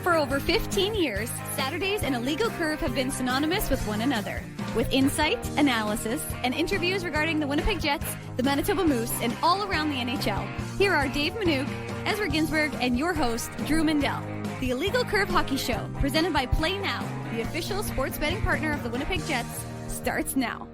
For over 15 years, Saturdays and Illegal Curve have been synonymous with one another. With insight, analysis, and interviews regarding the Winnipeg Jets, the Manitoba Moose, and all around the NHL, here are Dave Manouk, Ezra Ginsburg, and your host, Drew Mindell. The Illegal Curve Hockey Show, presented by Play Now, the official sports betting partner of the Winnipeg Jets, starts now.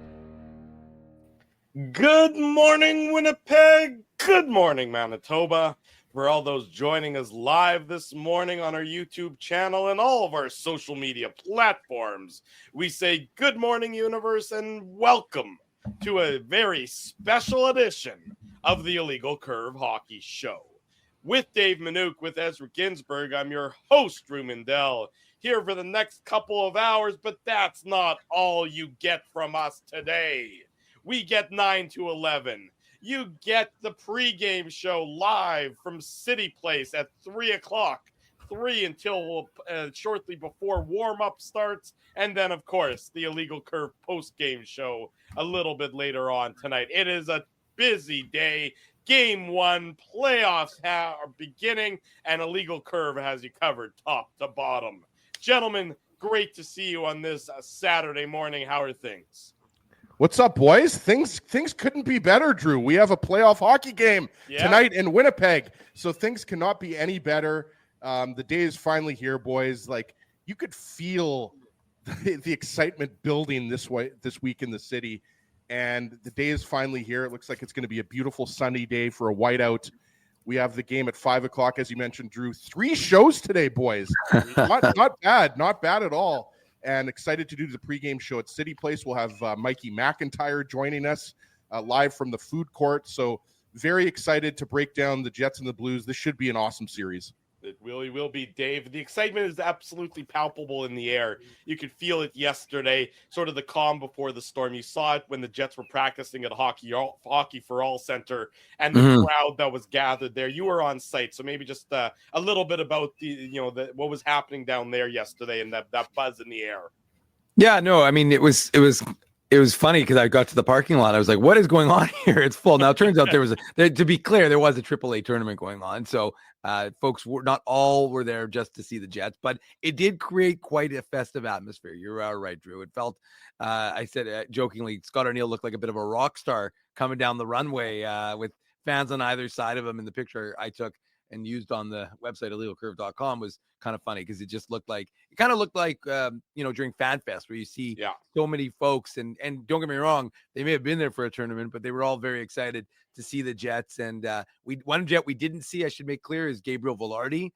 Good morning, Winnipeg. Good morning, Manitoba. For all those joining us live this morning on our YouTube channel and all of our social media platforms, we say good morning, universe, and welcome to a very special edition of the Illegal Curve Hockey Show. With Dave Manouk, with Ezra Ginsburg, I'm your host, Drew Mindell, here for the next couple of hours, but that's not all you get from us today. We get 9 to 11. You get the pregame show live from City Place at 3 o'clock, 3 until shortly before warm-up starts, and then, of course, the Illegal Curve postgame show a little bit later on tonight. It is a busy day. Game 1, playoffs are beginning, and Illegal Curve has you covered top to bottom. Gentlemen, great to see you on this Saturday morning. How are things? What's up, boys? Things couldn't be better, Drew. We have a playoff hockey game tonight in Winnipeg, so things cannot be any better. The day is finally here, boys. Like, you could feel the excitement building this week in the city, and the day is finally here. It looks like it's going to be a beautiful sunny day for a whiteout. We have the game at 5 o'clock, as you mentioned, Drew. 3 shows today, boys. not bad at all. And excited to do the pregame show at City Place. We'll have Mikey McIntyre joining us live from the food court. So very excited to break down the Jets and the Blues. This should be an awesome series. It really will be, Dave. The excitement is absolutely palpable in the air. You could feel it yesterday, sort of the calm before the storm. You saw it when the Jets were practicing at Hockey for All Center and the crowd that was gathered there. You were on site, so maybe just a little bit about what was happening down there yesterday and that buzz in the air. Yeah, no, I mean, it was funny because I got to the parking lot. I was like, what is going on here? It's full. Now, it turns out to be clear, there was a AAA tournament going on. So folks were not all were there just to see the Jets, but it did create quite a festive atmosphere. You're right, Drew. It felt, I said jokingly, Scott Arniel looked like a bit of a rock star coming down the runway with fans on either side of him. In the picture I took and used on the website illegalcurve.com was kind of funny because it looked like during Fan Fest where you see so many folks and don't get me wrong, they may have been there for a tournament, but they were all very excited to see the Jets. And one Jet we didn't see, I should make clear, is Gabriel Velarde.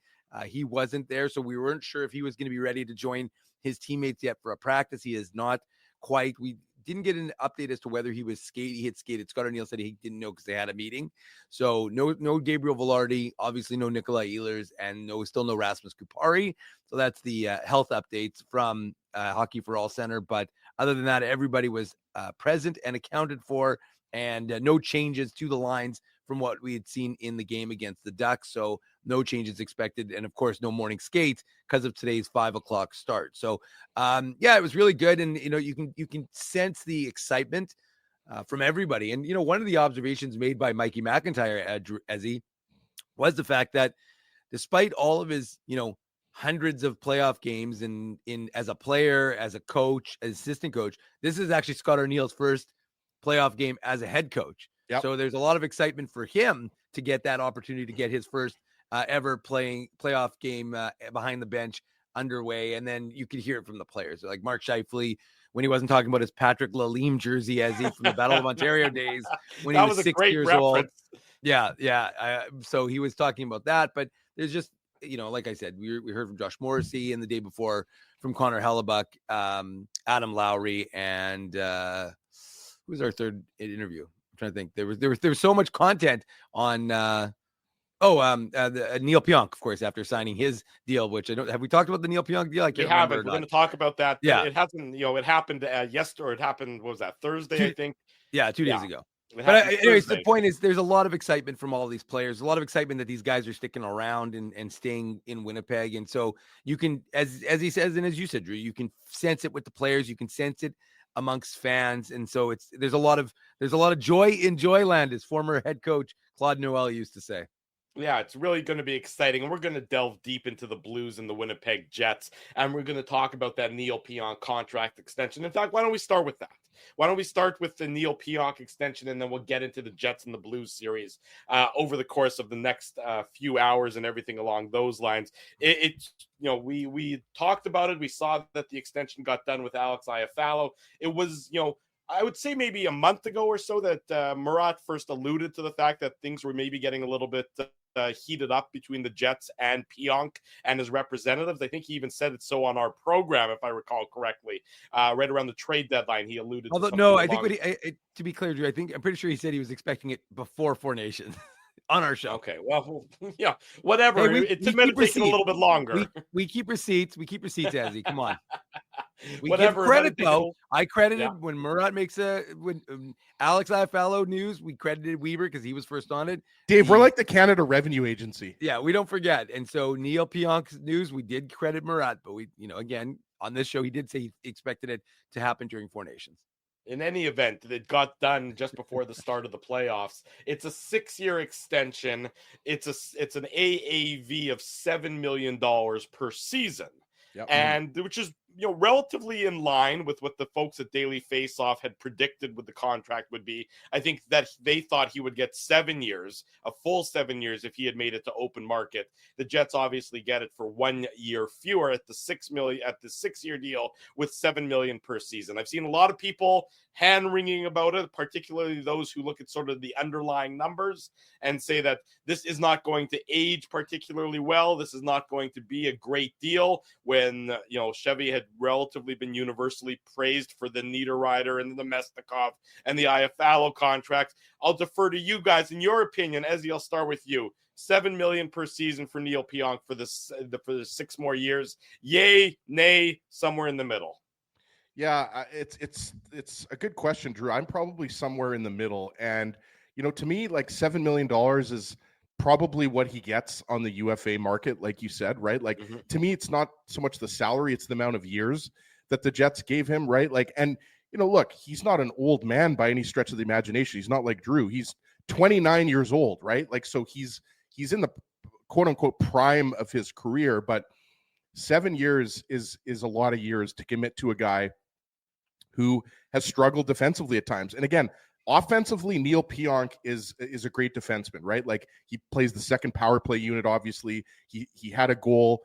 He wasn't there, so we weren't sure if he was going to be ready to join his teammates yet for a practice. He is not quite. We didn't get an update as to whether he was skated. He had skated. Scott Arniel said he didn't know because they had a meeting. So no Gabriel Velarde, obviously no Nikolai Ehlers, and still no Rasmus Kupari. So that's the health updates from Hockey for All Center. But other than that, everybody was present and accounted for, and no changes to the lines from what we had seen in the game against the Ducks. So no changes expected. And of course, no morning skates because of today's 5 o'clock start. So it was really good. And, you can sense the excitement from everybody. And, one of the observations made by Mikey McIntyre, Ezzy, was the fact that despite all of his, hundreds of playoff games in as a player, as a coach, as assistant coach, this is actually Scott Arniel's first playoff game as a head coach. Yep. So there's a lot of excitement for him to get that opportunity to get his first ever playoff game behind the bench underway. And then you could hear it from the players like Mark Scheifele when he wasn't talking about his Patrick Lalime jersey as he from the Battle of Ontario days when he was 6 years old. Yeah. So he was talking about that, but there's just, like I said, we heard from Josh Morrissey and the day before from Connor Hellebuck, Adam Lowry, and who was our third interview? I'm trying to think. There was so much content on Neil Pionk, of course, after signing his deal. Which have we talked about the Neil Pionk deal? I can't remember. We're going to talk about that. Yeah, it hasn't. It happened yesterday. Or it happened. What was that? Thursday, I think. Yeah, 2 days ago. But anyways, the point is there's a lot of excitement from all these players, a lot of excitement that these guys are sticking around and staying in Winnipeg. And so you can, as he says, and as you said, Drew, you can sense it with the players. You can sense it amongst fans. And so there's a lot of joy in Joyland, as former head coach Claude Noel used to say. Yeah, it's really going to be exciting. And we're going to delve deep into the Blues and the Winnipeg Jets. And we're going to talk about that Neil Pionk contract extension. In fact, why don't we start with that? Why don't we start with the Neil Pionk extension, and then we'll get into the Jets and the Blues series over the course of the next few hours and everything along those lines. It's, we talked about it. We saw that the extension got done with Alex Iafallo. It was, I would say maybe a month ago or so that Murat first alluded to the fact that things were maybe getting a little bit heated up between the Jets and Pionk and his representatives. I think he even said it so on our program, if I recall correctly, right around the trade deadline. He alluded. Although to no, I think to be clear, Drew, I'm pretty sure he said he was expecting it before Four Nations on our show. Okay, well, yeah, whatever. Hey, it might have taken a little bit longer. We keep receipts. We keep receipts, Azzy. Come on. We Whatever, give credit though. I credited when Murat makes when Alex Iafallo news. We credited Weber because he was first on it. Dave, we're like the Canada Revenue Agency. Yeah, we don't forget. And so Neil Pionk's news, we did credit Murat, but we, again on this show, he did say he expected it to happen during Four Nations. In any event, it got done just before the start of the playoffs. It's a 6-year extension. It's an AAV of $7 million per season. Yep. And which is relatively in line with what the folks at Daily Faceoff had predicted what the contract would be. I think that they thought he would get 7 years, a full 7 years, if he had made it to open market. The Jets obviously get it for 1 year fewer at the $6 million at the 6-year deal with $7 million per season. I've seen a lot of people hand-wringing about it, particularly those who look at sort of the underlying numbers and say that this is not going to age particularly well. This is not going to be a great deal when, Chevy had relatively been universally praised for the Niederreiter and the Mestikov and the Iafallo contracts. I'll defer to you guys in your opinion. Ezzy, I'll start with you. $7 million per season for Neil Pionk for the 6 more years. Yay, nay, somewhere in the middle. Yeah, it's a good question, Drew. I'm probably somewhere in the middle. And, to me, like $7 million is probably what he gets on the UFA market, like you said, right? Like, to me, it's not so much the salary, it's the amount of years that the Jets gave him, right? Like, and, look, he's not an old man by any stretch of the imagination. He's not like Drew. He's 29 years old, right? Like, so he's in the quote unquote prime of his career, but 7 years is a lot of years to commit to a guy who has struggled defensively at times. And again, offensively, Neil Pionk is a great defenseman, right? Like, he plays the second power play unit. Obviously, he had a goal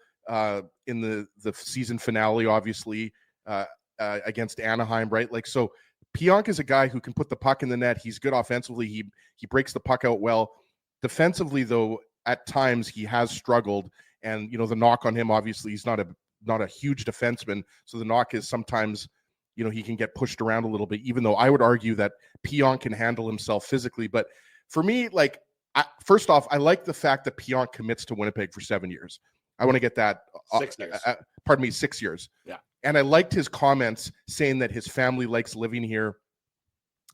in the season finale, obviously against Anaheim, right? Like, so Pionk is a guy who can put the puck in the net. He's good offensively. He breaks the puck out well. Defensively, though, at times he has struggled. And the knock on him, obviously, he's not a huge defenseman, so the knock is sometimes, he can get pushed around a little bit, even though I would argue that Pionk can handle himself physically. But for me, like, first off, I like the fact that Pionk commits to Winnipeg for 7 years. I want to get that. 6 years. 6 years. Yeah. And I liked his comments saying that his family likes living here.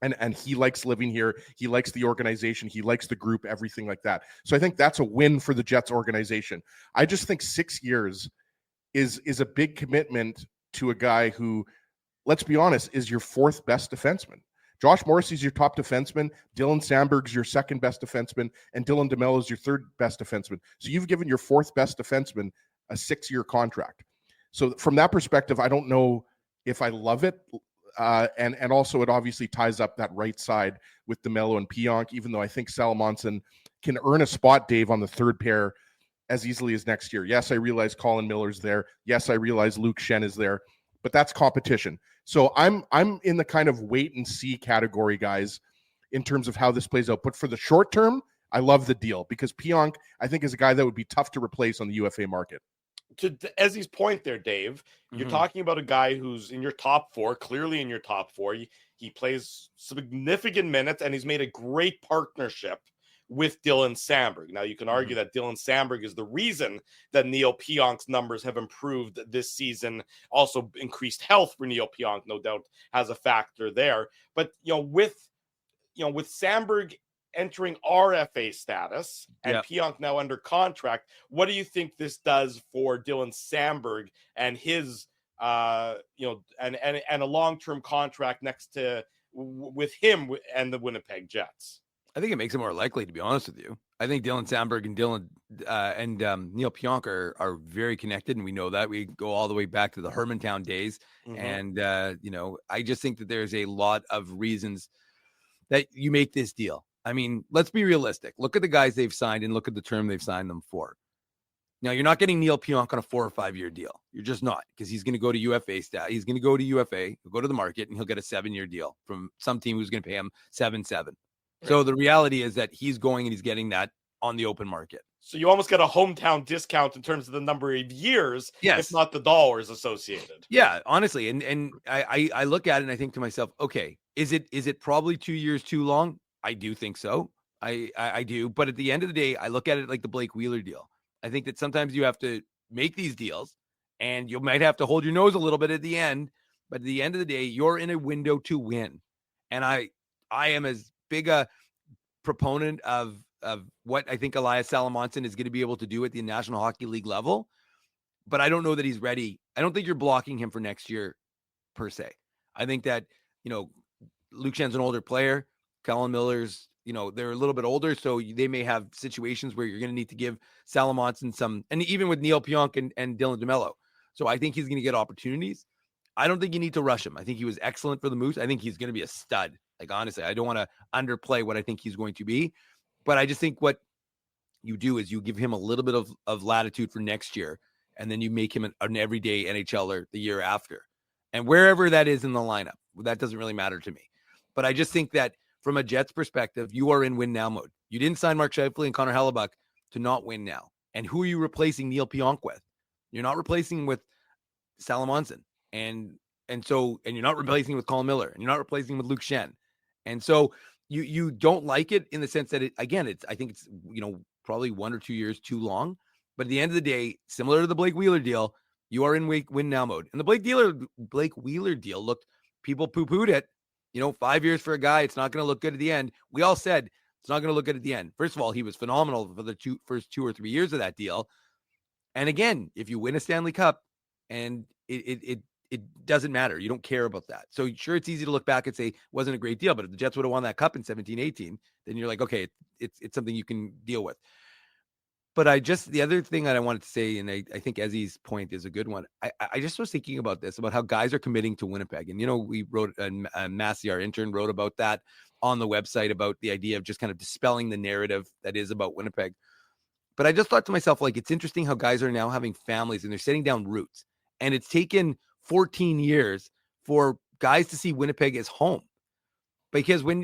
And he likes living here. He likes the organization. He likes the group, everything like that. So I think that's a win for the Jets organization. I just think 6 years is a big commitment to a guy who, let's be honest, is your fourth best defenseman. Josh Morrissey's your top defenseman. Dylan Sandberg's your second best defenseman. And Dylan DeMello is your third best defenseman. So you've given your fourth best defenseman a 6-year contract. So from that perspective, I don't know if I love it. And also it obviously ties up that right side with DeMello and Pionk, even though I think Salomonsson can earn a spot, Dave, on the third pair as easily as next year. Yes, I realize Colin Miller's there. Yes, I realize Luke Schenn is there, but that's competition. So I'm in the kind of wait and see category, guys, in terms of how this plays out. But for the short term, I love the deal because Pionk, I think, is a guy that would be tough to replace on the UFA market. To Ezzy's point there, Dave, you're talking about a guy who's in your top 4, clearly in your top 4. He plays significant minutes, and he's made a great partnership with Dylan Sandberg. Now, you can argue that Dylan Sandberg is the reason that Neil Pionk's numbers have improved this season. Also, increased health for Neil Pionk, no doubt, has a factor there. But with Sandberg entering RFA status and Pionk now under contract, what do you think this does for Dylan Sandberg and his and a long-term contract next to with him and the Winnipeg Jets? I think it makes it more likely, to be honest with you. I think Dylan Sandberg and Neil Pionk are very connected, and we know that. We go all the way back to the Hermantown days. And I just think that there's a lot of reasons that you make this deal. I mean, let's be realistic. Look at the guys they've signed and look at the term they've signed them for. Now, you're not getting Neil Pionk on a 4 or 5 year deal. You're just not, because he's going to go to UFA stat. He's going to go to UFA, he'll go to the market, and he'll get a 7-year deal from some team who's going to pay him 7-7. Right. So the reality is that he's going and he's getting that on the open market. So you almost get a hometown discount in terms of the number of years, yes, if not the dollars associated. Yeah, honestly. And I look at it and I think to myself, okay, is it probably 2 years too long? I do think so. I do. But at the end of the day, I look at it like the Blake Wheeler deal. I think that sometimes you have to make these deals and you might have to hold your nose a little bit at the end. But at the end of the day, you're in a window to win. And I am as big a proponent of what I think Elias Salamonson is going to be able to do at the National Hockey League level. But I don't know that he's ready. I don't think you're blocking him for next year per se. I think that, Luke Schenn's an older player. Colin Miller's, they're a little bit older, so they may have situations where you're going to need to give Salamonson some, and even with Neil Pionk and Dylan DeMello. So I think he's going to get opportunities. I don't think you need to rush him. I think he was excellent for the Moose. I think he's going to be a stud. Like, honestly, I don't want to underplay what I think he's going to be, but I just think what you do is you give him a little bit of latitude for next year, and then you make him an everyday NHLer the year after. And wherever that is in the lineup, that doesn't really matter to me. But I just think that from a Jets perspective, you are in win now mode. You didn't sign Mark Scheifele and Connor Hellebuck to not win now. And who are you replacing Neil Pionk with? You're not replacing with Salamonson. And you're not replacing with Colin Miller, and you're not replacing with Luke Schenn. And so you don't like it in the sense that I think it's probably 1 or 2 years too long. But at the end of the day, similar to the Blake Wheeler deal, you are in win now mode. And the Blake Wheeler deal people poo-pooed it. 5 years for a guy, it's not going to look good at the end. We all said it's not going to look good at the end. First of all, he was phenomenal for the first 2 or 3 years of that deal. And again, if you win a Stanley Cup, and it doesn't matter. You don't care about that. So sure, it's easy to look back and say it wasn't a great deal, but if the Jets would have won that cup in 17-18, then you're like, okay, it's something you can deal with. But the other thing that I wanted to say, and I think Ezzy's point is a good one. I just was thinking about this, about how guys are committing to Winnipeg. And, we wrote, Massey, our intern, wrote about that on the website, about the idea of just kind of dispelling the narrative that is about Winnipeg. But I just thought to myself, like, it's interesting how guys are now having families and they're setting down roots. And it's taken 14 years for guys to see Winnipeg as home. Because when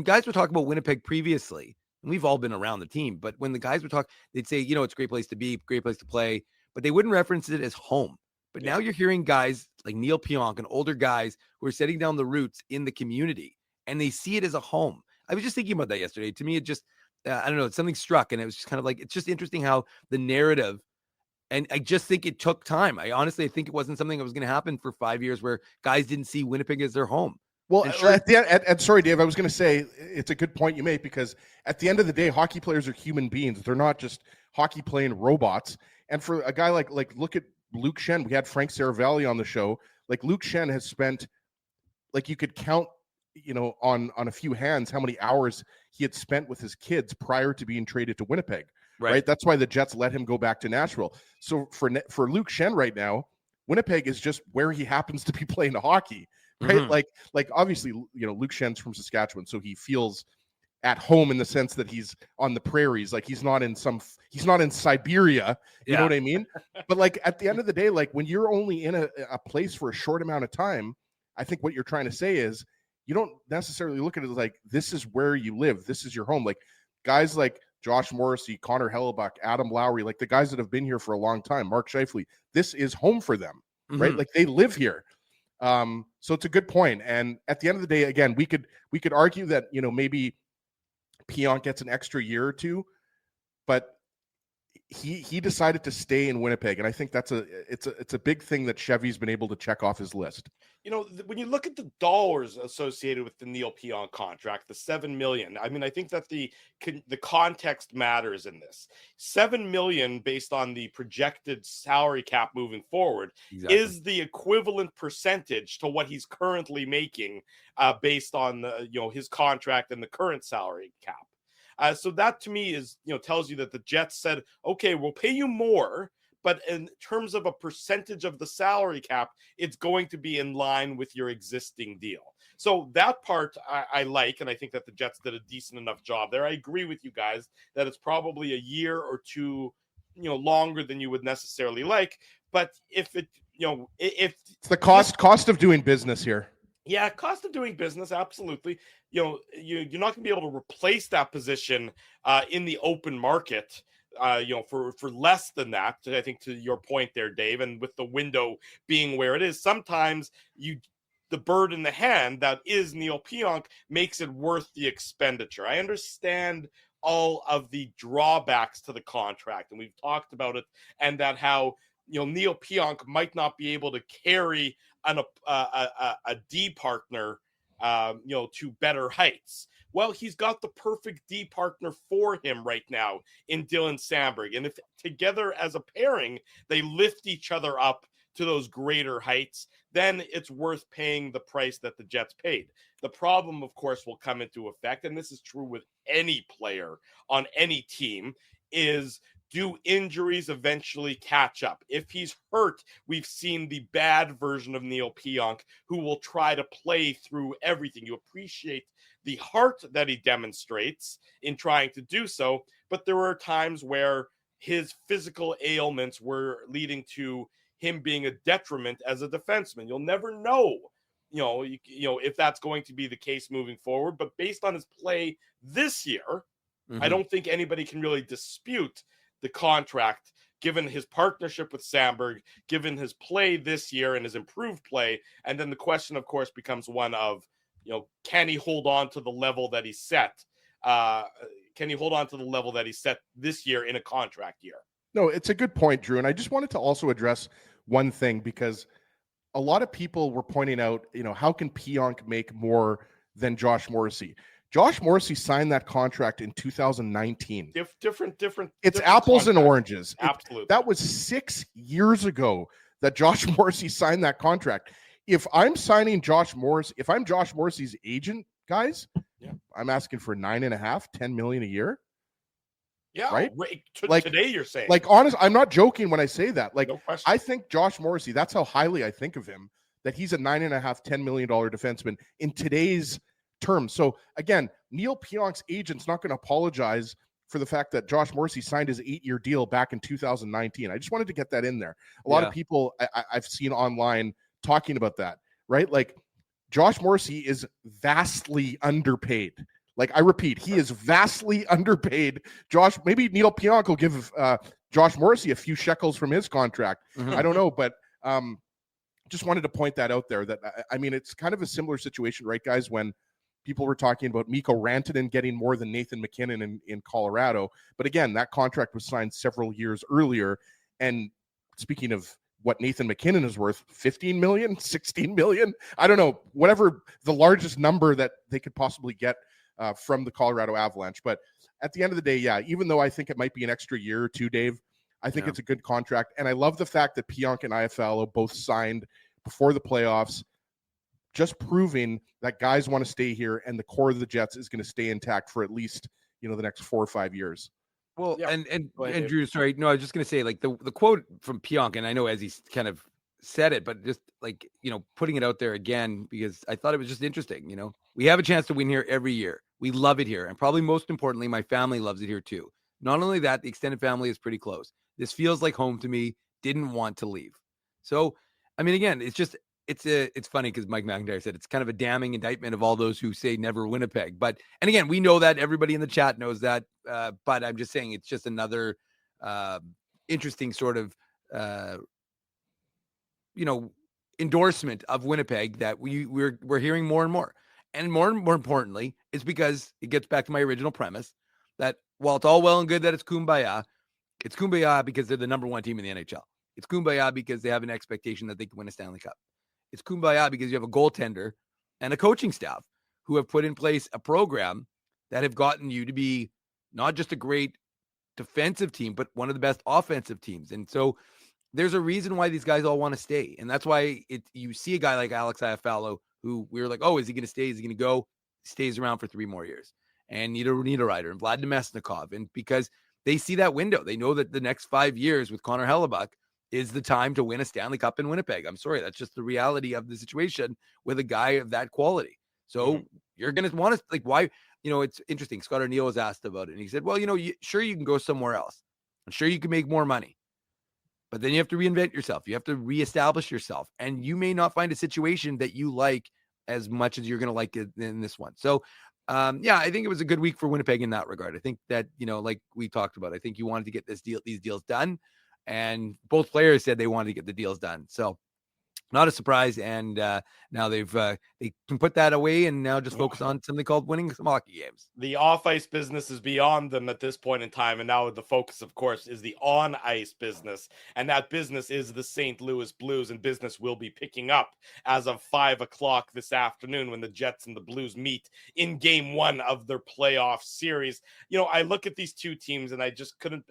guys were talking about Winnipeg previously, and we've all been around the team, but when the guys would talk, they'd say, it's a great place to be, great place to play, but they wouldn't reference it as home. But now you're hearing guys like Neil Pionk and older guys who are setting down the roots in the community, and they see it as a home. I was just thinking about that yesterday. To me, it just, I don't know, something struck, and it was just kind of like, it's just interesting how the narrative, and I just think it took time. I honestly think it wasn't something that was going to happen for 5 years where guys didn't see Winnipeg as their home. Well, sorry, Dave, I was going to say it's a good point you made, because at the end of the day, hockey players are human beings. They're not just hockey playing robots. And for a guy like look at Luke Schenn. We had Frank Saravalli on the show. Like, Luke Schenn has spent, like, you could count, on a few hands how many hours he had spent with his kids prior to being traded to Winnipeg. Right? That's why the Jets let him go back to Nashville. So for Luke Schenn right now, Winnipeg is just where he happens to be playing hockey. Right. Mm-hmm. Like obviously, Luke Schenn's from Saskatchewan, so he feels at home in the sense that he's on the prairies. Like, he's not in Siberia. You know what I mean? But like, at the end of the day, like, when you're only in a place for a short amount of time, I think what you're trying to say is you don't necessarily look at it as like, this is where you live. This is your home. Like, guys like Josh Morrissey, Connor Hellebuck, Adam Lowry, like the guys that have been here for a long time, Mark Scheifele, this is home for them, right? Like, they live here. So it's a good point. And at the end of the day, again, we could argue that, maybe Pionk gets an extra year or two, but he decided to stay in Winnipeg. And I think it's a big thing that Chevy's been able to check off his list. When you look at the dollars associated with the Neil Pionk contract, the $7 million, I mean, I think that the context matters in this. $7 million based on the projected salary cap moving forward is the equivalent percentage to what he's currently making based on his contract and the current salary cap. So that to me is, tells you that the Jets said, okay, we'll pay you more, but in terms of a percentage of the salary cap, it's going to be in line with your existing deal. So that part I like, and I think that the Jets did a decent enough job there. I agree with you guys that it's probably a year or two, longer than you would necessarily like. But if it, if it's the cost of doing business here. Yeah, cost of doing business, absolutely. You're not going to be able to replace that position in the open market. For less than that. I think to your point there, Dave, and with the window being where it is, sometimes the bird in the hand that is Neil Pionk makes it worth the expenditure. I understand all of the drawbacks to the contract, and we've talked about it, and that how Neil Pionk might not be able to carry a D partner, to better heights. Well, he's got the perfect D partner for him right now in Dylan Samberg. And if together as a pairing, they lift each other up to those greater heights, then it's worth paying the price that the Jets paid. The problem, of course, will come into effect, and this is true with any player on any team, is do injuries eventually catch up? If he's hurt, we've seen the bad version of Neil Pionk, who will try to play through everything. You appreciate the heart that he demonstrates in trying to do so, but there were times where his physical ailments were leading to him being a detriment as a defenseman. You'll never know, if that's going to be the case moving forward. But based on his play this year, I don't think anybody can really dispute the contract, given his partnership with Samberg, given his play this year and his improved play. And then the question, of course, becomes one of, can he hold on to the level that he set? Can he hold on to the level that he set this year in a contract year? No, it's a good point, Drew. And I just wanted to also address one thing, because a lot of people were pointing out, how can Pionk make more than Josh Morrissey? Josh Morrissey signed that contract in 2019. Different. It's apples contract. And oranges. Absolutely. That was 6 years ago that Josh Morrissey signed that contract. If I'm signing Josh Morrissey, if I'm Josh Morrissey's agent, guys, I'm asking for $9.5-10 million a year. Yeah, right. Today, you're saying, honest. I'm not joking when I say that. No question. I think Josh Morrissey. That's how highly I think of him. That he's a $9.5-10 million defenseman in today's terms. So again, Neil Pionk's agent's not going to apologize for the fact that Josh Morrissey signed his 8-year deal back in 2019. I just wanted to get that in there. A lot of people I've seen online talking about that, right? Like, Josh Morrissey is vastly underpaid. Like, I repeat, he is vastly underpaid. Maybe Neil Pionk will give Josh Morrissey a few shekels from his contract. I don't know, but just wanted to point that out there. That I mean, it's kind of a similar situation, right, guys? When people were talking about Mikko Rantanen getting more than Nathan McKinnon in Colorado, but again, that contract was signed several years earlier. And speaking of what Nathan McKinnon is worth, 15 million, 16 million, I don't know, whatever the largest number that they could possibly get from the Colorado Avalanche. But at the end of the day, even though I think it might be an extra year or two, Dave, I think it's a good contract. And I love the fact that Pionk and Iafallo both signed before the playoffs, just proving that guys want to stay here and the core of the Jets is going to stay intact for at least, the next 4 or 5 years. Well, and Drew, sorry, no, I was just going to say, like, the quote from Pionk, and I know as he's kind of said it, but just like, putting it out there again, because I thought it was just interesting. We have a chance to win here every year. We love it here. And probably most importantly, my family loves it here too. Not only that, the extended family is pretty close. This feels like home to me. Didn't want to leave. So, I mean, again, it's funny because Mike McIntyre said it's kind of a damning indictment of all those who say never Winnipeg. But, and again, we know that, everybody in the chat knows that. But I'm just saying it's just another interesting sort of, endorsement of Winnipeg that we're hearing more and more. And more importantly, it's because it gets back to my original premise that while it's all well and good that it's kumbaya because they're the number one team in the NHL. It's kumbaya because they have an expectation that they can win a Stanley Cup. It's kumbaya because you have a goaltender and a coaching staff who have put in place a program that have gotten you to be not just a great defensive team, but one of the best offensive teams. And so there's a reason why these guys all want to stay. And that's why you see a guy like Alex Iafallo, who we were like, oh, is he going to stay? Is he going to go? He stays around for 3 more years. and Nita Niederreiter and Vlad Nemesnikov, and because they see that window, they know that the next 5 years with Connor Hellebuck is the time to win a Stanley Cup in Winnipeg. I'm sorry, that's just the reality of the situation with a guy of that quality. So you're going to want to, like, why, it's interesting. Scott O'Neill was asked about it, and he said, well, sure, you can go somewhere else. I'm sure you can make more money, but then you have to reinvent yourself. You have to reestablish yourself, and you may not find a situation that you like as much as you're going to like it in this one. So, I think it was a good week for Winnipeg in that regard. I think that, like we talked about, I think you wanted to get these deals done, and both players said they wanted to get the deals done. So not a surprise. And now they can put that away and now just focus on something called winning some hockey games. The off-ice business is beyond them at this point in time. And now the focus, of course, is the on-ice business. And that business is the St. Louis Blues. And business will be picking up as of 5 o'clock this afternoon when the Jets and the Blues meet in game 1 of their playoff series. I look at these two teams and I just couldn't,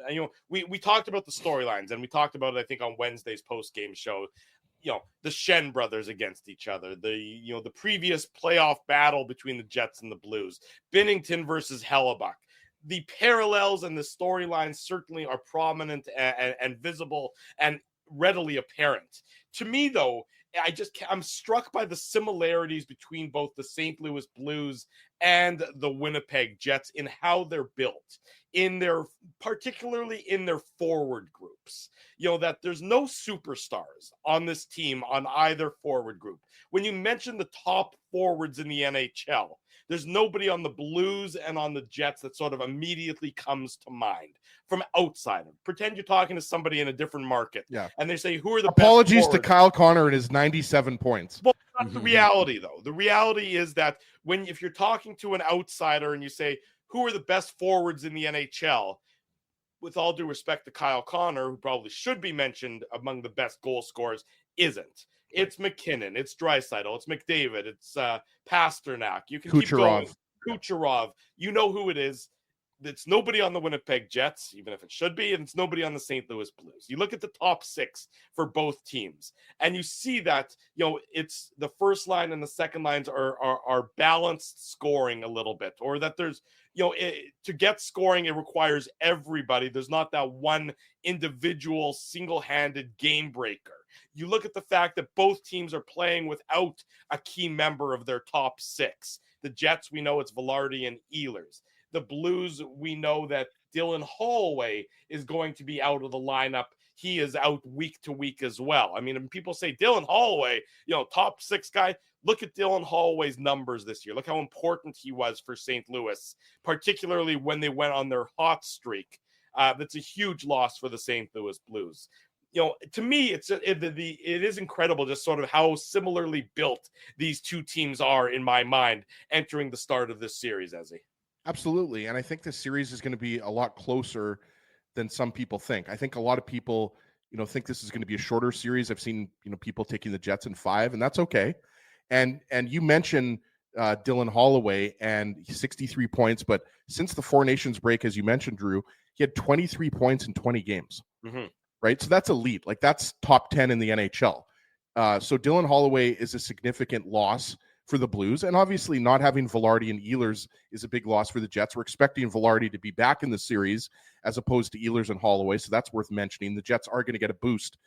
we talked about the storylines, and we talked about it, I think, on Wednesday's post-game show. The Shen brothers against each other, the previous playoff battle between the Jets and the Blues, Binnington versus Hellebuck. The parallels and the storylines certainly are prominent and visible and readily apparent. To me, though, I'm struck by the similarities between both the St. Louis Blues and the Winnipeg Jets in how they're built, particularly in their forward groups. That there's no superstars on this team on either forward group. When you mention the top forwards in the NHL, there's nobody on the Blues and on the Jets that sort of immediately comes to mind from outside. Pretend you're talking to somebody in a different market. Yeah. And they say, who are the Apologies best to Kyle Connor and his 97 points. Well, that's the reality, though. The reality is that if you're talking to an outsider and you say, who are the best forwards in the NHL, with all due respect to Kyle Connor, who probably should be mentioned among the best goal scorers, isn't. It's McKinnon, it's Draisaitl, it's McDavid, it's Pasternak. You can keep going. Kucherov. You know who it is. It's nobody on the Winnipeg Jets, even if it should be, and it's nobody on the St. Louis Blues. You look at the top 6 for both teams, and you see that it's the first line and the second lines are balanced scoring a little bit, or that there's to get scoring, it requires everybody. There's not that one individual single-handed game breaker. You look at the fact that both teams are playing without a key member of their top 6. The Jets, we know it's Velarde and Ehlers. The Blues, we know that Dylan Holloway is going to be out of the lineup. He is out week to week as well. I mean, when people say Dylan Holloway, top 6 guy, look at Dylan Holloway's numbers this year. Look how important he was for St. Louis, particularly when they went on their hot streak. That's a huge loss for the St.Louis Blues. To me, it is incredible just sort of how similarly built these two teams are in my mind entering the start of this series, Ezzy. Absolutely. And I think this series is going to be a lot closer than some people think. I think a lot of people, think this is going to be a shorter series. I've seen, people taking the Jets in 5, and that's okay. And you mentioned Dylan Holloway and 63 points, but since the Four Nations break, as you mentioned, Drew, he had 23 points in 20 games, right? So that's elite. Like, that's top 10 in the NHL. So Dylan Holloway is a significant loss for the Blues, and obviously not having Velarde and Ehlers is a big loss for the Jets. We're expecting Velarde to be back in the series as opposed to Ehlers and Holloway, so that's worth mentioning. The Jets are going to get a boost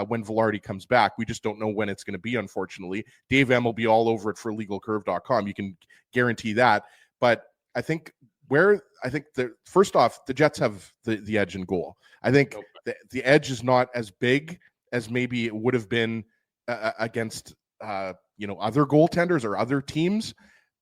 when Velarde comes back. We just don't know when it's going to be, unfortunately. Dave M will be all over it for legalcurve.com. You can guarantee that. But I think first off, the Jets have the edge in goal. I think the edge is not as big as maybe it would have been against other goaltenders or other teams,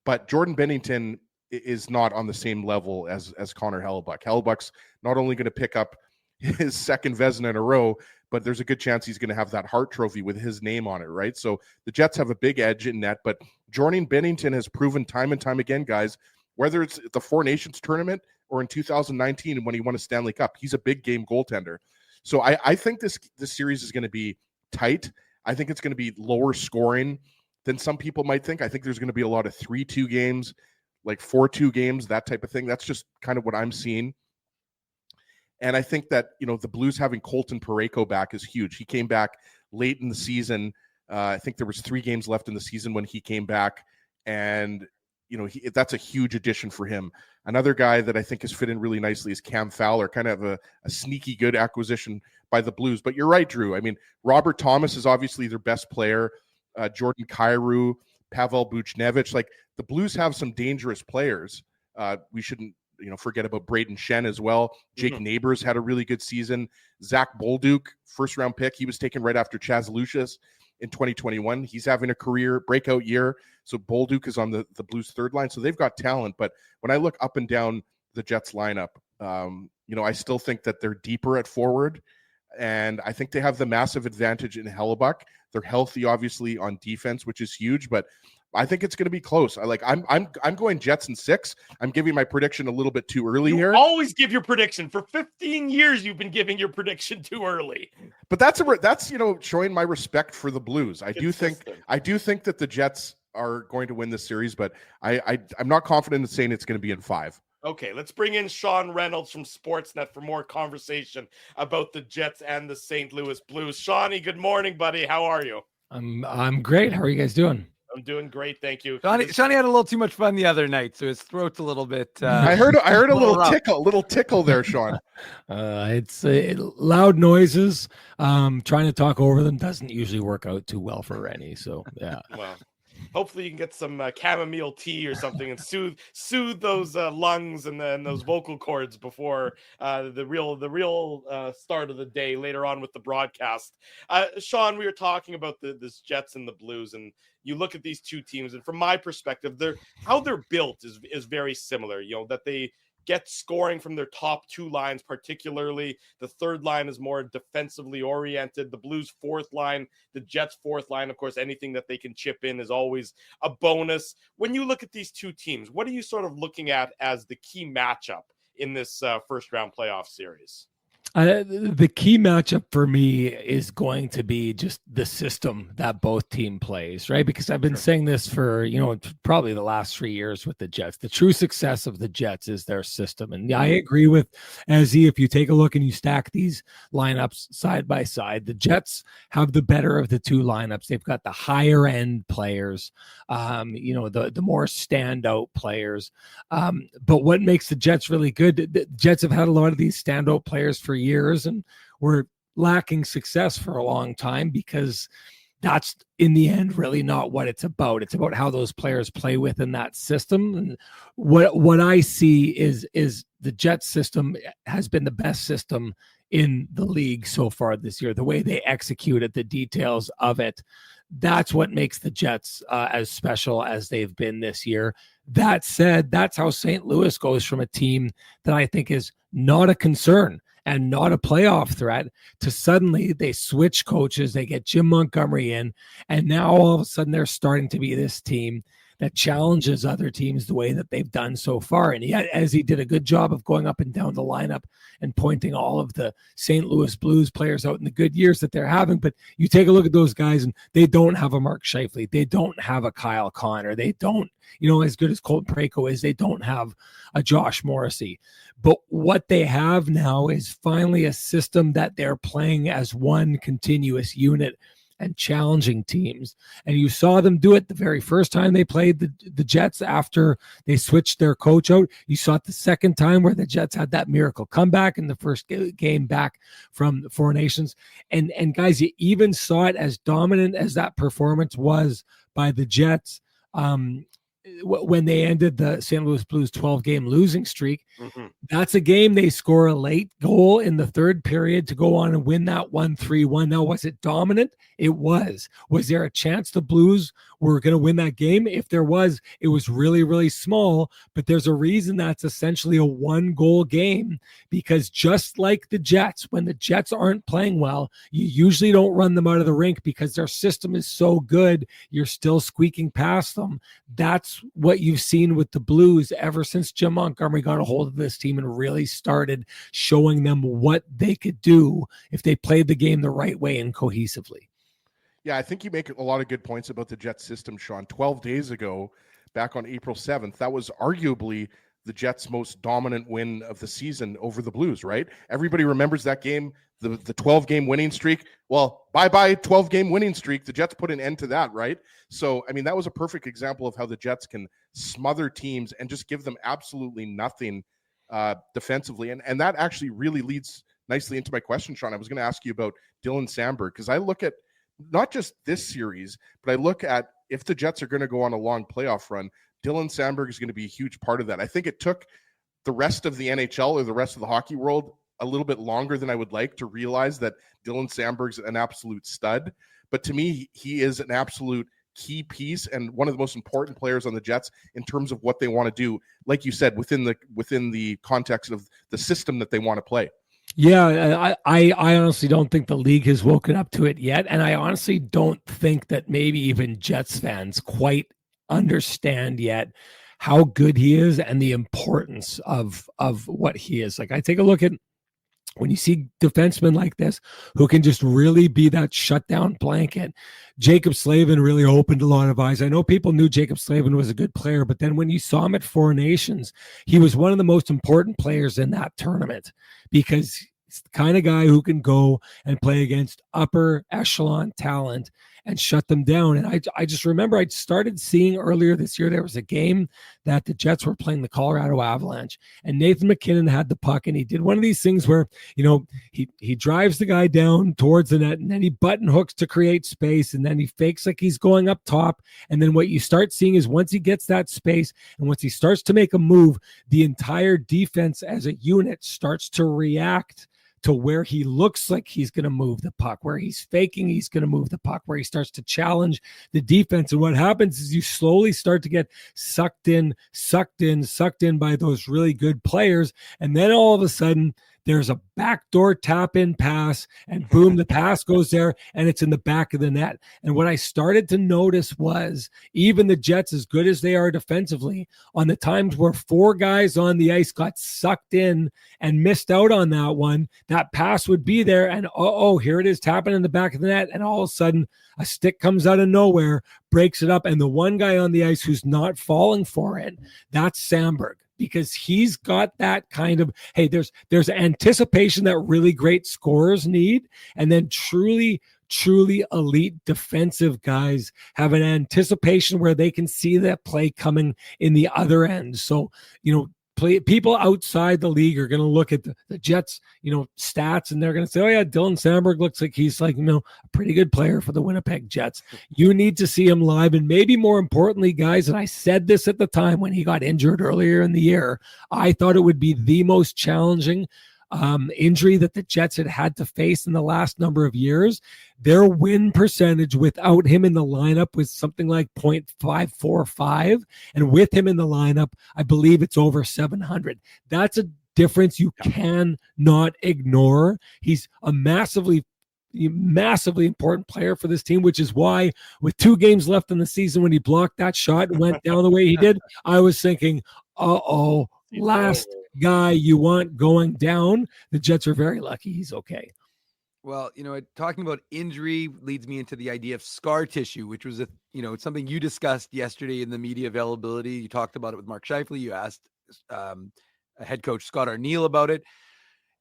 but Jordan Binnington is not on the same level as Connor Hellebuck. Hellebuck's not only going to pick up his second Vezina in a row, but there's a good chance he's going to have that Hart Trophy with his name on it, right? So the Jets have a big edge in net, but Jordan Binnington has proven time and time again, guys, whether it's the Four Nations tournament or in 2019 when he won a Stanley Cup, he's a big game goaltender. So I think this series is going to be tight. I think it's going to be lower scoring than some people might think. I think there's going to be a lot of 3-2 games, like 4-2 games, that type of thing. That's just kind of what I'm seeing. And I think that, the Blues having Colton Parayko back is huge. He came back late in the season. I think there was 3 games left in the season when he came back. And, that's a huge addition for him. Another guy that I think has fit in really nicely is Cam Fowler, kind of a sneaky good acquisition by the Blues. But you're right, Drew. I mean, Robert Thomas is obviously their best player. Jordan Kyrou, Pavel Buchnevich. Like, the Blues have some dangerous players. We shouldn't forget about Braden Shen as well. Jake Neighbors had a really good season. Zach Bolduc, first round pick. He was taken right after Chaz Lucius in 2021. He's having a career breakout year. So Bolduc is on the Blues third line. So they've got talent. But when I look up and down the Jets lineup, I still think that they're deeper at forward. And I think they have the massive advantage in Hellebuck. They're healthy, obviously, on defense, which is huge. But I think it's going to be close. I'm going Jets in 6. I'm giving my prediction a little bit too early here. Always give your prediction. For 15 years, you've been giving your prediction too early. But that's showing my respect for the Blues. I do think that the Jets are going to win this series, but I'm not confident in saying it's going to be in 5. Okay, let's bring in Sean Reynolds from Sportsnet for more conversation about the Jets and the St. Louis Blues. Shawnee, good morning, buddy. How are you? I'm great. How are you guys doing? I'm doing great, thank you. Shawnee had a little too much fun the other night, so his throat's a little bit. I heard a little tickle there, Sean. It's loud noises. Trying to talk over them doesn't usually work out too well for Rennie. So yeah. Well, hopefully you can get some chamomile tea or something and soothe those lungs and then those vocal cords before the real start of the day later on with the broadcast. Sean, we were talking about this Jets and the Blues, and you look at these two teams, and from my perspective, how they're built is very similar. That they get scoring from their top two lines, particularly. The third line is more defensively oriented. The Blues' fourth line, the Jets' fourth line, of course, anything that they can chip in is always a bonus. When you look at these two teams, what are you sort of looking at as the key matchup in this first round playoff series? The key matchup for me is going to be just the system that both team plays, right? Because I've been saying this for, probably the last 3 years with the Jets. The true success of the Jets is their system. And I agree with Ezzy. If you take a look and you stack these lineups side by side, the Jets have the better of the two lineups. They've got the higher end players, the more standout players. But what makes the Jets really good, the Jets have had a lot of these standout players for years and were lacking success for a long time because that's in the end really not what it's about. It's about how those players play within that system. And what I see is the Jets system has been the best system in the league so far this year. The way they execute it, the details of it, that's what makes the Jets as special as they've been this year. That said, that's how St. Louis goes from a team that I think is not a concern and not a playoff threat to suddenly they switch coaches, they get Jim Montgomery in, and now all of a sudden they're starting to be this team that challenges other teams the way that they've done so far. And yet, as he did a good job of going up and down the lineup and pointing all of the St. Louis Blues players out in the good years that they're having. But you take a look at those guys and they don't have a Mark Scheifele. They don't have a Kyle Connor. They don't, as good as Colton Parayko is, they don't have a Josh Morrissey. But what they have now is finally a system that they're playing as one continuous unit and challenging teams. And you saw them do it the very first time they played the Jets after they switched their coach out. You saw it the second time where the Jets had that miracle comeback in the first game back from the Four Nations. And guys, you even saw it as dominant as that performance was by the Jets when they ended the St. Louis Blues 12-game losing streak. Mm-hmm. That's a game they score a late goal in the third period to go on and win that 1-3-1. Now, was it dominant? It was. Was there a chance the Blues were going to win that game? If there was, it was really, really small, but there's a reason that's essentially a one-goal game, because just like the Jets, when the Jets aren't playing well, you usually don't run them out of the rink because their system is so good, you're still squeaking past them. That's what you've seen with the Blues ever since Jim Montgomery got a hold of this team and really started showing them what they could do if they played the game the right way and cohesively. Yeah, I think you make a lot of good points about the Jets system, Sean. 12 days ago, back on April 7th, that was arguably the Jets' most dominant win of the season over the Blues, right? Everybody remembers that game, the 12-game winning streak. Well, bye-bye 12-game winning streak. The Jets put an end to that, right? So, I mean, that was a perfect example of how the Jets can smother teams and just give them absolutely nothing defensively. And that actually really leads nicely into my question, Sean. I was going to ask you about Dylan Samberg, because I look at not just this series, but I look at if the Jets are going to go on a long playoff run, Dylan Samberg is going to be a huge part of that. I think it took the rest of the NHL or the rest of the hockey world a little bit longer than I would like to realize that Dylan Samberg's an absolute stud. But to me, he is an absolute key piece and one of the most important players on the Jets in terms of what they want to do, like you said, within the context of the system that they want to play. Yeah, I honestly don't think the league has woken up to it yet. And I honestly don't think that maybe even Jets fans quite understand yet how good he is and the importance of what he is. Like, I take a look at when you see defensemen like this who can just really be that shutdown blanket. Jacob Slavin really opened a lot of eyes. I know people knew Jacob Slavin was a good player, but then when you saw him at Four Nations, he was one of the most important players in that tournament because he's the kind of guy who can go and play against upper echelon talent and shut them down. And I just remember I started seeing earlier this year, there was a game that the Jets were playing the Colorado Avalanche, and Nathan McKinnon had the puck, and he did one of these things where, you know, he drives the guy down towards the net, and then he button hooks to create space, and then he fakes like he's going up top. And then what you start seeing is once he gets that space and once he starts to make a move, the entire defense as a unit starts to react to where he looks like he's going to move the puck, where he's faking he's going to move the puck, where he starts to challenge the defense. And what happens is you slowly start to get sucked in by those really good players. And then all of a sudden, there's a backdoor tap-in pass, and boom, the pass goes there, and it's in the back of the net. And what I started to notice was even the Jets, as good as they are defensively, on the times where four guys on the ice got sucked in and missed out on that one, that pass would be there, and here it is tapping in the back of the net, and all of a sudden a stick comes out of nowhere, breaks it up, and the one guy on the ice who's not falling for it, that's Samberg. Because he's got that kind of, hey, there's anticipation that really great scorers need, and then truly elite defensive guys have an anticipation where they can see that play coming in the other end. So, you know, people outside the league are going to look at the Jets, you know, stats, and they're going to say, oh yeah, Dylan Samberg looks like he's like, you know, a pretty good player for the Winnipeg Jets. You need to see him live. And maybe more importantly, guys, and I said this at the time when he got injured earlier in the year, I thought it would be the most challenging injury that the Jets had to face in the last number of years. Their win percentage without him in the lineup was something like 0.545. And with him in the lineup, I believe it's over 700. That's a difference you cannot ignore. He's a massively important player for this team, which is why with 2 games left in the season, when he blocked that shot and went down the way he did, I was thinking, last guy you want going down. The Jets are very lucky he's okay. Well, you know, talking about injury leads me into the idea of scar tissue, which was something you discussed yesterday in the media availability. You talked about it with Mark Scheifele. You asked head coach Scott Arniel about it.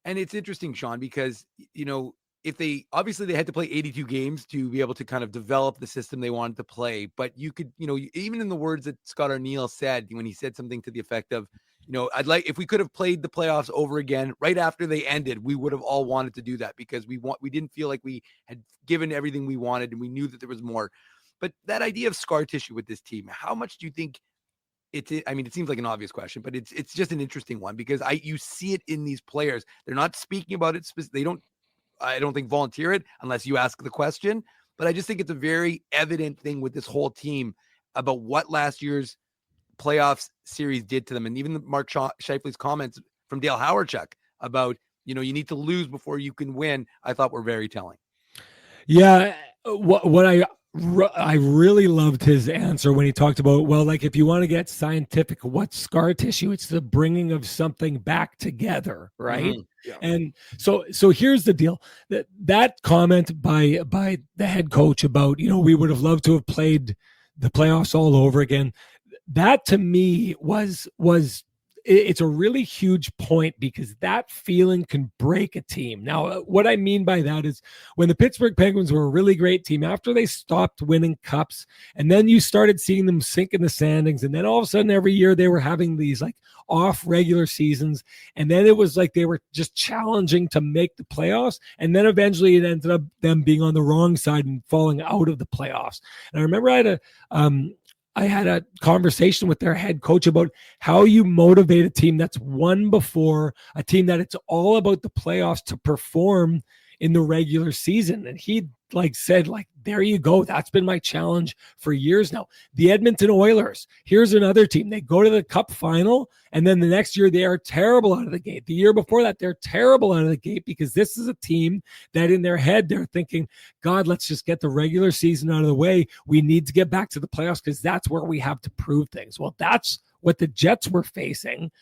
And it's interesting, Sean, because, you know, if they had to play 82 games to be able to kind of develop the system they wanted to play, but you could, you know, even in the words that Scott Arniel said, when he said something to the effect of, you know, if we could have played the playoffs over again right after they ended, we would have all wanted to do that because we didn't feel like we had given everything we wanted and we knew that there was more. But that idea of scar tissue with this team, how much do you think it seems like an obvious question, but it's just an interesting one because you see it in these players. They're not speaking about it. I don't think volunteer it unless you ask the question, but I just think it's a very evident thing with this whole team about what last year's playoffs series did to them. And even Mark Scheifele's comments from Dale Hawerchuk about, you know, you need to lose before you can win, I thought were very telling. Yeah. What I really loved his answer when he talked about, well, like if you want to get scientific, what's scar tissue? It's the bringing of something back together, right? Mm-hmm. Yeah. And so here's the deal. That comment by the head coach about, you know, we would have loved to have played the playoffs all over again. That to me was it's a really huge point because that feeling can break a team. Now, what I mean by that is when the Pittsburgh Penguins were a really great team, after they stopped winning cups, and then you started seeing them sink in the standings, and then all of a sudden every year they were having these like off regular seasons, and then it was like they were just challenging to make the playoffs, and then eventually it ended up them being on the wrong side and falling out of the playoffs. And I remember I had a conversation with their head coach about how you motivate a team that's won before, a team that it's all about the playoffs to perform in the regular season. And he said, there you go. That's been my challenge for years now. The Edmonton Oilers, here's another team. They go to the Cup final, and then the next year they are terrible out of the gate. The year before that, they're terrible out of the gate because this is a team that in their head, they're thinking, God, let's just get the regular season out of the way. We need to get back to the playoffs because that's where we have to prove things. Well, that's what the Jets were facing.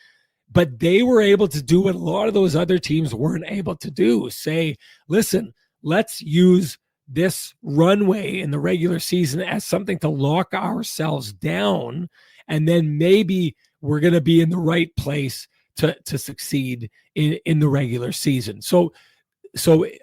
But they were able to do what a lot of those other teams weren't able to do. Say, listen, let's use this runway in the regular season as something to lock ourselves down. And then maybe we're going to be in the right place to succeed in the regular season. So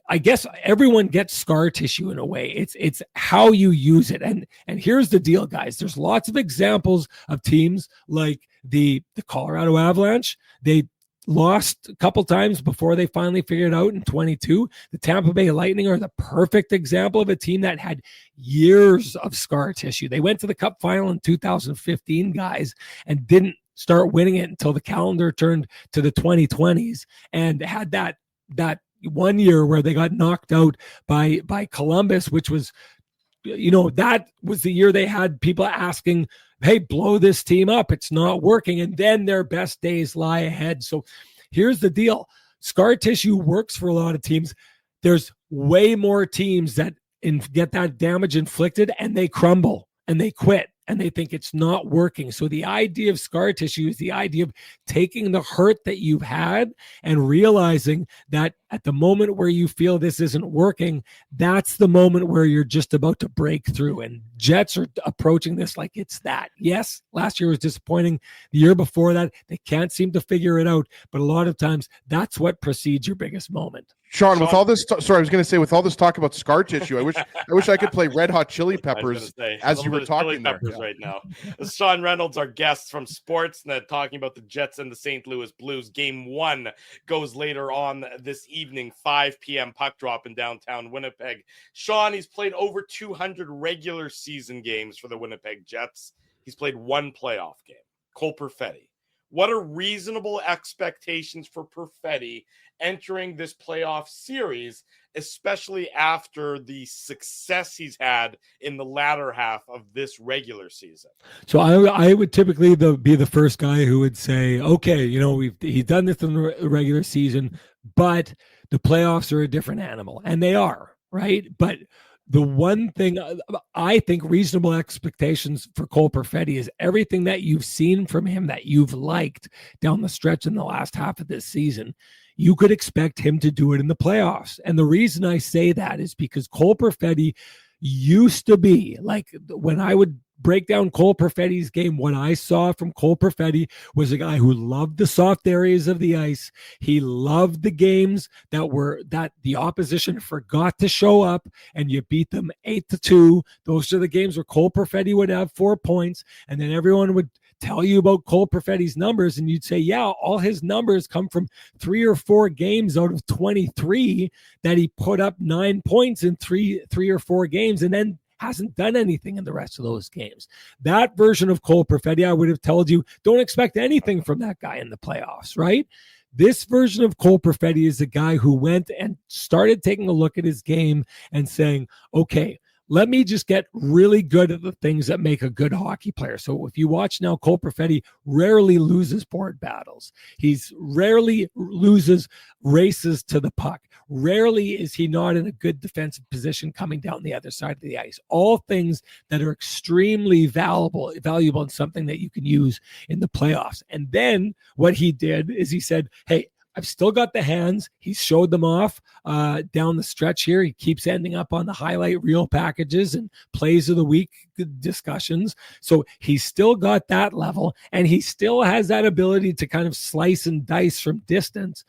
I guess everyone gets scar tissue in a way. It's how you use it. And here's the deal, guys. There's lots of examples of teams like the Colorado Avalanche. They lost a couple times before they finally figured it out in 22. The Tampa Bay Lightning are the perfect example of a team that had years of scar tissue. They went to the Cup final in 2015, guys, and didn't start winning it until the calendar turned to the 2020s and had that 1 year where they got knocked out by Columbus, which was, that was the year they had people asking, hey, blow this team up. It's not working. And then their best days lie ahead. So here's the deal. Scar tissue works for a lot of teams. There's way more teams that get that damage inflicted and they crumble and they quit and they think it's not working. So the idea of scar tissue is the idea of taking the hurt that you've had and realizing that at the moment where you feel this isn't working, that's the moment where you're just about to break through. And Jets are approaching this like it's that. Yes, last year was disappointing. The year before that, they can't seem to figure it out. But a lot of times, that's what precedes your biggest moment. Sean, with all this, sorry, I was going to say, with all this talk about scar tissue, I wish I could play Red Hot Chili Peppers as you were talking there. Right now, this is Sean Reynolds, our guest from Sportsnet, talking about the Jets and the St. Louis Blues. Game 1 goes later on this evening, 5 p.m. puck drop in downtown Winnipeg. Sean, he's played over 200 regular season games for the Winnipeg Jets. He's played 1 playoff game. Cole Perfetti. What are reasonable expectations for Perfetti entering this playoff series, especially after the success he's had in the latter half of this regular season? So I would typically be the first guy who would say, okay, he's done this in the regular season, but the playoffs are a different animal, and they are, right? But the one thing I think reasonable expectations for Cole Perfetti is everything that you've seen from him that you've liked down the stretch in the last half of this season. You could expect him to do it in the playoffs. And the reason I say that is because Cole Perfetti used to be, like, when I would break down Cole Perfetti's game, what I saw from Cole Perfetti was a guy who loved the soft areas of the ice. He loved the games that the opposition forgot to show up and you beat them 8-2. Those are the games where Cole Perfetti would have 4 points, and then everyone would tell you about Cole Perfetti's numbers, and you'd say, yeah, all his numbers come from 3 or 4 games out of 23 that he put up 9 points in three or 4 games, and then hasn't done anything in the rest of those games. That version of Cole Perfetti, I would have told you, don't expect anything from that guy in the playoffs, right? This version of Cole Perfetti is a guy who went and started taking a look at his game and saying, okay, let me just get really good at the things that make a good hockey player. So if you watch now, Cole Perfetti rarely loses board battles. He's rarely loses races to the puck. Rarely is he not in a good defensive position coming down the other side of the ice. All things that are extremely valuable and something that you can use in the playoffs. And then what he did is he said, hey, I've still got the hands. He showed them off down the stretch here. He keeps ending up on the highlight reel packages and plays of the week discussions. So he's still got that level, and he still has that ability to kind of slice and dice from distance.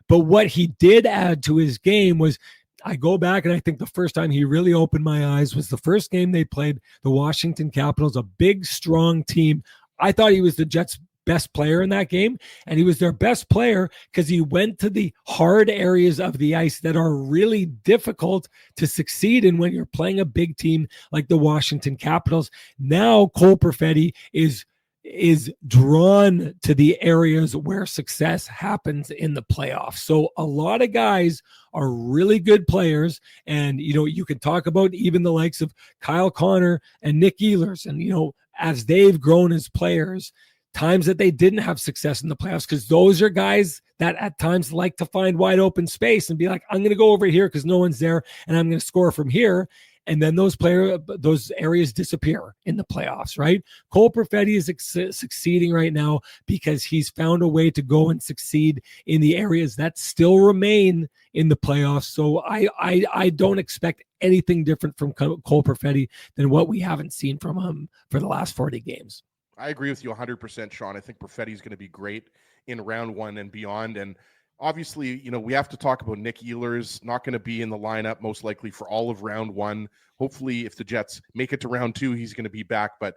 But what he did add to his game was, I go back and I think the first time he really opened my eyes was the first game they played the Washington Capitals, a big, strong team. I thought he was the Jets' best player in that game, and he was their best player because he went to the hard areas of the ice that are really difficult to succeed in when you're playing a big team like the Washington Capitals. Now Cole Perfetti is drawn to the areas where success happens in the playoffs. So a lot of guys are really good players. And, you can talk about even the likes of Kyle Connor and Nick Ehlers. And, as they've grown as players, times that they didn't have success in the playoffs, because those are guys that at times like to find wide open space and be like, I'm going to go over here because no one's there and I'm going to score from here. And then those areas disappear in the playoffs, right? Cole Perfetti is succeeding right now because he's found a way to go and succeed in the areas that still remain in the playoffs. So I don't expect anything different from Cole Perfetti than what we haven't seen from him for the last 40 games. I agree with you 100%, Sean. I think Perfetti is going to be great in round one and beyond. And obviously, we have to talk about Nick Ehlers, not going to be in the lineup most likely for all of round one. Hopefully, if the Jets make it to round two, he's going to be back. But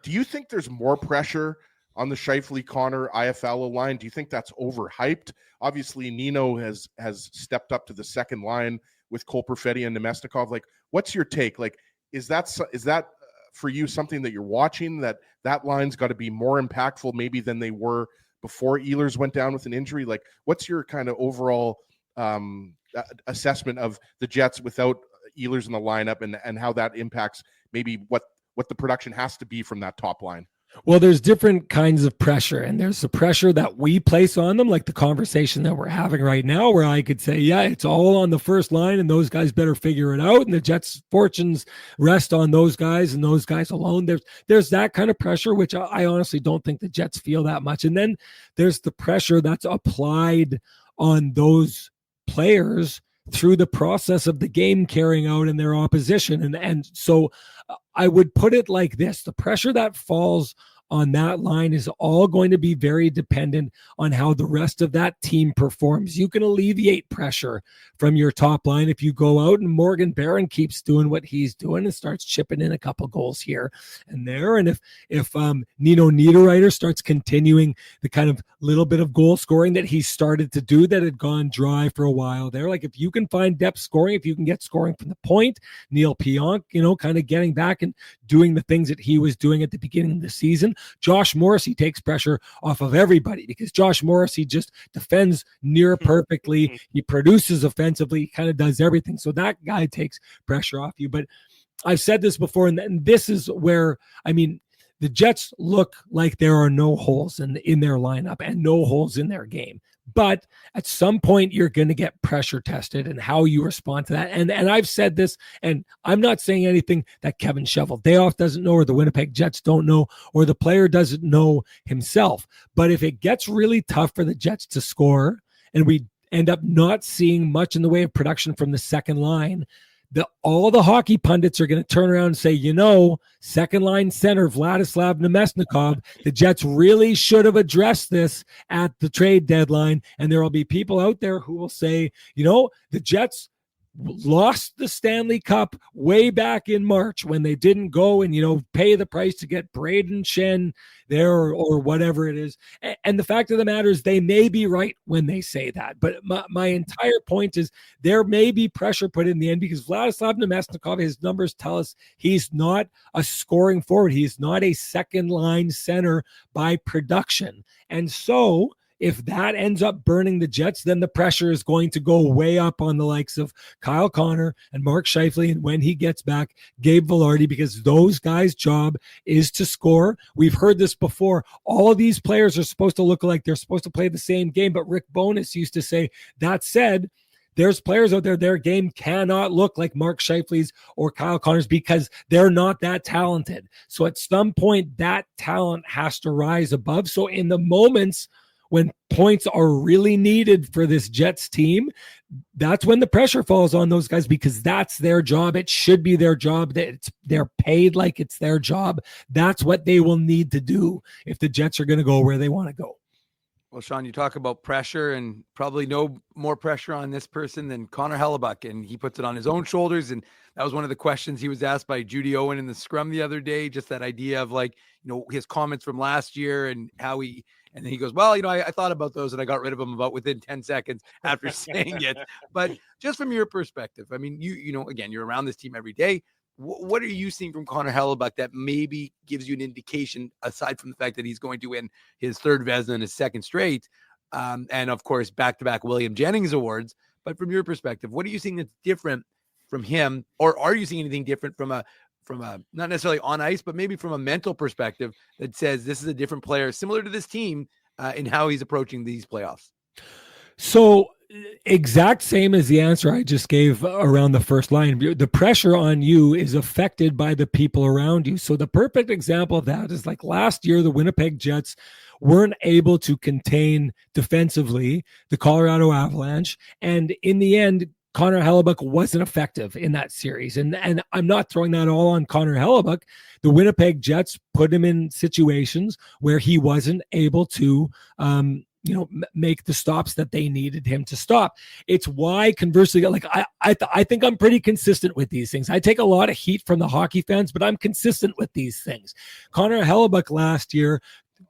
do you think there's more pressure on the Scheifele-Connor IFL line? Do you think that's overhyped? Obviously, Nino has stepped up to the second line with Cole Perfetti and Nemesnikov. Like, what's your take? Like, is that for you something that you're watching, that line's got to be more impactful maybe than they were before Ehlers went down with an injury? Like, what's your kind of overall assessment of the Jets without Ehlers in the lineup, and how that impacts maybe what the production has to be from that top line? Well, there's different kinds of pressure, and there's the pressure that we place on them, like the conversation that we're having right now, where I could say, yeah, it's all on the first line and those guys better figure it out. And the Jets' fortunes rest on those guys and those guys alone. There's that kind of pressure, which I honestly don't think the Jets feel that much. And then there's the pressure that's applied on those players through the process of the game carrying out in their opposition. And so I would put it like this: the pressure that falls on that line is all going to be very dependent on how the rest of that team performs. You can alleviate pressure from your top line if you go out and Morgan Barron keeps doing what he's doing and starts chipping in a couple goals here and there. And if Nino Niederreiter starts continuing the kind of little bit of goal scoring that he started to do that had gone dry for a while there, like if you can find depth scoring, if you can get scoring from the point, Neil Pionk, kind of getting back and doing the things that he was doing at the beginning of the season. Josh Morrissey takes pressure off of everybody because Josh Morrissey just defends near perfectly. He produces offensively. He kind of does everything. So that guy takes pressure off you. But I've said this before, and this is where, the Jets look like there are no holes in their lineup and no holes in their game. But at some point, you're going to get pressure tested and how you respond to that. And I've said this, and I'm not saying anything that Kevin Cheveldayoff doesn't know, or the Winnipeg Jets don't know, or the player doesn't know himself. But if it gets really tough for the Jets to score, and we end up not seeing much in the way of production from the second line, all the hockey pundits are going to turn around and say, second line center Vladislav Nemesnikov, the Jets really should have addressed this at the trade deadline. And there will be people out there who will say, the Jets lost the Stanley Cup way back in March when they didn't go and, pay the price to get Braden Shen there or whatever it is. And the fact of the matter is they may be right when they say that. But my entire point is there may be pressure put in the end because Vladislav Nemesnikov, his numbers tell us he's not a scoring forward. He's not a second line center by production. And so if that ends up burning the Jets, then the pressure is going to go way up on the likes of Kyle Connor and Mark Scheifele, and when he gets back, Gabe Vilardi, because those guys' job is to score. We've heard this before. All of these players are supposed to look like they're supposed to play the same game, but Rick Bowness used to say, that said, there's players out there, their game cannot look like Mark Scheifele's or Kyle Connor's because they're not that talented. So at some point, that talent has to rise above. So in the moments when points are really needed for this Jets team, that's when the pressure falls on those guys, because that's their job. It should be their job. They're paid like it's their job. That's what they will need to do if the Jets are going to go where they want to go. Well, Sean, you talk about pressure, and probably no more pressure on this person than Connor Hellebuck, and he puts it on his own shoulders. And that was one of the questions he was asked by Judy Owen in the scrum the other day, just that idea of, like, his comments from last year and how and then he goes, well, I thought about those and I got rid of them about within 10 seconds after saying it. But just from your perspective, I mean, again, you're around this team every day. What are you seeing from Connor Hellebuck that maybe gives you an indication, aside from the fact that he's going to win his third Vezina and his second straight, and of course, back-to-back William Jennings awards? But from your perspective, what are you seeing that's different from him, or are you seeing anything different from a not necessarily on ice, but maybe from a mental perspective that says this is a different player, similar to this team, in how he's approaching these playoffs? So exact same as the answer I just gave around the first line. The pressure on you is affected by the people around you. So the perfect example of that is, like, last year, the Winnipeg Jets weren't able to contain defensively the Colorado Avalanche. And in the end, Connor Hellebuck wasn't effective in that series. And I'm not throwing that all on Connor Hellebuck. The Winnipeg Jets put him in situations where he wasn't able to, make the stops that they needed him to stop. It's why, conversely, like, I think I'm pretty consistent with these things. I take a lot of heat from the hockey fans, but I'm consistent with these things. Connor Hellebuck last year,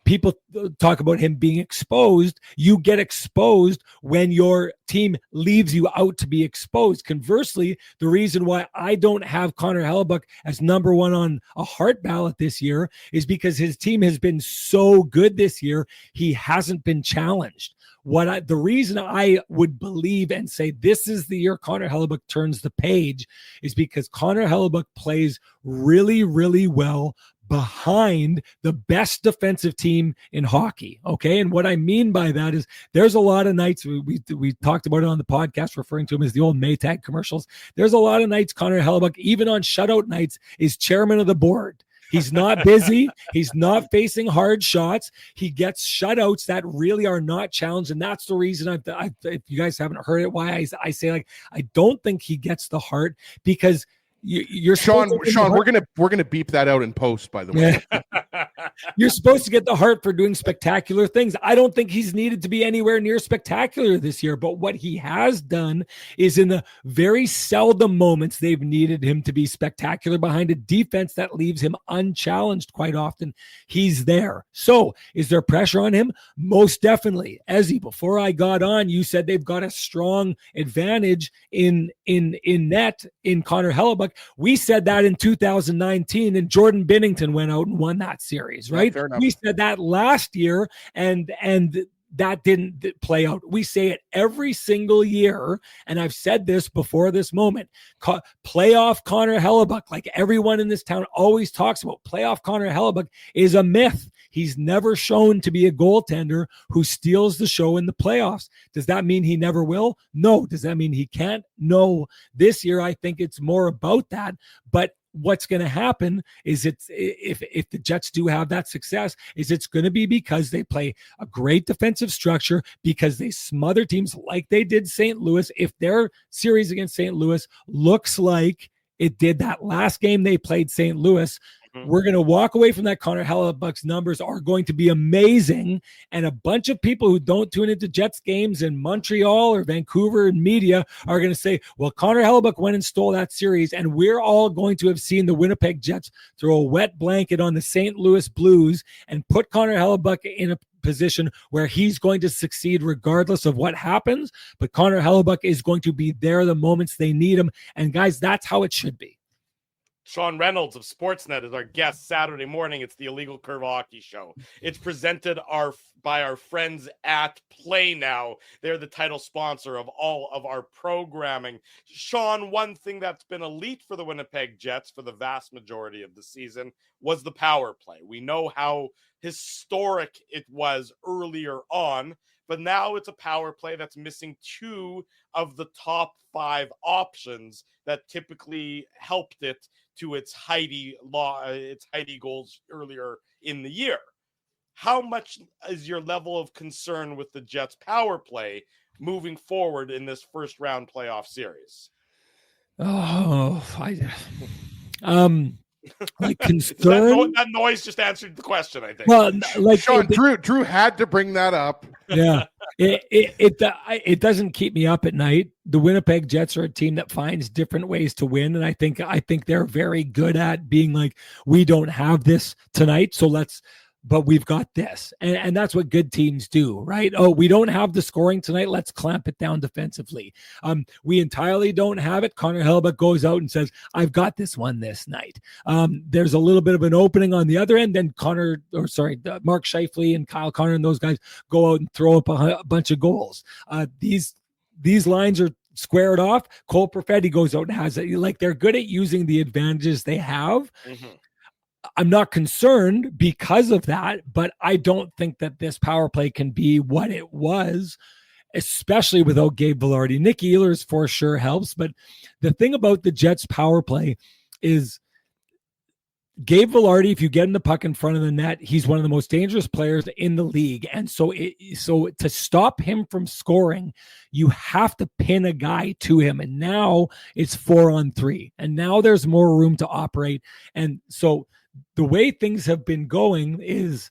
people talk about him being exposed. You get exposed when your team leaves you out to be exposed. Conversely, the reason why I don't have Connor Hellebuck as number one on a Hart ballot this year is because his team has been so good this year. He hasn't been challenged. The reason I would believe and say this is the year Connor Hellebuck turns the page is because Connor Hellebuck plays really, really well behind the best defensive team in hockey. Okay. And what I mean by that is there's a lot of nights, we talked about it on the podcast, referring to him as the old Maytag commercials. There's a lot of nights Connor Hellebuck, even on shutout nights, is chairman of the board. He's not busy. He's not facing hard shots. He gets shutouts that really are not challenged. And that's the reason if you guys haven't heard it, why I say, like, I don't think he gets the heart, because you're Sean, we're gonna beep that out in post, by the way. You're supposed to get the heart for doing spectacular things. I don't think he's needed to be anywhere near spectacular this year, but what he has done is, in the very seldom moments they've needed him to be spectacular behind a defense that leaves him unchallenged quite often, he's there. So is there pressure on him? Most definitely. Ezzy, before I got on, you said they've got a strong advantage in net in Connor Hellebuck. We said that in 2019, and Jordan Binnington went out and won that series, right? Yeah, we said that last year, and that didn't play out. We say it every single year, and I've said this before this moment. Playoff Connor Hellebuck, like everyone in this town always talks about, playoff Connor Hellebuck is a myth. He's never shown to be a goaltender who steals the show in the playoffs. Does that mean he never will? No. Does that mean he can't? No. This year, I think it's more about that, but what's going to happen is if the Jets do have that success, is it's going to be because they play a great defensive structure, because they smother teams like they did St. Louis. If their series against St. Louis looks like it did that last game they played St. Louis, we're going to walk away from that. Connor Hellebuck's numbers are going to be amazing. And a bunch of people who don't tune into Jets games in Montreal or Vancouver and media are going to say, well, Connor Hellebuck went and stole that series. And we're all going to have seen the Winnipeg Jets throw a wet blanket on the St. Louis Blues and put Connor Hellebuck in a position where he's going to succeed regardless of what happens. But Connor Hellebuck is going to be there the moments they need him. And guys, that's how it should be. Sean Reynolds of Sportsnet is our guest Saturday morning. It's the Illegal Curve Hockey Show. It's presented by our friends at Play Now. They're the title sponsor of all of our programming. Sean, one thing that's been elite for the Winnipeg Jets for the vast majority of the season was the power play. We know how historic it was earlier on, but now it's a power play that's missing two of the top five options that typically helped it to its heighty goals earlier in the year. how much is your level of concern with the Jets power play moving forward in this first round playoff series? Oh, like concern. That noise just answered the question, I think. Well, like Sean, Drew had to bring that up. Yeah, it doesn't keep me up at night. The Winnipeg Jets are a team that finds different ways to win, and I think they're very good at being like, we don't have this tonight, but we've got this. And that's what good teams do, right? Oh, we don't have the scoring tonight. Let's clamp it down defensively. We entirely don't have it. Connor Hellebuyck goes out and says, I've got this one this night. There's a little bit of an opening on the other end. Then Mark Scheifele and Kyle Connor and those guys go out and throw up a bunch of goals. These lines are squared off. Cole Perfetti goes out and has it. Like, they're good at using the advantages they have. Mm-hmm. I'm not concerned because of that, but I don't think that this power play can be what it was, especially without Gabe Vilardi. Nick Ehlers for sure helps, but the thing about the Jets power play is Gabe Vilardi, if you get in the puck in front of the net, he's one of the most dangerous players in the league. And so to stop him from scoring, you have to pin a guy to him. And now it's 4-on-3. And now there's more room to operate. And so the way things have been going is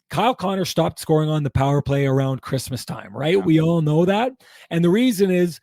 Kyle Connor stopped scoring on the power play around Christmas time, right? Yeah. We all know that. And the reason is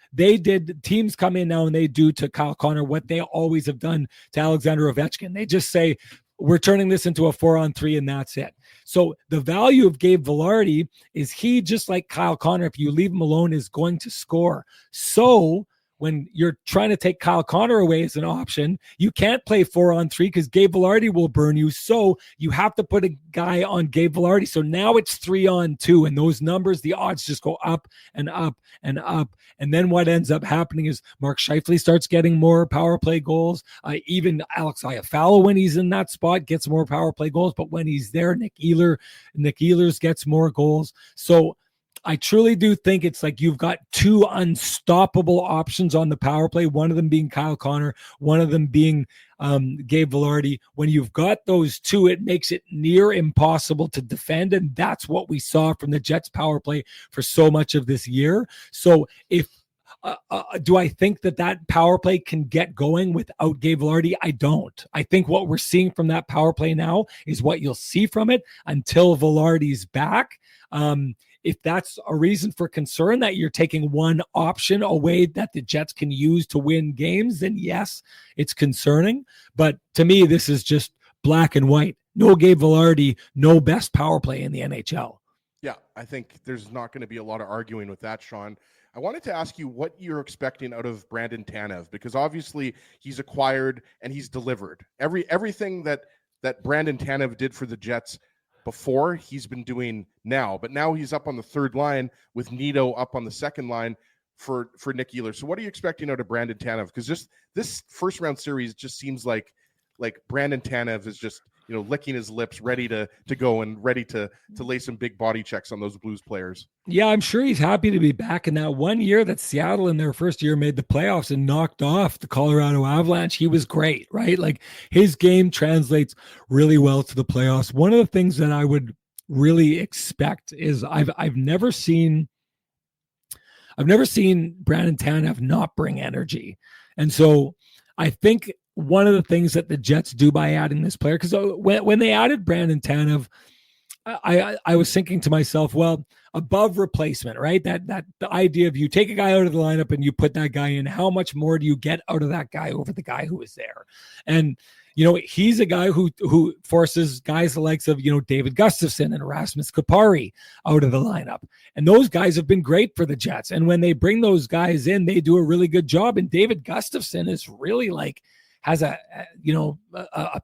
teams come in now and they do to Kyle Connor what they always have done to Alexander Ovechkin. They just say, we're turning this into a 4-on-3 and that's it. So the value of Gabe Vilardi is he, just like Kyle Connor, if you leave him alone, is going to score. So when you're trying to take Kyle Connor away as an option, you can't play 4-on-3 because Gabe Vilardi will burn you. So you have to put a guy on Gabe Vilardi. So now it's 3-on-2, and those numbers, the odds just go up and up and up. And then what ends up happening is Mark Scheifele starts getting more power play goals. Even Alex Iafallo, when he's in that spot, gets more power play goals. But when he's there, Nick Ehlers gets more goals. So I truly do think it's like you've got two unstoppable options on the power play, one of them being Kyle Connor, one of them being Gabe Vilardi. When you've got those two, it makes it near impossible to defend, and that's what we saw from the Jets power play for so much of this year. So if do I think that power play can get going without Gabe Vilardi? I don't. I think what we're seeing from that power play now is what you'll see from it until Vilardi's back. If that's a reason for concern that you're taking one option away that the Jets can use to win games, then yes, it's concerning. But to me, this is just black and white. No Gabe Vilardi, no best power play in the NHL. Yeah, I think there's not going to be a lot of arguing with that, Sean. I wanted to ask you what you're expecting out of Brandon Tanev, because obviously he's acquired and he's delivered. Everything that Brandon Tanev did for the Jets before, he's been doing now, but now he's up on the third line with Nito up on the second line for Nick Ehlers. So what are you expecting out of Brandon Tanev? Because just this first round series just seems like Brandon Tanev is just, licking his lips, ready to go and ready to lay some big body checks on those Blues players. Yeah, I'm sure he's happy to be back. In that 1 year that Seattle in their first year made the playoffs and knocked off the Colorado Avalanche, he was great, right? Like, his game translates really well to the playoffs. One of the things that I would really expect is I've never seen Brandon Tanev not bring energy. And so I think one of the things that the Jets do by adding this player, because when they added Brandon Tanev, I was thinking to myself, well, above replacement, right? That the idea of you take a guy out of the lineup and you put that guy in, how much more do you get out of that guy over the guy who is there? And he's a guy who forces guys the likes of David Gustafsson and Rasmus Kupari out of the lineup, and those guys have been great for the Jets. And when they bring those guys in, they do a really good job. And David Gustafsson is really has a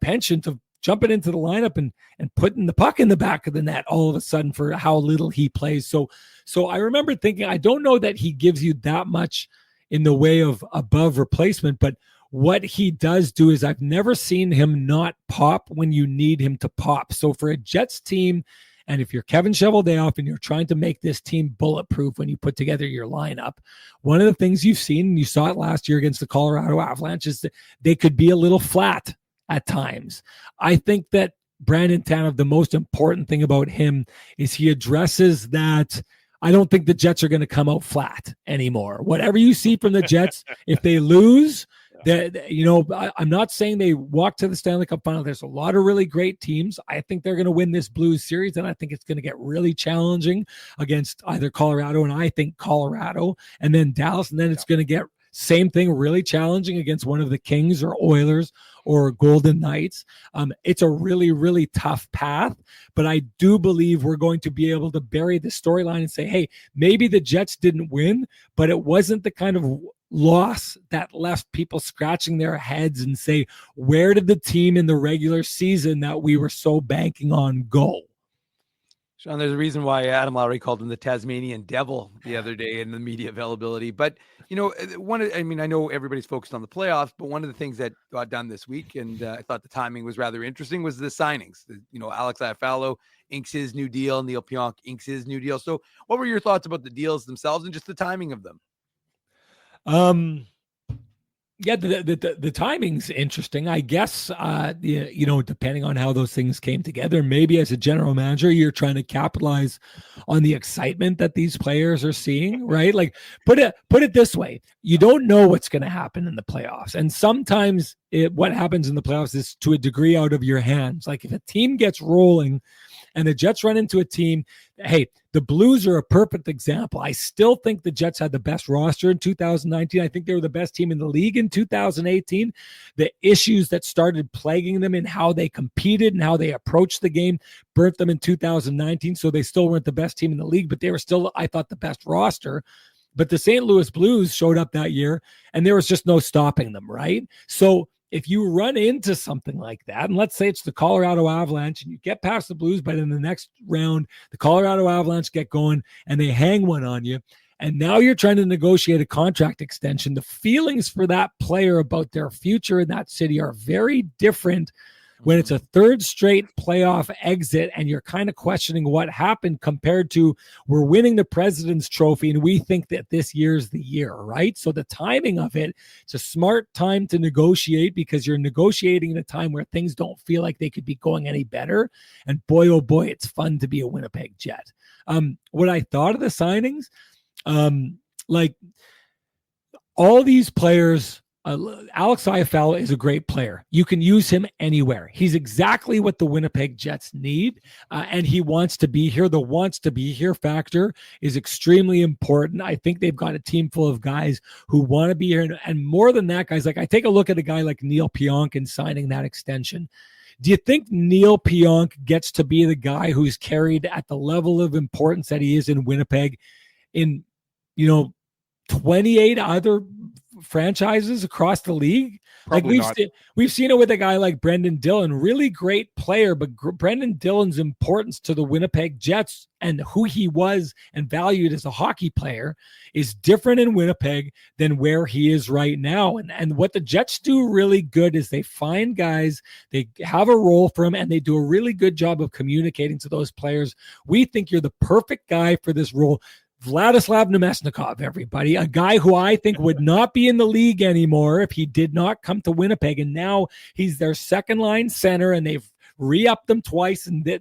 penchant of jumping into the lineup and putting the puck in the back of the net all of a sudden for how little he plays. So I remember thinking, I don't know that he gives you that much in the way of above replacement, but what he does do is I've never seen him not pop when you need him to pop. So for a Jets team, and if you're Kevin Cheveldayoff and you're trying to make this team bulletproof when you put together your lineup, one of the things you've seen, and you saw it last year against the Colorado Avalanche, is that they could be a little flat at times. I think that Brandon Tanev, the most important thing about him is he addresses that. I don't think the Jets are going to come out flat anymore. Whatever you see from the Jets, if they lose, I'm not saying they walk to the Stanley Cup final. There's a lot of really great teams. I think they're going to win this Blues series, and I think it's going to get really challenging against either Colorado, and I think Colorado, and then Dallas, and then it's going to get same thing, really challenging against one of the Kings or Oilers or Golden Knights. It's a really, really tough path, but I do believe we're going to be able to bury the storyline and say, hey, maybe the Jets didn't win, but it wasn't the kind of loss that left people scratching their heads and say, where did the team in the regular season that we were so banking on go? Sean, there's a reason why Adam Lowry called him the Tasmanian Devil the other day in the media availability. But, I know everybody's focused on the playoffs, but one of the things that got done this week, and I thought the timing was rather interesting, was the signings. Alex Iafallo inks his new deal, Neil Pionk inks his new deal. So what were your thoughts about the deals themselves and just the timing of them? Yeah, the timing's interesting. I guess, depending on how those things came together, maybe as a general manager, you're trying to capitalize on the excitement that these players are seeing, right? Like, put it this way. You don't know what's going to happen in the playoffs. And sometimes what happens in the playoffs is to a degree out of your hands. Like if a team gets rolling and the Jets run into a team, hey, the Blues are a perfect example. I still think the Jets had the best roster in 2019. I think they were the best team in the league in 2018. The issues that started plaguing them in how they competed and how they approached the game burnt them in 2019. So they still weren't the best team in the league, but they were still, I thought, the best roster. But the St. Louis Blues showed up that year and there was just no stopping them, right? So if you run into something like that, and let's say it's the Colorado Avalanche and you get past the Blues, but in the next round, the Colorado Avalanche get going and they hang one on you, and now you're trying to negotiate a contract extension, the feelings for that player about their future in that city are very different when it's a third straight playoff exit and you're kind of questioning what happened compared to we're winning the President's Trophy and we think that this year's the year, right? So the timing of it, it's a smart time to negotiate because you're negotiating in a time where things don't feel like they could be going any better. And boy, oh boy, it's fun to be a Winnipeg Jet. What I thought of the signings, like all these players, Alex Iafallo is a great player. You can use him anywhere. He's exactly what the Winnipeg Jets need, and he wants to be here. The wants to be here factor is extremely important. I think they've got a team full of guys who want to be here, and more than that, guys, like I take a look at a guy like Neil Pionk and signing that extension. Do you think Neil Pionk gets to be the guy who's carried at the level of importance that he is in Winnipeg in, 28 other franchises across the league? Probably like we've seen it with a guy like Brendan Dillon, really great player, but Brendan Dillon's importance to the Winnipeg Jets and who he was and valued as a hockey player is different in Winnipeg than where he is right now. And what the Jets do really good is they find guys, they have a role for them, and they do a really good job of communicating to those players. We think you're the perfect guy for this role. Vladislav Namestnikov, everybody, a guy who I think would not be in the league anymore if he did not come to Winnipeg. And now he's their second line center and they've re-upped them twice. And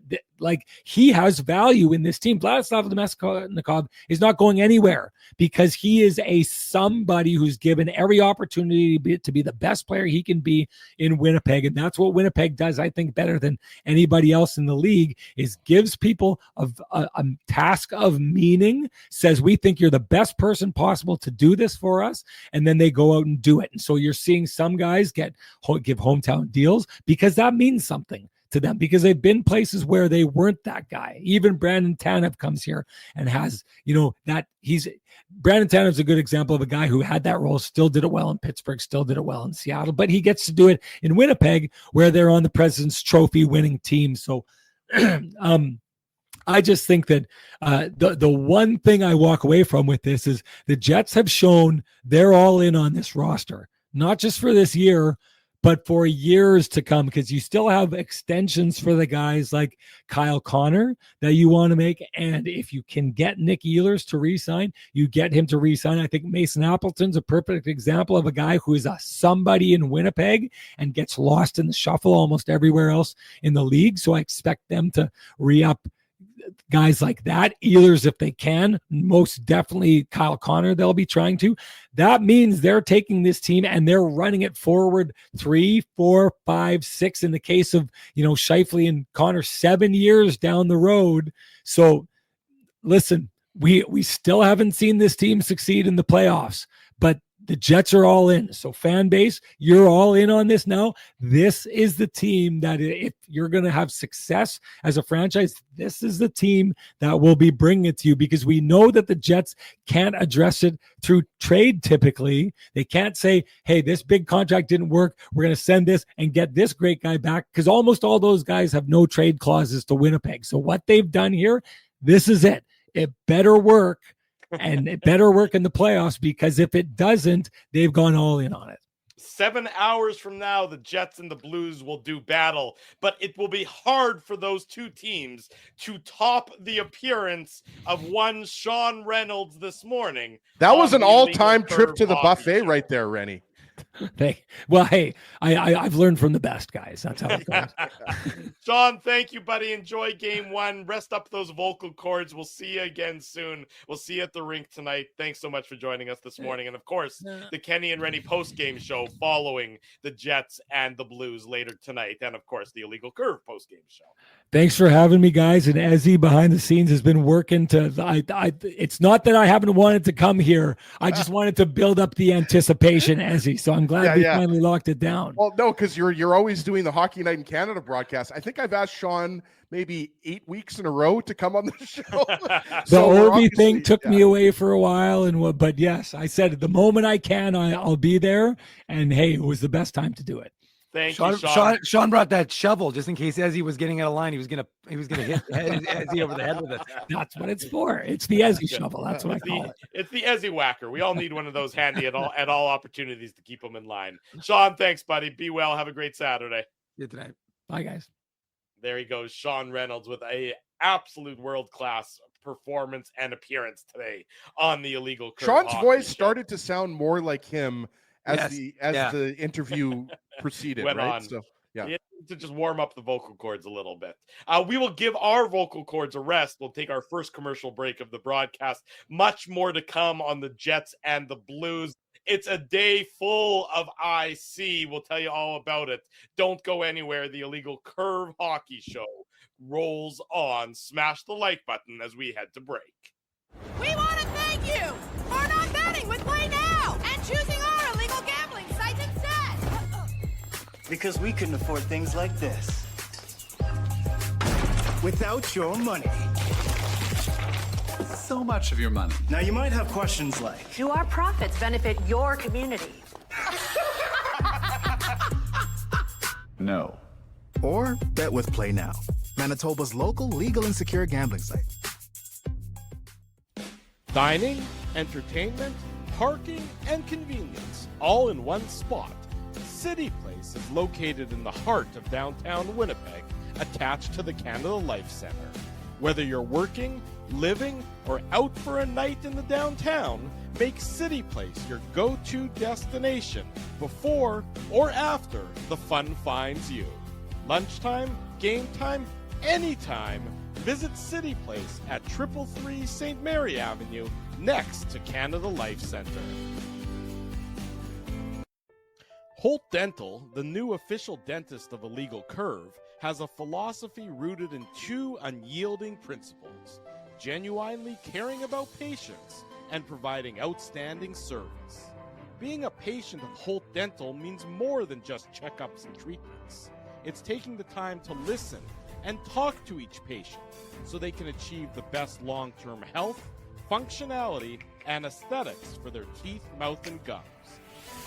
he has value in this team. Vladislav Namestnikov is not going anywhere because he is a somebody who's given every opportunity to be the best player he can be in Winnipeg. And that's what Winnipeg does, I think, better than anybody else in the league, is gives people a task of meaning, says, we think you're the best person possible to do this for us. And then they go out and do it. And so you're seeing some guys give hometown deals because that means something to them, because they've been places where they weren't that guy. Even Brandon Tanev comes here and has, Brandon Tanev's a good example of a guy who had that role, still did it well in Pittsburgh, still did it well in Seattle, but he gets to do it in Winnipeg where they're on the President's Trophy winning team. So I just think that the one thing I walk away from with this is the Jets have shown they're all in on this roster, not just for this year, but for the long term. but for years to come, because you still have extensions for the guys like Kyle Connor that you want to make. And if you can get Nick Ehlers to re-sign, you get him to re-sign. I think Mason Appleton's a perfect example of a guy who is a somebody in Winnipeg and gets lost in the shuffle almost everywhere else in the league. So I expect them to re-up guys like that. Ehlers, if they can, most definitely Kyle Connor, they'll be trying to. That means they're taking this team and they're running it forward 3, 4, 5, 6 in the case of, Scheifele and Connor 7 years down the road. So listen, we still haven't seen this team succeed in the playoffs, but the Jets are all in. So fan base, you're all in on this now. This is the team that if you're going to have success as a franchise, this is the team that will be bringing it to you, because we know that the Jets can't address it through trade typically. They can't say, hey, this big contract didn't work. We're going to send this and get this great guy back, because almost all those guys have no trade clauses to Winnipeg. So what they've done here, this is it. It better work. And it better work in the playoffs, because if it doesn't, they've gone all in on it. 7 hours from now, the Jets and the Blues will do battle, but it will be hard for those two teams to top the appearance of one Sean Reynolds this morning. That was an all-time trip to the buffet right there, Rennie. Hey, I've learned from the best, guys. That's how it goes. Sean, thank you, buddy. Enjoy game one. Rest up those vocal cords. We'll see you again soon. We'll see you at the rink tonight. Thanks so much for joining us this morning. And of course, the Kenny and Rennie post-game show following the Jets and the Blues later tonight. And of course, the Illegal Curve post-game show. Thanks for having me, guys. And Ezzy behind the scenes has been working to. It's not that I haven't wanted to come here. I just wanted to build up the anticipation, Ezzy. So I'm glad we finally locked it down. Well, no, because you're always doing the Hockey Night in Canada broadcast. I think I've asked Sean maybe 8 weeks in a row to come on the show. The Ovi thing took me away for a while, but yes, I said the moment I can, I'll be there. And hey, it was the best time to do it. Thank you, Sean. Sean brought that shovel just in case Ezzy was getting out of line. He was gonna hit Ezzy over the head with it. That's what it's for. It's the Ezzy shovel. That's what I call it. It's the Ezzy whacker. We all need one of those handy at all opportunities to keep them in line. Sean, thanks, buddy. Be well. Have a great Saturday. See you tonight. Bye, guys. There he goes, Sean Reynolds, with a absolute world-class performance and appearance today on the Illegal Curve. Sean's voice show. started to sound more like him as the interview proceeded, went right? on. So to just warm up the vocal cords a little bit. We will give our vocal cords a rest. We'll take our first commercial break of the broadcast. Much more to come on the Jets and the Blues. It's a day full of IC. We'll tell you all about it. Don't go anywhere. The Illegal Curve Hockey Show rolls on. Smash the like button as we head to break. We want to thank you for not betting with Play Now and choosing our illegal gambling sites instead. Because we couldn't afford things like this without your money. So much of your money. Now you might have questions like, do our profits benefit your community? No. Or bet with Play Now, Manitoba's local legal and secure gambling site. Dining, entertainment, parking, and convenience, all in one spot. City Place is located in the heart of downtown Winnipeg, attached to the Canada Life Centre. Whether you're working, living, or out for a night in the downtown, make City Place your go-to destination before or after the fun finds you. Lunchtime, game time, anytime, visit City Place at 333 St. Mary Avenue, next to Canada Life Centre. Holt Dental, the new official dentist of Illegal Curve, has a philosophy rooted in two unyielding principles: genuinely caring about patients and providing outstanding service. Being a patient of Holt Dental means more than just checkups and treatments. It's taking the time to listen and talk to each patient so they can achieve the best long-term health, functionality, and aesthetics for their teeth, mouth, and gums.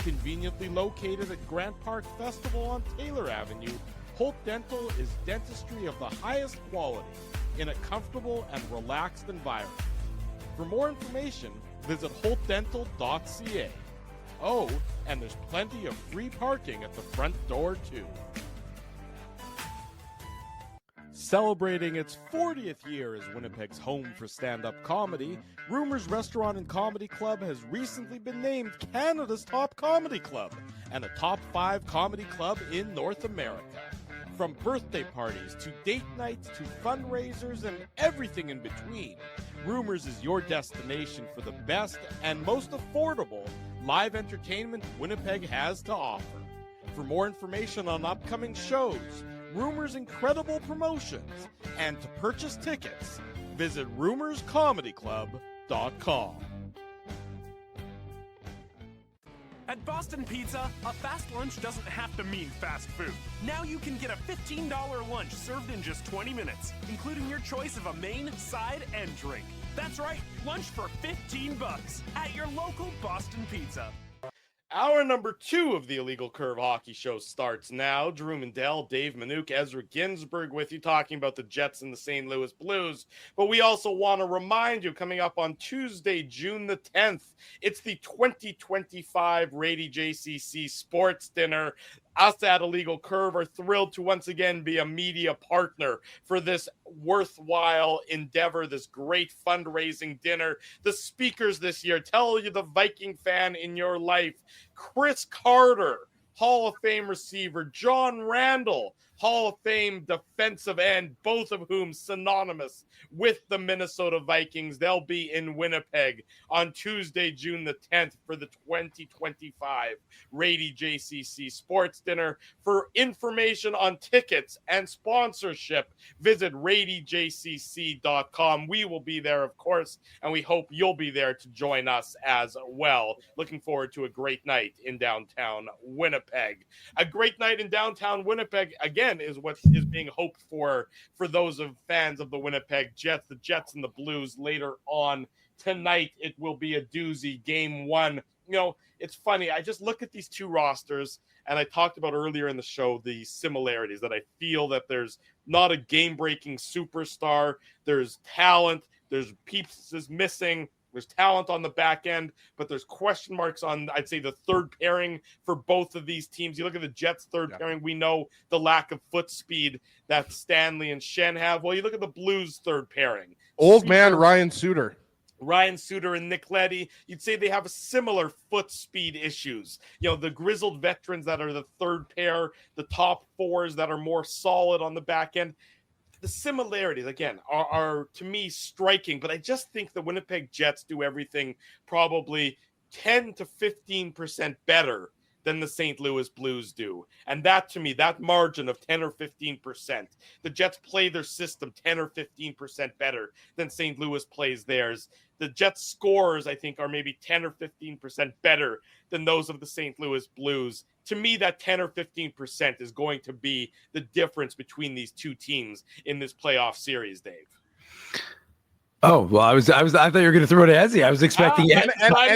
Conveniently located at Grant Park Festival on Taylor Avenue, Holt Dental is dentistry of the highest quality in a comfortable and relaxed environment. For more information, visit holtdental.ca. Oh, and there's plenty of free parking at the front door, too. Celebrating its 40th year as Winnipeg's home for stand-up comedy, Rumors Restaurant and Comedy Club has recently been named Canada's top comedy club and a top 5 comedy club in North America. From birthday parties to date nights to fundraisers and everything in between, Rumors is your destination for the best and most affordable live entertainment Winnipeg has to offer. For more information on upcoming shows, Rumors' incredible promotions, and to purchase tickets, visit rumorscomedyclub.com. At Boston Pizza, a fast lunch doesn't have to mean fast food. Now you can get a $15 lunch served in just 20 minutes, including your choice of a main, side, and drink. That's right, lunch for $15 at your local Boston Pizza. Hour number 2 of the Illegal Curve Hockey Show starts now. Drew Mandel, Dave Minuk, Ezra Ginsburg with you, talking about the Jets and the St. Louis Blues. But we also want to remind you, coming up on Tuesday, June the 10th, it's the 2025 Rady JCC Sports Dinner. Us at Illegal Curve are thrilled to once again be a media partner for this worthwhile endeavor, this great fundraising dinner. The speakers this year, tell you the Viking fan in your life, Chris Carter, Hall of Fame receiver, John Randall, Hall of Fame defensive end, both of whom synonymous with the Minnesota Vikings. They'll be in Winnipeg on Tuesday, June the 10th for the 2025 Rady JCC Sports Dinner. For information on tickets and sponsorship, visit radyjcc.com. We will be there, of course, and we hope you'll be there to join us as well. Looking forward to a great night in downtown Winnipeg. A great night in downtown Winnipeg, again, is what is being hoped for those of fans of the Winnipeg Jets. The Jets and the Blues later on tonight. It will be a doozy. Game 1. You know, it's funny. I just look at these two rosters, and I talked about earlier in the show the similarities, that I feel that there's not a game-breaking superstar. There's talent. There's pieces missing. There's talent on the back end, but there's question marks on, I'd say, the third pairing for both of these teams. You look at the Jets' third pairing, we know the lack of foot speed that Stanley and Shen have. Well, you look at the Blues' third pairing. Old man Ryan Suter and Nick Leddy, you'd say they have similar foot speed issues. You know, the grizzled veterans that are the third pair, the top fours that are more solid on the back end. The similarities, again, are to me striking, but I just think the Winnipeg Jets do everything probably 10 to 15% better than the St. Louis Blues do. And that, to me, that margin of 10 or 15%, the Jets play their system 10 or 15% better than St. Louis plays theirs. The Jets scores, I think, are maybe 10 or 15% better than those of the St. Louis Blues. To me, that 10 or 15% is going to be the difference between these two teams in this playoff series, Dave. Oh, well, I thought you were going to throw it to Ezzy. I was expecting and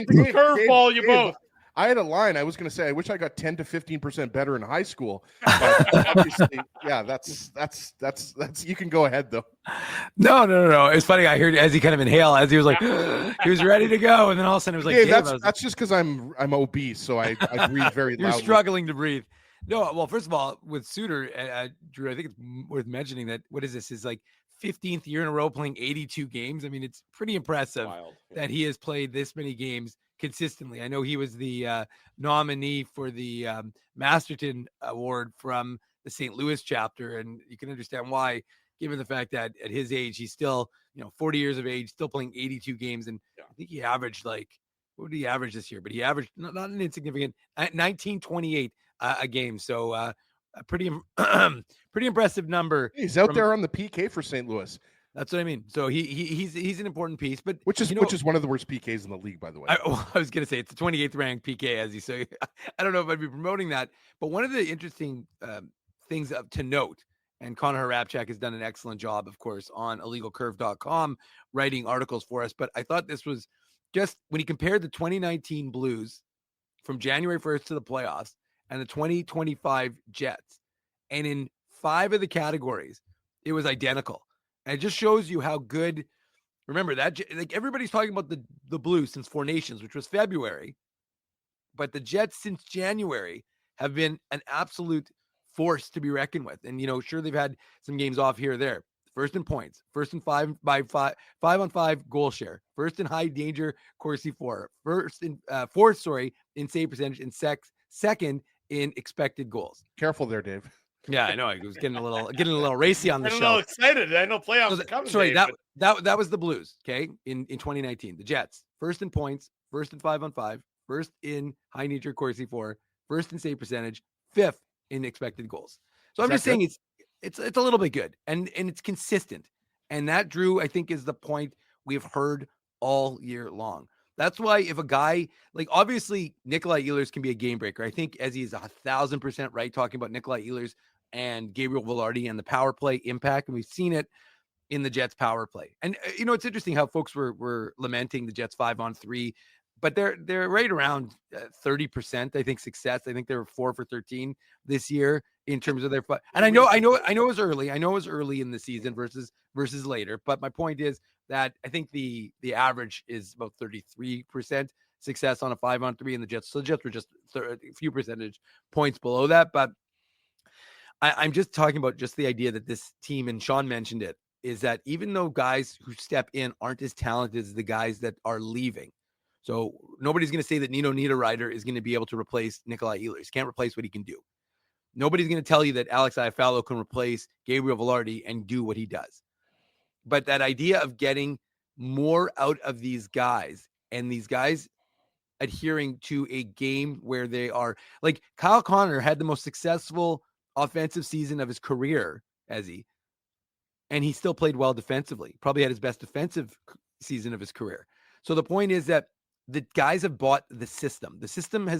curveball you both. I had a line. I was going to say, I wish I got 10 to 15% better in high school. But obviously, yeah, that's. You can go ahead though. No. It's funny. I heard Ezzy kind of inhale as he was like, he was ready to go, and then all of a sudden it was like, hey, that's just because I'm obese, so I breathe very loudly. You're struggling to breathe. No, well, first of all, with Suter, Drew, I think it's worth mentioning that what is this? His like 15th year in a row playing 82 games. I mean, it's pretty impressive that he has played this many games consistently. I know he was the nominee for the Masterton Award from the St. Louis chapter, and you can understand why, given the fact that at his age, he's still, 40 years of age, still playing 82 games. And I think he averaged what did he average this year? But he averaged not an insignificant 1928 a game. So a pretty impressive number. He's out there on the PK for St. Louis. That's what I mean. So he's an important piece, but which is one of the worst PKs in the league, by the way. I was going to say it's the 28th ranked PK, as you say. I don't know if I'd be promoting that, but one of the interesting things to note, and Connor Harapchak has done an excellent job, of course, on illegalcurve.com writing articles for us. But I thought this was just when he compared the 2019 Blues from January 1st to the playoffs and the 2025 Jets, and in 5 of the categories, it was identical. And it just shows you how good. Remember that, like, everybody's talking about the Blues since Four Nations, which was February. but the Jets since January have been an absolute force to be reckoned with. And, sure, they've had some games off here or there. First in points, first in 5-on-5 goal share, first in high danger Corsi for, fourth in save percentage, and second in expected goals. Careful there, Dave. Yeah, I know. I was getting a little racy on the show. I'm a little excited. I know playoffs are coming. Sorry, Dave, that was the Blues. Okay, in 2019, the Jets first in points, first in 5-on-5, first in high danger Corsi for, first in save percentage, fifth in expected goals. So I'm just saying it's a little bit good and it's consistent. And that, Drew, I think is the point we've heard all year long. That's why if a guy, like obviously Nikolai Ehlers can be a game breaker. I think Ezzy is 1,000% right talking about Nikolai Ehlers and Gabriel Velarde and the power play impact. And we've seen it in the Jets power play. And it's interesting how folks were lamenting the Jets 5-on-3, but they're right around 30%, I think, success. I think they were 4 for 13 this year in terms of their fun. And I know it was early. I know it was early in the season versus later. But my point is that I think the average is about 33% success on a 5-on-3 in the Jets. So the Jets were just a few percentage points below that. But I'm just talking about just the idea that this team, and Sean mentioned it, is that even though guys who step in aren't as talented as the guys that are leaving. So nobody's going to say that Nino Niederreiter is going to be able to replace Nikolai Ehlers. Can't replace what he can do. Nobody's going to tell you that Alex Iafallo can replace Gabriel Velarde and do what he does. But that idea of getting more out of these guys and these guys adhering to a game where they are like Kyle Connor had the most successful offensive season of his career, and he still played well defensively. Probably had his best defensive season of his career. So the point is that the guys have bought the system. The system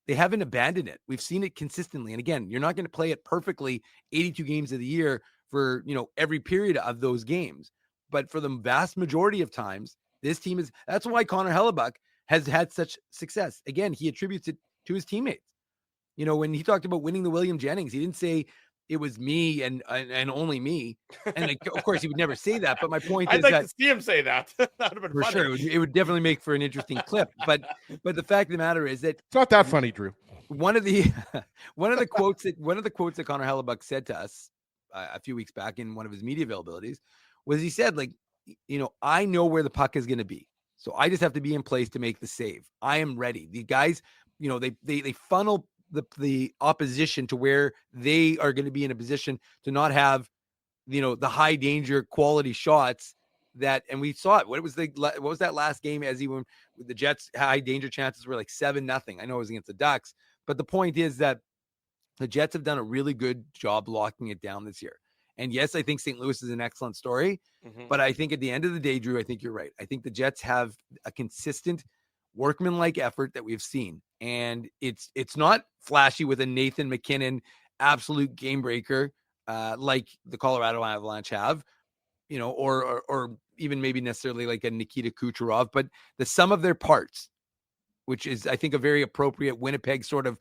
they haven't abandoned it. We've seen it consistently. And again, you're not going to play it perfectly 82 games of the year for, every period of those games. But for the vast majority of times, this team that's why Connor Hellebuck has had such success. Again, he attributes it to his teammates. When he talked about winning the William Jennings, he didn't say it was me and only me. And of course, he would never say that. But my point is I'd like to see him say that. That would have been for funny. sure. It would definitely make for an interesting clip. But the fact of the matter is that it's not that funny, Drew. One of the quotes that Connor Hellebuck said to us a few weeks back in one of his media availabilities was he said, I know where the puck is going to be. So I just have to be in place to make the save. I am ready. The guys, they funnel the opposition to where they are going to be in a position to not have, the high danger quality shots and we saw it. What was that last game when the Jets high danger chances were like 7-0. I know it was against the Ducks, but the point is that the Jets have done a really good job locking it down this year. And yes, I think St. Louis is an excellent story, but I think at the end of the day, Drew, I think you're right. I think the Jets have a consistent workmanlike effort that we've seen. And it's not flashy with a Nathan McKinnon absolute game breaker like the Colorado Avalanche have, or even maybe necessarily like a Nikita Kucherov, but the sum of their parts, which is, I think, a very appropriate Winnipeg sort of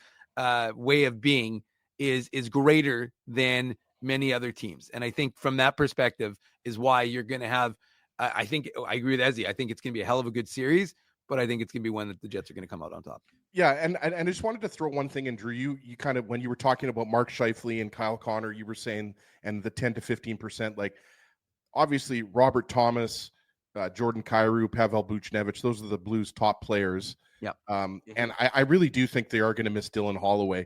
way of being, is greater than many other teams. And I think from that perspective is why you're going to have, I think I agree with Ezzy. I think it's going to be a hell of a good series, but I think it's going to be one that the Jets are going to come out on top. Yeah, and I just wanted to throw one thing in, Drew. You kind of, when you were talking about Mark Scheifele and Kyle Connor, you were saying, and the 10 to 15%, like obviously Robert Thomas, Jordan Kyrou, Pavel Buchnevich, those are the Blues' top players. Yeah. And I really do think they are going to miss Dylan Holloway.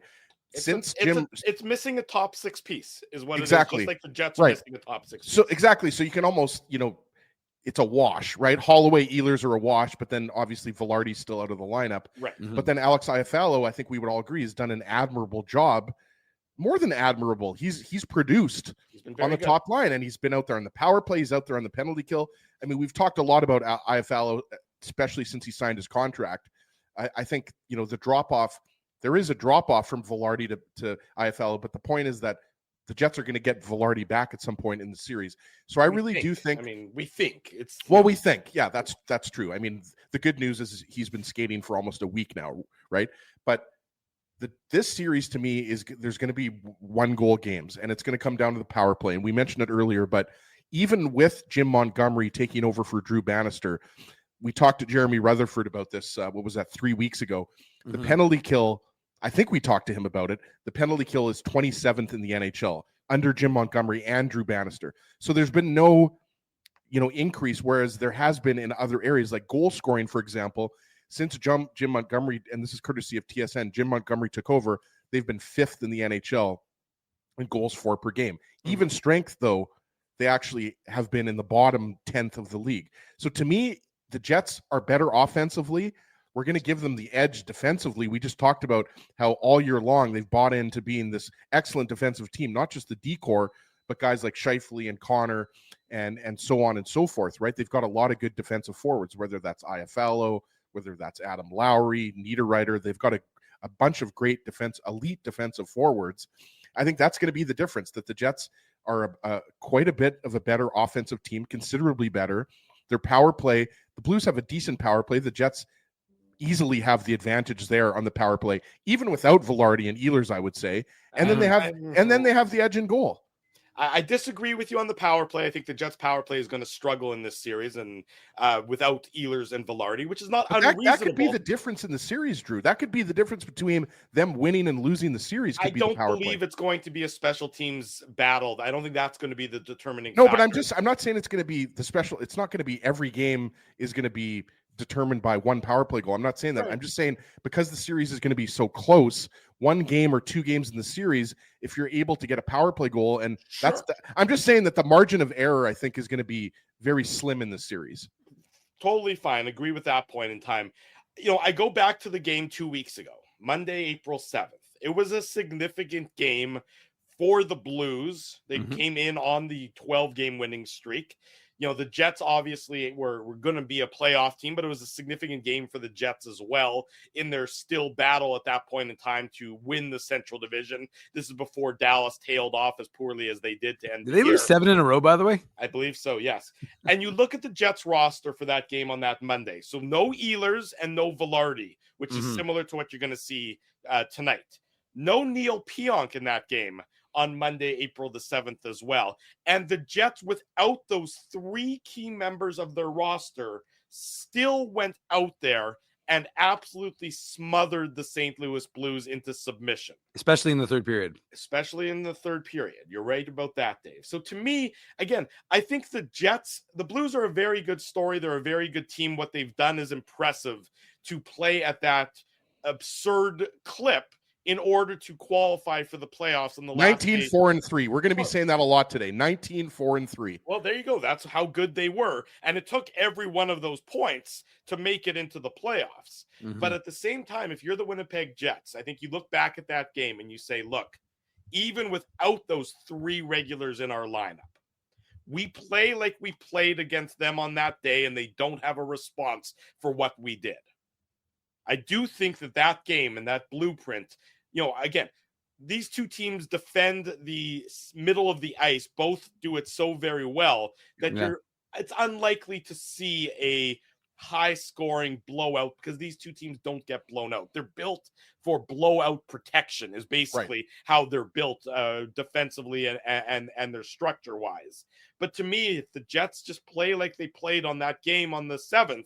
It's missing a top 6 piece is what exactly. It is, just like the Jets are missing a top 6 piece. So exactly. So you can almost, it's a wash, right? Holloway, Ehlers are a wash, but then obviously Velarde's still out of the lineup. Right. Mm-hmm. But then Alex Iafallo, I think we would all agree, has done an admirable job. More than admirable. He's produced on the top line, and he's been out there on the power play. He's out there on the penalty kill. I mean, we've talked a lot about Iafallo, especially since he signed his contract. I think, the drop-off, there is a drop-off from Velarde to Iafallo, but the point is that the Jets are going to get Velarde back at some point in the series. So I really do think. I mean, we think it's. Well, we think, yeah, that's true. I mean, the good news is he's been skating for almost a week now, right? But this series to me is there's going to be 1-goal games, and it's going to come down to the power play. And we mentioned it earlier, but even with Jim Montgomery taking over for Drew Bannister, we talked to Jeremy Rutherford about this. What was that, 3 weeks ago? The penalty kill, I think we talked to him about it. The penalty kill is 27th in the NHL under Jim Montgomery and Drew Bannister. So there's been no, increase, whereas there has been in other areas like goal scoring, for example, since Jim Montgomery, and this is courtesy of TSN, Jim Montgomery took over, they've been 5th in the NHL in goals for per game. Even strength, though, they actually have been in the bottom 10th of the league. So to me, the Jets are better offensively. We're going to give them the edge defensively. We just talked about how all year long they've bought into being this excellent defensive team, not just the D-core, but guys like Scheifele and Connor and so on and so forth, right? They've got a lot of good defensive forwards, whether that's Iafallo, whether that's Adam Lowry, Niederreiter. They've got a bunch of great elite defensive forwards. I think that's going to be the difference, that the Jets are quite a bit of a better offensive team, considerably better. Their power play, the Blues have a decent power play. The Jets easily have the advantage there on the power play, even without Velarde and Ehlers, I would say. And then they have the edge in goal. I disagree with you on the power play. I think the Jets' power play is going to struggle in this series, and without Ehlers and Velarde, which is not unreasonable. That could be the difference in the series, Drew. That could be the difference between them winning and losing the series. I don't believe it's going to be a special teams battle. I don't think that's going to be the determining factor. But I'm not saying it's going to be the special. It's not going to be every game is going to be determined by one power play goal. I'm not saying that. Right. I'm just saying because the series is going to be so close, one game or two games in the series, if you're able to get a power play goal, and I'm just saying that the margin of error, I think, is going to be very slim in the series. Totally fine. Agree with that point in time. I go back to the game 2 weeks ago, Monday, April 7th. It was a significant game for the Blues. They came in on the 12-game winning streak. The Jets obviously were going to be a playoff team, but it was a significant game for the Jets as well in their still battle at that point in time to win the Central Division. This is before Dallas tailed off as poorly as they did to end the year. Did they lose 7 in a row, by the way? I believe so, yes. And you look at the Jets roster for that game on that Monday. So no Ehlers and no Velarde, which is similar to what you're going to see tonight. No Neil Pionk in that game on Monday, April the 7th as well. And the Jets, without those 3 key members of their roster, still went out there and absolutely smothered the St. Louis Blues into submission. Especially in the third period. You're right about that, Dave. So to me, again, I think the Blues are a very good story. They're a very good team. What they've done is impressive to play at that absurd clip in order to qualify for the playoffs in the last 19-4-3. We're going to be saying that a lot today. 19-4-3. Well, there you go. That's how good they were. And it took every one of those points to make it into the playoffs. But at the same time, if you're the Winnipeg Jets, I think you look back at that game and you say, look, even without those 3 regulars in our lineup, we play like we played against them on that day, and they don't have a response for what we did. I do think that game and that blueprint, again, these two teams defend the middle of the ice. Both do it so very well that it's unlikely to see a high-scoring blowout because these two teams don't get blown out. They're built for blowout protection is basically how they're built defensively and their structure-wise. But to me, if the Jets just play like they played on that game on the 7th,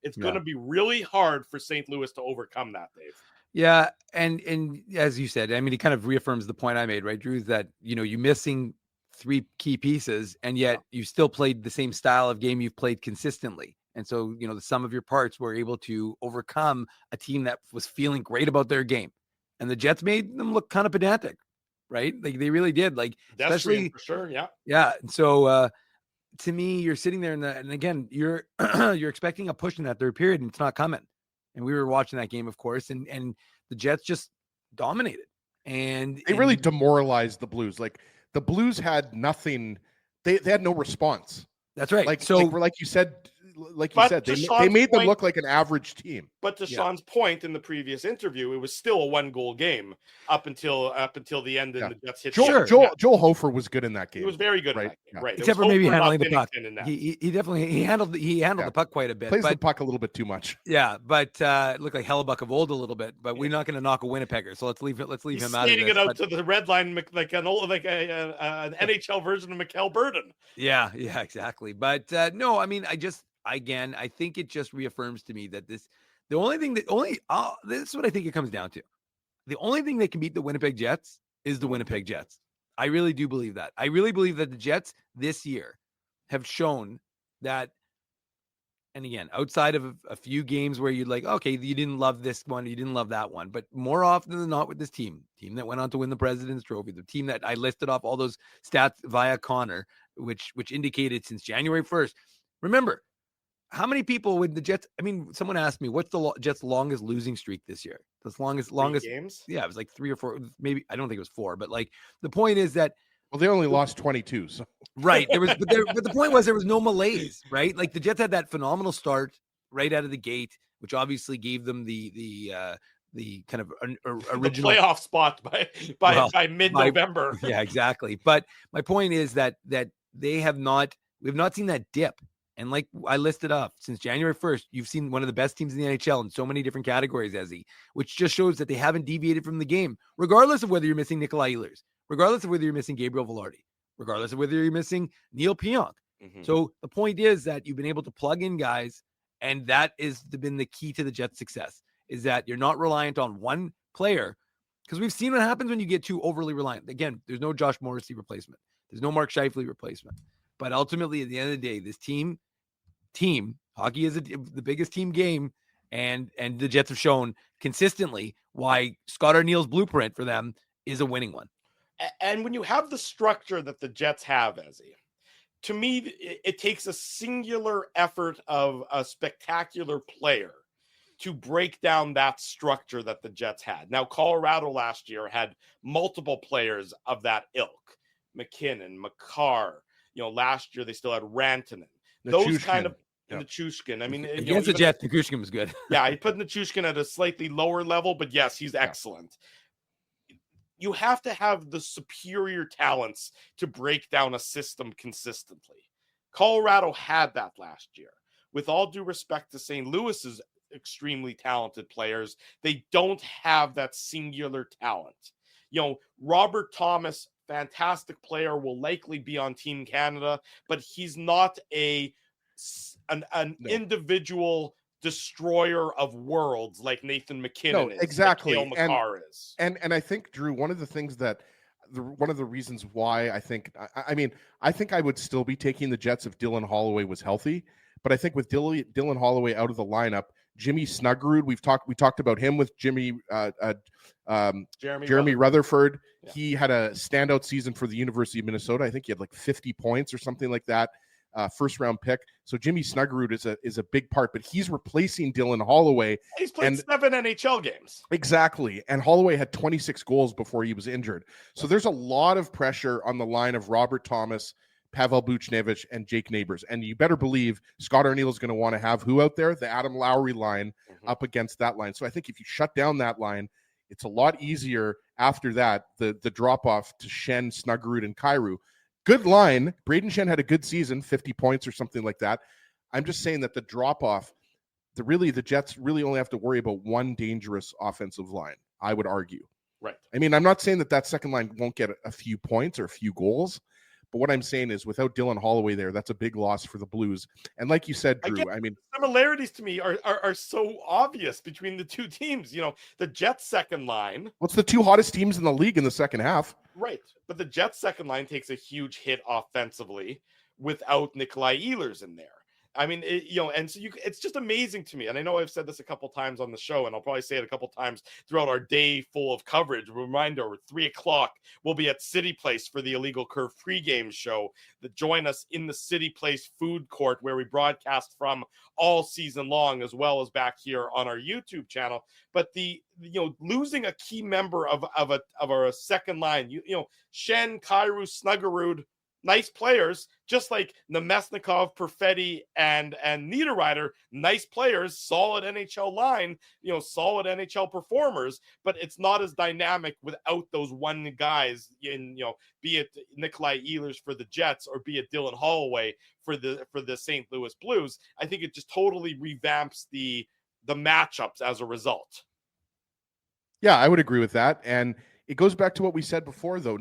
it's going to be really hard for St. Louis to overcome that, Dave. Yeah, and as you said, I mean, it kind of reaffirms the point I made, right, Drew, is that, you're missing 3 key pieces, and yet you still played the same style of game you've played consistently. And so, the sum of your parts were able to overcome a team that was feeling great about their game. And the Jets made them look kind of pedantic, right? Like they really did. Like, especially for sure, yeah. Yeah. So to me, you're sitting there and again, you're you're expecting a push in that third period, and it's not coming. And we were watching that game, of course, and the Jets just dominated. And they really demoralized the Blues. Like the Blues had nothing. They had no response. That's right. Like you said, they made them look like an average team. But to Sean's point in the previous interview, it was still a 1-goal game up until the end, and the Jets hit. Joel Hofer was good in that game. He was very good, right? In that game, right? Except for maybe handling the puck. He definitely handled the puck quite a bit. Plays the puck a little bit too much. Yeah, but it looked like Hellebuck of old a little bit. But we're not going to knock a Winnipegger, so let's leave him out of this. Skating it out to the red line like an NHL version of Mikkel Burden. Yeah, the But no, I mean, I think it just reaffirms to me that The only thing that this is what I think it comes down to. The only thing that can beat the Winnipeg Jets is the Winnipeg Jets. I really do believe that. I really believe that the Jets this year have shown that. And again, outside of a few games where you'd like, okay, you didn't love this one, you didn't love that one, but more often than not with this team that went on to win the President's Trophy, the team that I listed off all those stats via Connor, which indicated since January 1st. Remember, how many people with the Jets? I mean, someone asked me, what's the Jets' longest losing streak this year? The longest games? Yeah, it was like 3 or 4, maybe. I don't think it was 4, but like the point is that. Well, they only lost 22. So. Right. But the point was there was no malaise, right? Like the Jets had that phenomenal start right out of the gate, which obviously gave them the kind of original the playoff spot by mid-November. Yeah, exactly. But my point is that we've not seen that dip. And like I listed up, since January 1st, you've seen one of the best teams in the NHL in so many different categories, Ezzy, which just shows that they haven't deviated from the game, regardless of whether you're missing Nikolai Ehlers, regardless of whether you're missing Gabriel Velarde, regardless of whether you're missing Neil Pionk. Mm-hmm. So the point is that you've been able to plug in guys, and that has been the key to the Jets' success, is that you're not reliant on one player, because we've seen what happens when you get too overly reliant. Again, there's no Josh Morrissey replacement. There's no Mark Scheifele replacement. But ultimately, at the end of the day, this team, hockey is the biggest team game, and the Jets have shown consistently why Scott Arniel's blueprint for them is a winning one. And when you have the structure that the Jets have, Ezzy, to me, it takes a singular effort of a spectacular player to break down that structure that the Jets had. Now, Colorado last year had multiple players of that ilk. McKinnon, Makar. Last year they still had Rantanen. Those kind of Nichushkin. I mean, against the Jets, Nichushkin was good. Yeah, he put Nichushkin at a slightly lower level, but yes, he's excellent. You have to have the superior talents to break down a system consistently. Colorado had that last year. With all due respect to St. Louis's extremely talented players, they don't have that singular talent. Robert Thomas, fantastic player, will likely be on Team Canada, but he's not an individual destroyer of worlds like Nathan McKinnon is. Exactly. Like Cale Makar is. And I think, Drew, one of the things that one of the reasons why I think I would still be taking the Jets if Dylan Holloway was healthy, but I think with Dylan Holloway out of the lineup, Jimmy Snuggerud, we talked about him with Jeremy Rutherford. Yeah. He had a standout season for the University of Minnesota. I think he had like 50 points or something like that. First round pick. So Jimmy Snuggerud is a big part, but he's replacing Dylan Holloway. He's played 7 NHL games. Exactly. And Holloway had 26 goals before he was injured. So there's a lot of pressure on the line of Robert Thomas, Pavel Buchnevich, and Jake Neighbors. And you better believe Scott Arniel is going to want to have who out there? The Adam Lowry line up against that line. So I think if you shut down that line, it's a lot easier after that, the drop-off to Schenn, Snuggerud, and Kyrou. Good line. Braden Schenn had a good season, 50 points or something like that. I'm just saying that the drop-off, the Jets really only have to worry about one dangerous offensive line, I would argue. Right. I mean, I'm not saying that second line won't get a few points or a few goals, but what I'm saying is without Dylan Holloway there, that's a big loss for the Blues. And like you said, Drew, I mean, similarities to me are so obvious between the two teams. The Jets second line. What's the two hottest teams in the league in the second half? Right. But the Jets second line takes a huge hit offensively without Nikolai Ehlers in there. I mean, and so it's just amazing to me. And I know I've said this a couple times on the show, and I'll probably say it a couple times throughout our day full of coverage. Reminder, 3:00, we'll be at City Place for the Illegal Curve pregame show. Join us in the City Place food court where we broadcast from all season long, as well as back here on our YouTube channel. But losing a key member of our second line, Schenn, Kyrou, Snuggerud, nice players, just like Nemesnikov, Perfetti, and Niederreiter, nice players, solid NHL line, solid NHL performers, but it's not as dynamic without those one guys in, be it Nikolai Ehlers for the Jets or be it Dylan Holloway for the St. Louis Blues. I think it just totally revamps the matchups as a result. Yeah, I would agree with that. And it goes back to what we said before, though,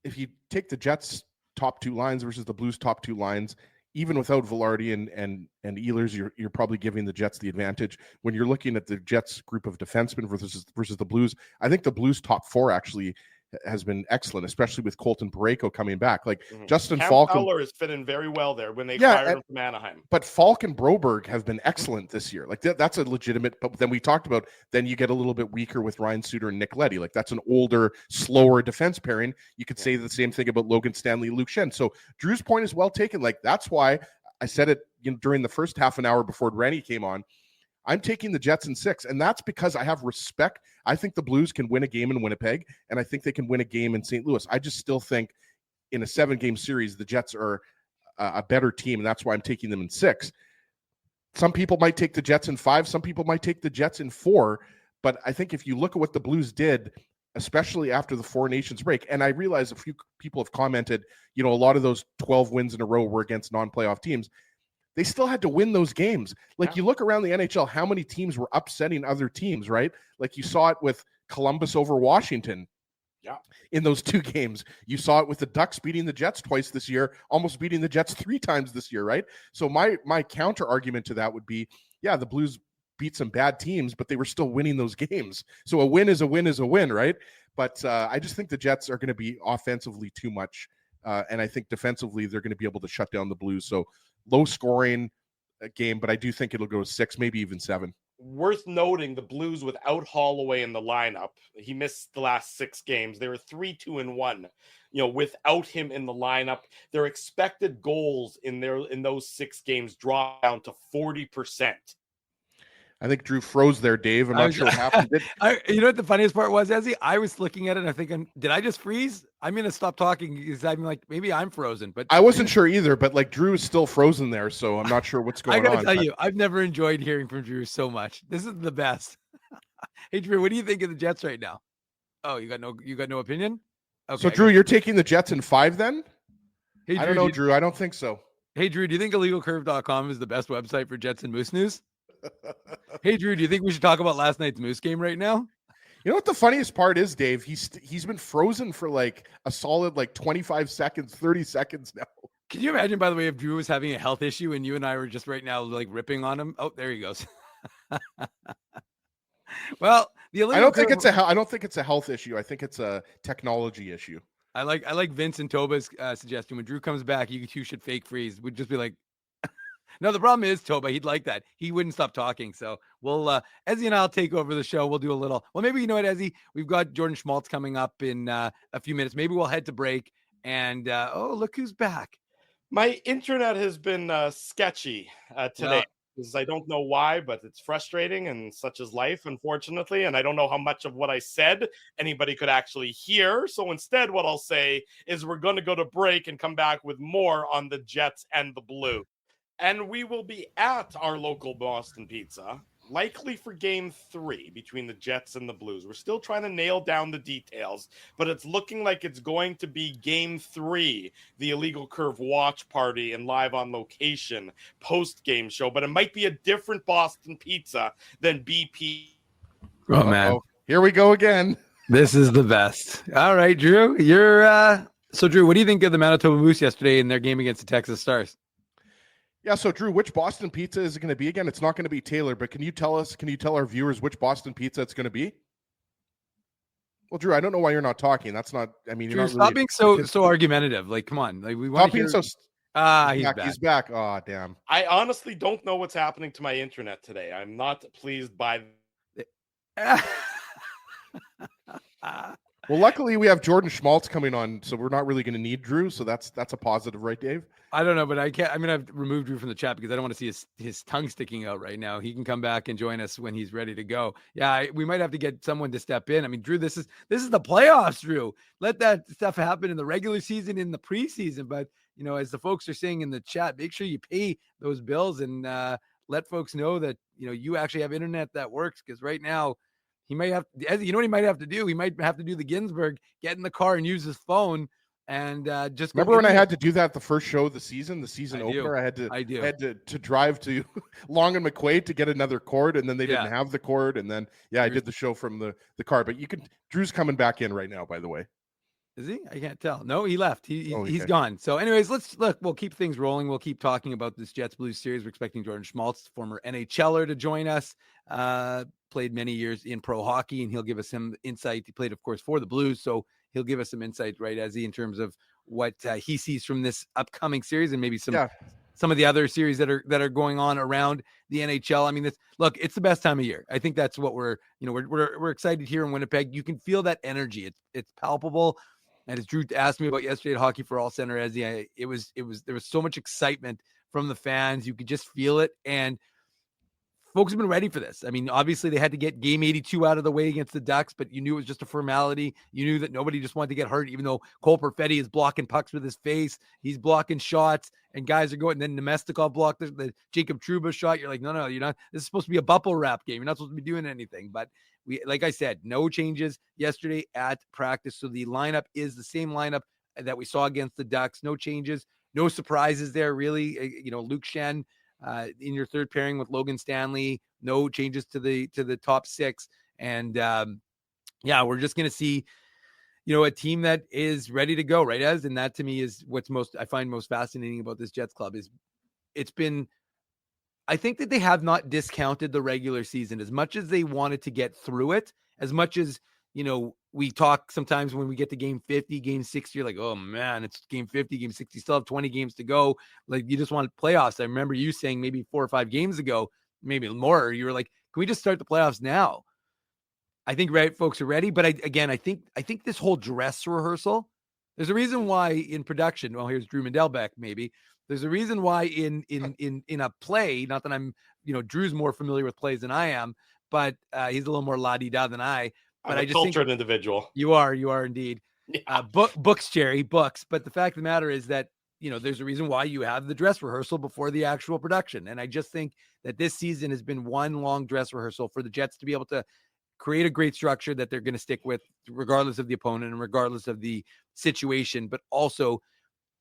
if you take the Jets' top two lines versus the Blues' top two lines, even without Velarde and Ehlers, you're probably giving the Jets the advantage. When you're looking at the Jets group of defensemen versus the Blues, I think the Blues top four actually has been excellent, especially with Colton Parayko coming back. Like Justin Falk Fowler is fitting very well there when they fired him from Anaheim. But Falk and Broberg have been excellent this year. Like that's a legitimate. But then we talked about then you get a little bit weaker with Ryan Suter and Nick Leddy. Like that's an older, slower defense pairing. You could say the same thing about Logan Stanley, Luke Shen. So Drew's point is well taken. Like that's why I said it during the first half an hour before Rennie came on. I'm taking the Jets in 6, and that's because I have respect. I think the Blues can win a game in Winnipeg, and I think they can win a game in St. Louis. I just still think in a 7-game series, the Jets are a better team, and that's why I'm taking them in 6. Some people might take the Jets in 5. Some people might take the Jets in 4. But I think if you look at what the Blues did, especially after the Four Nations break, and I realize a few people have commented, a lot of those 12 wins in a row were against non-playoff teams. They still had to win those games. Like you look around the NHL, how many teams were upsetting other teams, right? Like you saw it with Columbus over Washington. Yeah. In those 2 games. You saw it with the Ducks beating the Jets twice this year, almost beating the Jets 3 times this year, right? So my counter argument to that would be, the Blues beat some bad teams, but they were still winning those games. So a win is a win is a win, right? But I just think the Jets are going to be offensively too much. And I think defensively, they're going to be able to shut down the Blues. So low scoring game, but I do think it'll go 6, maybe even 7. Worth noting, the Blues without Holloway in the lineup, he missed the last 6 games. They were 3-2-1. Without him in the lineup, their expected goals in those 6 games dropped down to 40%. I think Drew froze there, Dave. I'm not sure what happened. You know what the funniest part was, Ezzy? I was looking at it and I'm thinking, did I just freeze? I'm going to stop talking because I'm like, maybe I'm frozen. But I wasn't sure either, but like Drew is still frozen there, so I'm not sure what's going on. I got to tell you, I've never enjoyed hearing from Drew so much. This is the best. Hey, Drew, what do you think of the Jets right now? Oh, you got no opinion? Okay. So, Drew, you're taking the Jets in 5 then? Hey, Drew, I don't know, Drew. I don't think so. Hey, Drew, do you think illegalcurve.com is the best website for Jets and Moose news? Hey, Drew, do you think we should talk about last night's Moose game right now? You know what the funniest part is, Dave? He's been frozen for like a solid 25 seconds, 30 seconds now. Can you imagine, by the way, if Drew was having a health issue and you and I were just right now ripping on him? Oh, there he goes. Well, I don't think it's a health issue. I think it's a technology issue. I like Vince and Toba's suggestion. When Drew comes back, you two should fake freeze. We'd just be like, no, the problem is Toba. He'd like that. He wouldn't stop talking. So we'll, Ezzy and I'll take over the show. We'll do a little. Well, maybe you know what, Ezzy? We've got Jordan Schmaltz coming up in a few minutes. Maybe we'll head to break. And look who's back. My internet has been sketchy today. I don't know why, but it's frustrating, and such is life, unfortunately. And I don't know how much of what I said anybody could actually hear. So instead, what I'll say is we're going to go to break and come back with more on the Jets and the Blue. And we will be at our local Boston Pizza, likely for Game 3 between the Jets and the Blues. We're still trying to nail down the details, but it's looking like it's going to be Game 3, the Illegal Curve watch party and live on location post-game show. But it might be a different Boston Pizza than BP. Oh, man. Here we go again. This is the best. All right, Drew. So, Drew, what do you think of the Manitoba Moose yesterday in their game against the Texas Stars? Yeah, so Drew, which Boston Pizza is it going to be again? It's not going to be Taylor, but can you tell our viewers which Boston Pizza it's going to be? Well, Drew, I don't know why you're not talking. That's not, I mean, Drew, you're not stop really, being so argumentative. Like, come on. Like, we want to hear. He's back. Oh, damn. I honestly don't know what's happening to my internet today. I'm not pleased by Well, luckily we have Jordan Schmaltz coming on, so we're not really going to need Drew. So that's a positive, right, Dave? I don't know, but I'm going to have to remove Drew from the chat because I don't want to see his tongue sticking out right now. He can come back and join us when he's ready to go. Yeah, we might have to get someone to step in. I mean, Drew, this is the playoffs, Drew. Let that stuff happen in the regular season, in the preseason. But, as the folks are saying in the chat, make sure you pay those bills and let folks know that, you actually have internet that works, because right now, he might have, what he might have to do? He might have to do the Ginsburg, get in the car and use his phone and just remember when I had to do that the first show of the season opener. I had to drive to Long and McQuaid to get another cord, and then they didn't have the cord, and then I did the show from the car. But Drew's coming back in right now, by the way. Is he? I can't tell. No, he left. He's okay. gone. So, anyways, we'll keep things rolling. We'll keep talking about this Jets Blues series. We're expecting Jordan Schmaltz, former NHLer, to join us. Played many years in pro hockey, and he'll give us some insight. He played, of course, for the Blues, so he'll give us some insight, right, Ezzy, in terms of what he sees from this upcoming series and maybe some of the other series that are going on around the NHL. I mean, it's the best time of year. I think that's what we're excited here in Winnipeg. You can feel that energy. It's palpable. And as Drew asked me about yesterday at Hockey for All Center, there was so much excitement from the fans. You could just feel it. And folks have been ready for this. I mean, obviously they had to get game 82 out of the way against the Ducks, but you knew it was just a formality. You knew that nobody just wanted to get hurt, even though Cole Perfetti is blocking pucks with his face. He's blocking shots and guys are going. And then Nemestikov blocked the Jacob Trouba shot. You're like, no, you're not. This is supposed to be a bubble wrap game. You're not supposed to be doing anything. But like I said, no changes yesterday at practice. So the lineup is the same lineup that we saw against the Ducks. No changes, no surprises there, really. Luke Shen in your third pairing with Logan Stanley. No changes to the top six. And we're just going to see, a team that is ready to go, right, Ez? And that to me is what's I find most fascinating about this Jets club is I think that they have not discounted the regular season as much as they wanted to get through it, as much as, we talk sometimes when we get to game 50, game 60, you're like, oh man, it's game 50, game 60, still have 20 games to go. Like you just want playoffs. I remember you saying maybe 4 or 5 games ago, maybe more, you were like, can we just start the playoffs now? I think folks are ready. But I think this whole dress rehearsal, there's a reason why in production, well, here's Drew Mendelbeck, maybe. There's a reason why in a play, not that I'm, Drew's more familiar with plays than I am, but he's a little more la-di-da than I. But I'm a cultured individual. You are indeed. Yeah. Books, Jerry, books. But the fact of the matter is that, there's a reason why you have the dress rehearsal before the actual production. And I just think that this season has been one long dress rehearsal for the Jets to be able to create a great structure that they're going to stick with regardless of the opponent and regardless of the situation, but also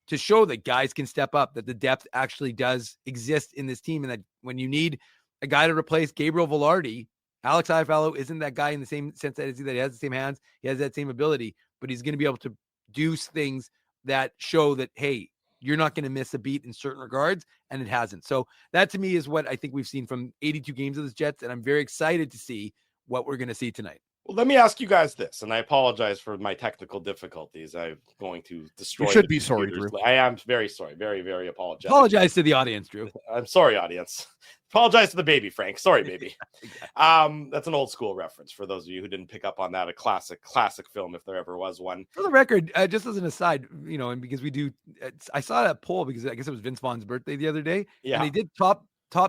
to show that guys can step up, that the depth actually does exist in this team. And that when you need a guy to replace Gabriel Velarde, Alex Iafallo isn't that guy in the same sense that he has the same hands. He has that same ability, but he's going to be able to do things that show that, hey, you're not going to miss a beat in certain regards, and it hasn't. So that to me is what I think we've seen from 82 games of the Jets, and I'm very excited to see what we're going to see tonight. Well, let me ask you guys this, and I apologize for my technical difficulties. I'm going to destroy. You should be sorry, Drew. I am very sorry. Very, very apologetic. Apologize to the audience, Drew. I'm sorry, audience. Apologize to the baby, Frank. Sorry, baby. That's an old school reference for those of you who didn't pick up on that. A classic film, if there ever was one. For the record, just as an aside, and because we do, I saw that poll because I guess it was Vince Vaughn's birthday the other day. Yeah. And they did top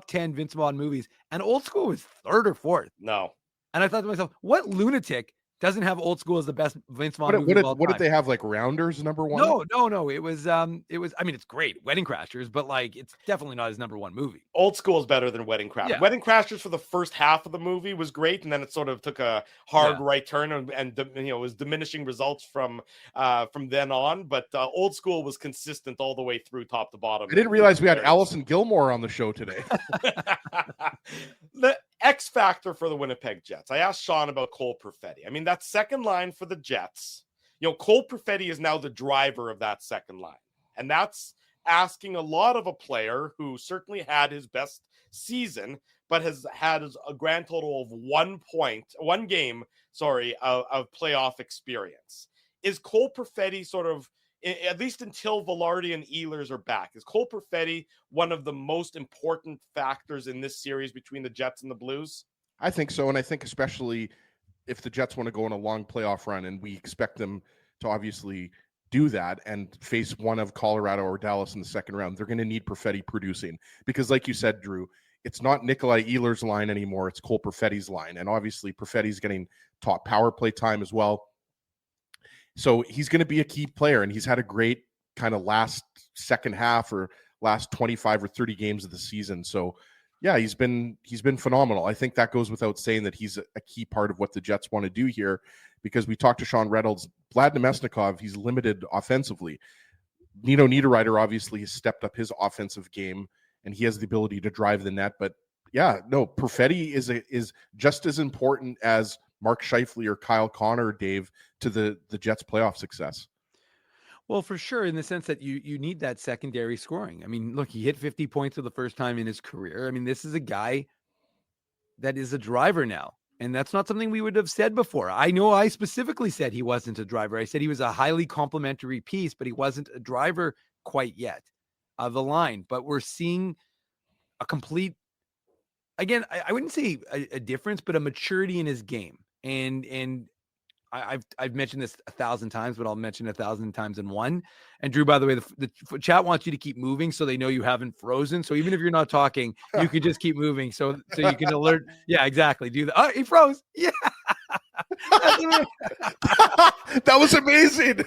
10 Vince Vaughn movies, and Old School was 3rd or 4th. No. And I thought to myself, what lunatic doesn't have Old School as the best Vince Vaughn movie of all time? What did they have, like Rounders number 1? No. It was, I mean, it's great, Wedding Crashers, but like, it's definitely not his number 1 movie. Old School is better than Wedding Crashers. Yeah. Wedding Crashers for the first half of the movie was great, and then it sort of took a hard right turn and was diminishing results from then on. But Old School was consistent all the way through, top to bottom. I didn't realize we had Allison Gilmore on the show today. The X factor for the Winnipeg Jets. I asked Sean about Cole Perfetti. I mean, that second line for the Jets, Cole Perfetti is now the driver of that second line. And that's asking a lot of a player who certainly had his best season, but has had a grand total of 1 game of playoff experience. Is Cole Perfetti sort of, at least until Velarde and Ehlers are back, is Cole Perfetti one of the most important factors in this series between the Jets and the Blues? I think so. And I think especially if the Jets want to go on a long playoff run, and we expect them to obviously do that and face one of Colorado or Dallas in the second round, they're going to need Perfetti producing. Because like you said, Drew, it's not Nikolai Ehlers' line anymore. It's Cole Perfetti's line. And obviously Perfetti's getting top power play time as well. So he's going to be a key player, and he's had a great kind of second half or last 25 or 30 games of the season. So yeah, he's been phenomenal. I think that goes without saying that he's a key part of what the Jets want to do here, because we talked to Sean Reynolds. Vlad Nemestikov, he's limited offensively. Nino Niederreiter obviously has stepped up his offensive game, and he has the ability to drive the net. But yeah, no, Perfetti is just as important as Mark Scheifele or Kyle Connor, Dave, to the Jets' playoff success. Well, for sure, in the sense that you need that secondary scoring. I mean, look, he hit 50 points for the first time in his career. I mean, this is a guy that is a driver now. And that's not something we would have said before. I know I specifically said he wasn't a driver. I said he was a highly complementary piece, but he wasn't a driver quite yet of the line. But we're seeing a complete, again, I wouldn't say a difference, but a maturity in his game. And I've mentioned this 1,000 times, but I'll mention 1,000 times in one. And Drew, by the way, the chat wants you to keep moving so they know you haven't frozen. So even if you're not talking, you could just keep moving so you can alert. Yeah, exactly. Do that. Oh, he froze. Yeah. That was amazing.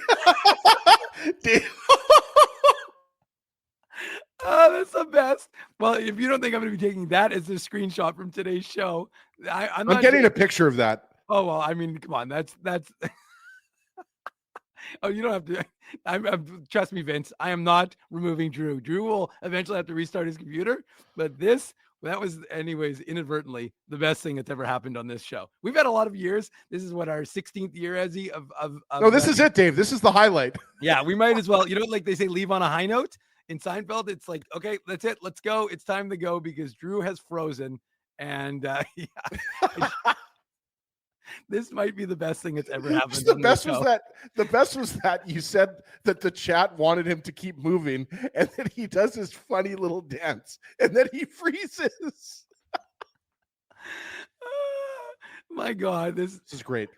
Oh, that's the best. Well, if you don't think I'm going to be taking that as a screenshot from today's show, I'm getting a picture of that. Oh, well, I mean, come on. That's oh, you don't have to. I'm trust me, Vince, I am not removing Drew. Drew will eventually have to restart his computer, but that was anyways, inadvertently the best thing that's ever happened on this show. We've had a lot of years. This is what, our 16th year, Ezzy, of No, this is it, Dave. This is the highlight. Yeah, we might as well, like they say, leave on a high note. In Seinfeld, it's like, okay, that's it. Let's go. It's time to go because Drew has frozen. And this might be the best thing that's ever happened. The best was that you said that the chat wanted him to keep moving, and then he does his funny little dance, and then he freezes. My God, this is great,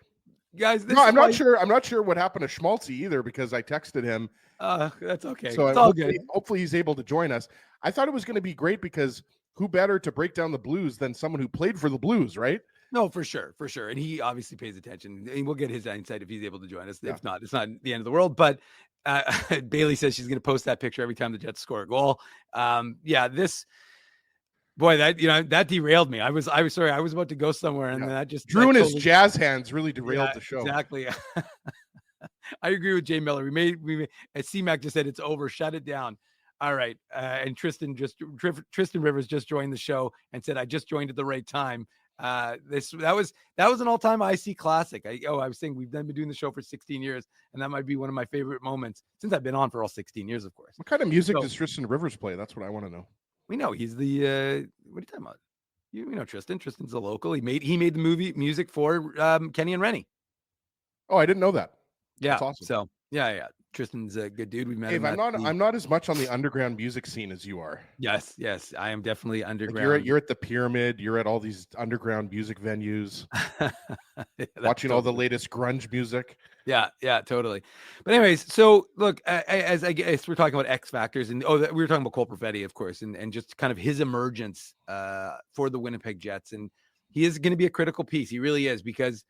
guys. I'm not sure what happened to Schmaltzy either, because I texted him. That's okay. So it's all good. Hopefully he's able to join us. I thought it was going to be great because who better to break down the Blues than someone who played for the Blues, right? No, for sure. And he obviously pays attention. And we'll get his insight if he's able to join us. Yeah. If not, it's not the end of the world. But Bailey says she's going to post that picture every time the Jets score a goal. That derailed me. I was sorry. I was about to go somewhere, and then that just Drew and his jazz hands really derailed the show. Exactly. I agree with Jay Miller. We made as C-Mac just said, it's over. Shut it down. All right. And Tristan Rivers just joined the show and said, I just joined at the right time. That was an all-time IC classic. I was saying we've been doing the show for 16 years, and that might be one of my favorite moments since I've been on for all 16 years, of course. What kind of music does Tristan Rivers play? That's what I want to know. We know he's the what are you talking about? You know Tristan. Tristan's a local. He made the movie music for Kenny and Rennie. Oh, I didn't know that. Yeah. That's awesome. So yeah. Tristan's a good dude. We met him. I'm not as much on the underground music scene as you are. Yes. I am definitely underground. Like you're at the Pyramid. You're at all these underground music venues, watching all the latest grunge music. Yeah, totally. But anyways, so look, as I guess we're talking about X factors, and we were talking about Cole Perfetti, of course, and just kind of his emergence for the Winnipeg Jets, and he is going to be a critical piece. He really is, because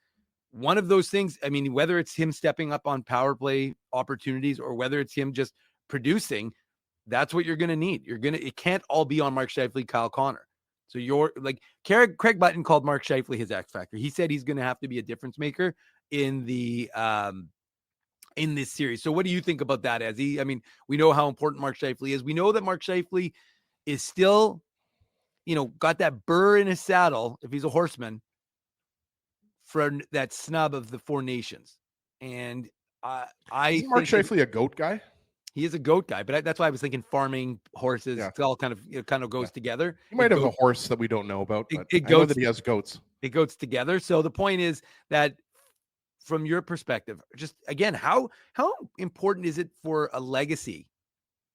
one of those things, I mean, whether it's him stepping up on power play opportunities or whether it's him just producing, that's what you're going to need. It can't all be on Mark Scheifele, Kyle Connor. So you're like Craig Button called Mark Scheifele his X factor. He said he's going to have to be a difference maker in the in this series. So what do you think about that, Ezzy? I mean, we know how important Mark Scheifele is. We know that Mark Scheifele is still, got that burr in his saddle if he's a horseman for that snub of the Four Nations. And Isn't Mark Scheifele a goat guy? He is a goat guy, but that's why I was thinking farming, horses. Yeah. It all kind of goes together. He might have a horse that we don't know about, but I know that he has goats. It goes together. So the point is that from your perspective, just again, how important is it for a legacy?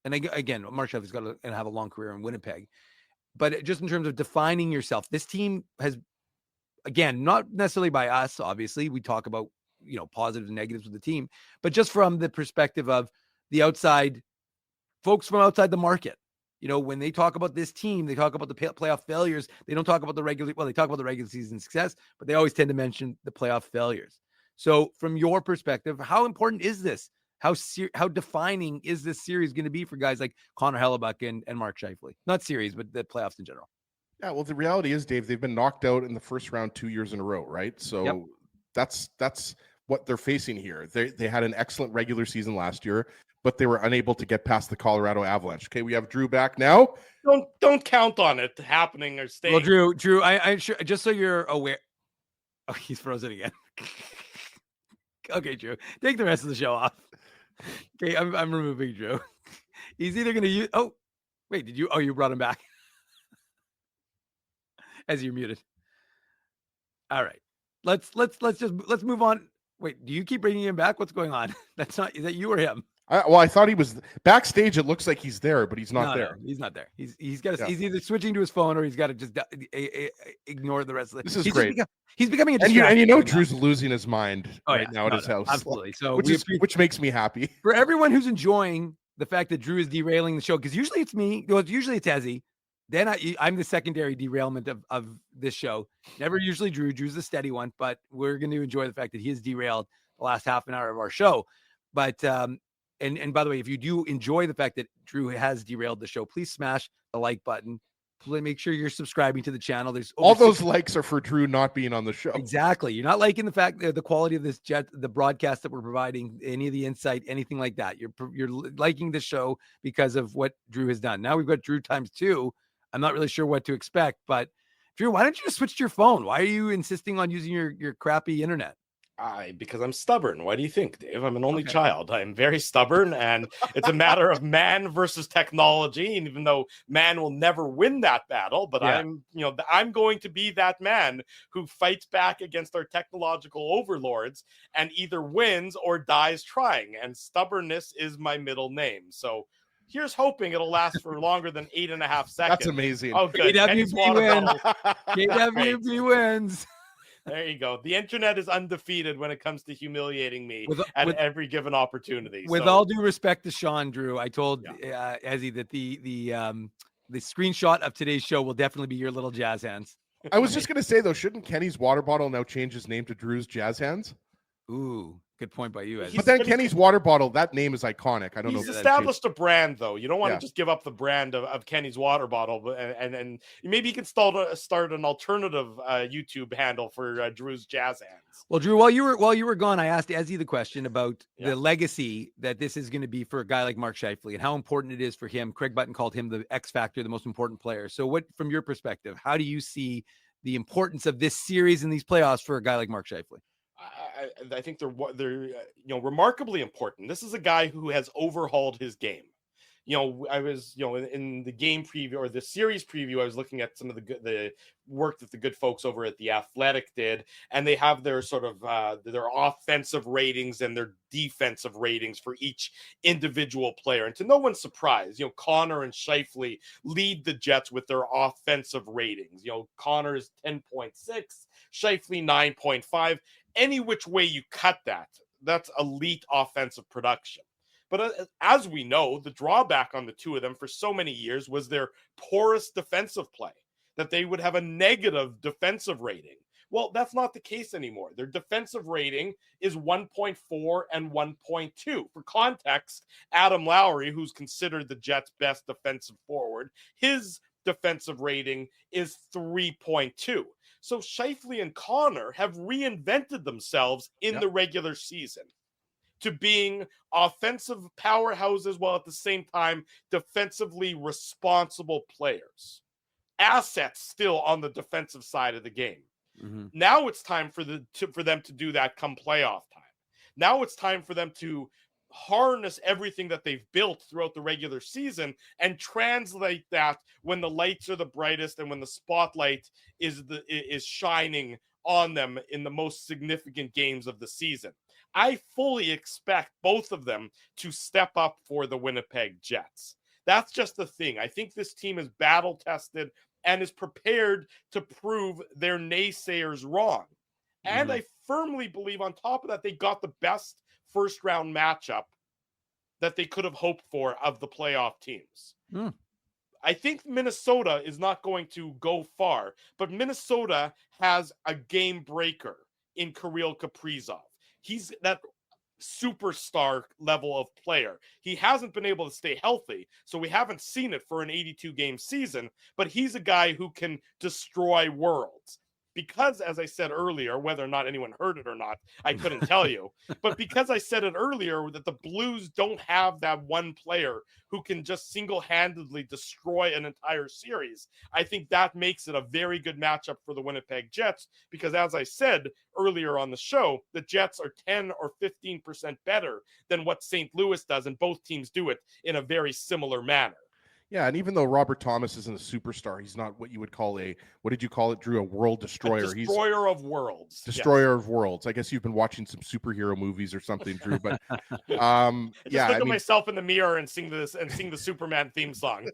And again, Mark Scheifele's got to have a long career in Winnipeg, but just in terms of defining yourself, this team has, again, not necessarily by us, obviously, we talk about, positives and negatives with the team, but just from the perspective of the outside folks from outside the market. When they talk about this team, they talk about the playoff failures. They don't talk about they talk about the regular season success, but they always tend to mention the playoff failures. So from your perspective, how important is this? How defining is this series going to be for guys like Connor Hellebuck and Mark Scheifele? Not series, but the playoffs in general. Yeah, well, the reality is, Dave, they've been knocked out in the first round 2 years in a row, right? So that's what they're facing here. They had an excellent regular season last year, but they were unable to get past the Colorado Avalanche. Okay, we have Drew back now. Don't count on it happening or staying. Well, Drew, I sure, just so you're aware. Oh, he's frozen again. Okay, Drew, take the rest of the show off. Okay, I'm removing Drew. He's either going to use. Oh, wait, did you? Oh, you brought him back as you're muted. All right, let's move on. Wait, do you keep bringing him back? What's going on? That's not. Is that you or him? I thought he was backstage. It looks like he's there, but he's not there. No, he's not there. He's got. He's either switching to his phone or he's got to just ignore the rest of it. This is great. He's becoming a and you know Drew's now. losing his mind now at his house. Absolutely. So which makes me happy. For everyone who's enjoying the fact that Drew is derailing the show, because usually it's me. Well, usually it's Ezzy. Then I'm the secondary derailment of this show. Never usually Drew. Drew's the steady one, but we're going to enjoy the fact that he has derailed the last half an hour of our show. But and by the way, if you do enjoy the fact that Drew has derailed the show, please smash the like button. Please make sure you're subscribing to the channel. There's all those likes are for Drew not being on the show. Exactly. You're not liking the fact that the quality of this the broadcast that we're providing, any of the insight, anything like that. You're liking the show because of what Drew has done. Now we've got Drew times 2. I'm not really sure what to expect, but Drew, why don't you just switch to your phone? Why are you insisting on using your crappy internet? Because I'm stubborn. Why do you think, Dave? I'm an only child. I'm very stubborn, and it's a matter of man versus technology. And even though man will never win that battle, but I'm going to be that man who fights back against our technological overlords and either wins or dies trying. And stubbornness is my middle name. So here's hoping it'll last for longer than 8.5 seconds. That's amazing. Oh, good. KWB wins. KWB wins. There you go. The internet is undefeated when it comes to humiliating me at every given opportunity. With all due respect to Sean, Drew, I told Ezzy that the screenshot of today's show will definitely be your little jazz hands. I was just going to say, though, shouldn't Kenny's water bottle now change his name to Drew's Jazz Hands? Ooh, good point by you, Ezzy. But then Kenny's water bottle, that name is iconic. I don't know. He's established a brand, though. You don't want to just give up the brand of Kenny's water bottle, but and maybe you can start an alternative YouTube handle for Drew's Jazz Hands. Well, Drew, while you were gone, I asked Ezzy the question about the legacy that this is going to be for a guy like Mark Scheifele and how important it is for him. Craig Button called him the X factor, the most important player. So, what, from your perspective, how do you see the importance of this series and these playoffs for a guy like Mark Scheifele? I think they're remarkably important. This is a guy who has overhauled his game. I was in the game preview or the series preview, I was looking at some of the work that the good folks over at The Athletic did, and they have their sort of their offensive ratings and their defensive ratings for each individual player. And to no one's surprise, Connor and Scheifele lead the Jets with their offensive ratings. Connor is 10.6, Scheifele 9.5. Any which way you cut that's elite offensive production. But as we know, the drawback on the two of them for so many years was their porous defensive play, that they would have a negative defensive rating. Well, that's not the case anymore. Their defensive rating is 1.4 and 1.2. For context, Adam Lowry, who's considered the Jets' best defensive forward, his defensive rating is 3.2. So Scheifele and Connor have reinvented themselves in the regular season to being offensive powerhouses while at the same time defensively responsible players. Assets still on the defensive side of the game. Mm-hmm. Now it's time for them to do that come playoff time. Now it's time for them to harness everything that they've built throughout the regular season and translate that when the lights are the brightest and when the spotlight is shining on them in the most significant games of the season. I fully expect both of them to step up for the Winnipeg Jets. That's just the thing. I think this team is battle tested and is prepared to prove their naysayers wrong. And I firmly believe on top of that, they got the best first round matchup that they could have hoped for of the playoff teams. I think Minnesota is not going to go far, but Minnesota has a game breaker in Kirill Kaprizov. He's that superstar level of player. He hasn't been able to stay healthy, so we haven't seen it for an 82-game season, but he's a guy who can destroy worlds. because, as I said earlier, whether or not anyone heard it or not, I couldn't tell you. But because I said it earlier that the Blues don't have that one player who can just single-handedly destroy an entire series, I think that makes it a very good matchup for the Winnipeg Jets because, as I said earlier on the show, the Jets are 10 or 15% better than what St. Louis does, and both teams do it in a very similar manner. Yeah, and even though Robert Thomas isn't a superstar, he's not what you would call what did you call it, Drew? A world destroyer. A destroyer of worlds. Destroyer of worlds. I guess you've been watching some superhero movies or something, Drew. But I look at myself in the mirror and sing the Superman theme song.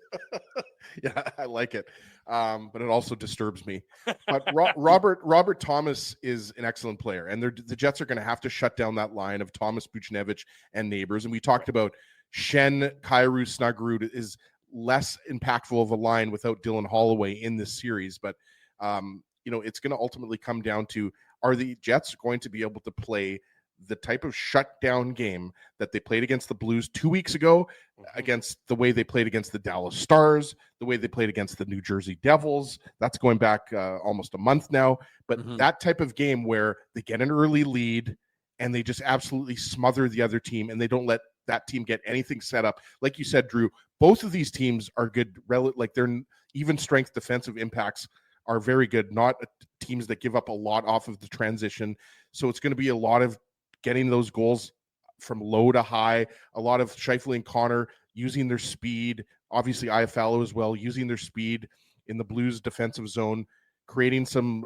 Yeah, I like it. But it also disturbs me. But Robert Thomas is an excellent player, and the Jets are going to have to shut down that line of Thomas, Buchnevich, and Neighbors. And we talked about Schenn, Kyrou, Snuggerud is less impactful of a line without Dylan Holloway in this series. But, it's going to ultimately come down to, are the Jets going to be able to play the type of shutdown game that they played against the Blues 2 weeks ago, against the way they played against the Dallas Stars, the way they played against the New Jersey Devils? That's going back almost a month now. But that type of game where they get an early lead and they just absolutely smother the other team and they don't let that team get anything set up. Like you said, Drew, both of these teams are good. Like their even strength defensive impacts are very good, not teams that give up a lot off of the transition. So it's going to be a lot of getting those goals from low to high, a lot of Scheifele and Connor using their speed, obviously Iafallo as well, using their speed in the Blues defensive zone, creating some,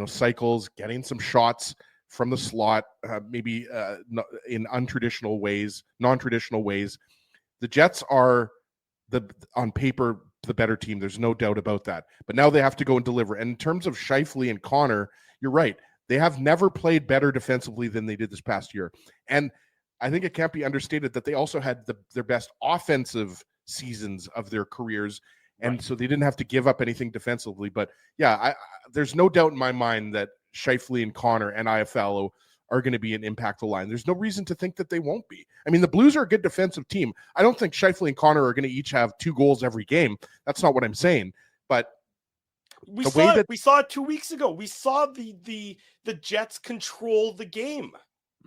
cycles, getting some shots from the slot, maybe in non-traditional ways. The Jets are on paper the better team. There's no doubt about that. But now they have to go and deliver. And in terms of Scheifele and Connor, you're right. They have never played better defensively than they did this past year. And I think it can't be understated that they also had their best offensive seasons of their careers. And so they didn't have to give up anything defensively. But yeah, there's no doubt in my mind that Scheifele and Connor and Iafallo are going to be an impactful line. There's no reason to think that they won't be. I mean, the Blues are a good defensive team. I don't think Scheifele and Connor are going to each have 2 goals every game. That's not what I'm saying. But we saw it 2 weeks ago. We saw the Jets control the game.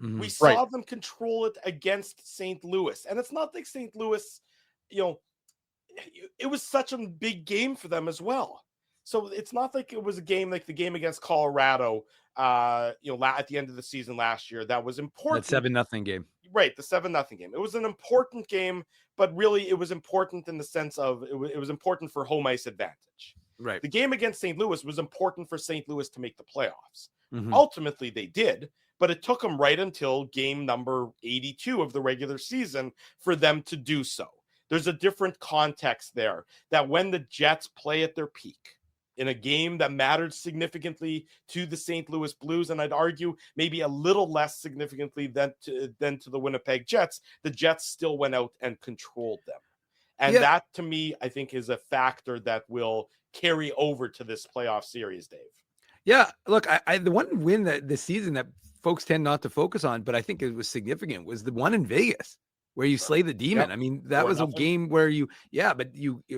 Mm-hmm. We saw them control it against St. Louis. And it's not like St. Louis, it was such a big game for them as well. So it's not like it was a game like the game against Colorado, at the end of the season last year. That was important. That 7-0 game. Right, the 7-0 game. It was an important game, but really it was important in the sense of it was important for home ice advantage. Right. The game against St. Louis was important for St. Louis to make the playoffs. Mm-hmm. Ultimately, they did, but it took them right until game number 82 of the regular season for them to do so. There's a different context there that when the Jets play at their peak, in a game that mattered significantly to the St. Louis Blues, and I'd argue maybe a little less significantly than to the Winnipeg Jets, the Jets still went out and controlled them. And that, to me, I think is a factor that will carry over to this playoff series, Dave. Yeah, look, I the one win that this season that folks tend not to focus on, but I think it was significant, was the one in Vegas where you slay the demon. Yep. I mean, that was a game where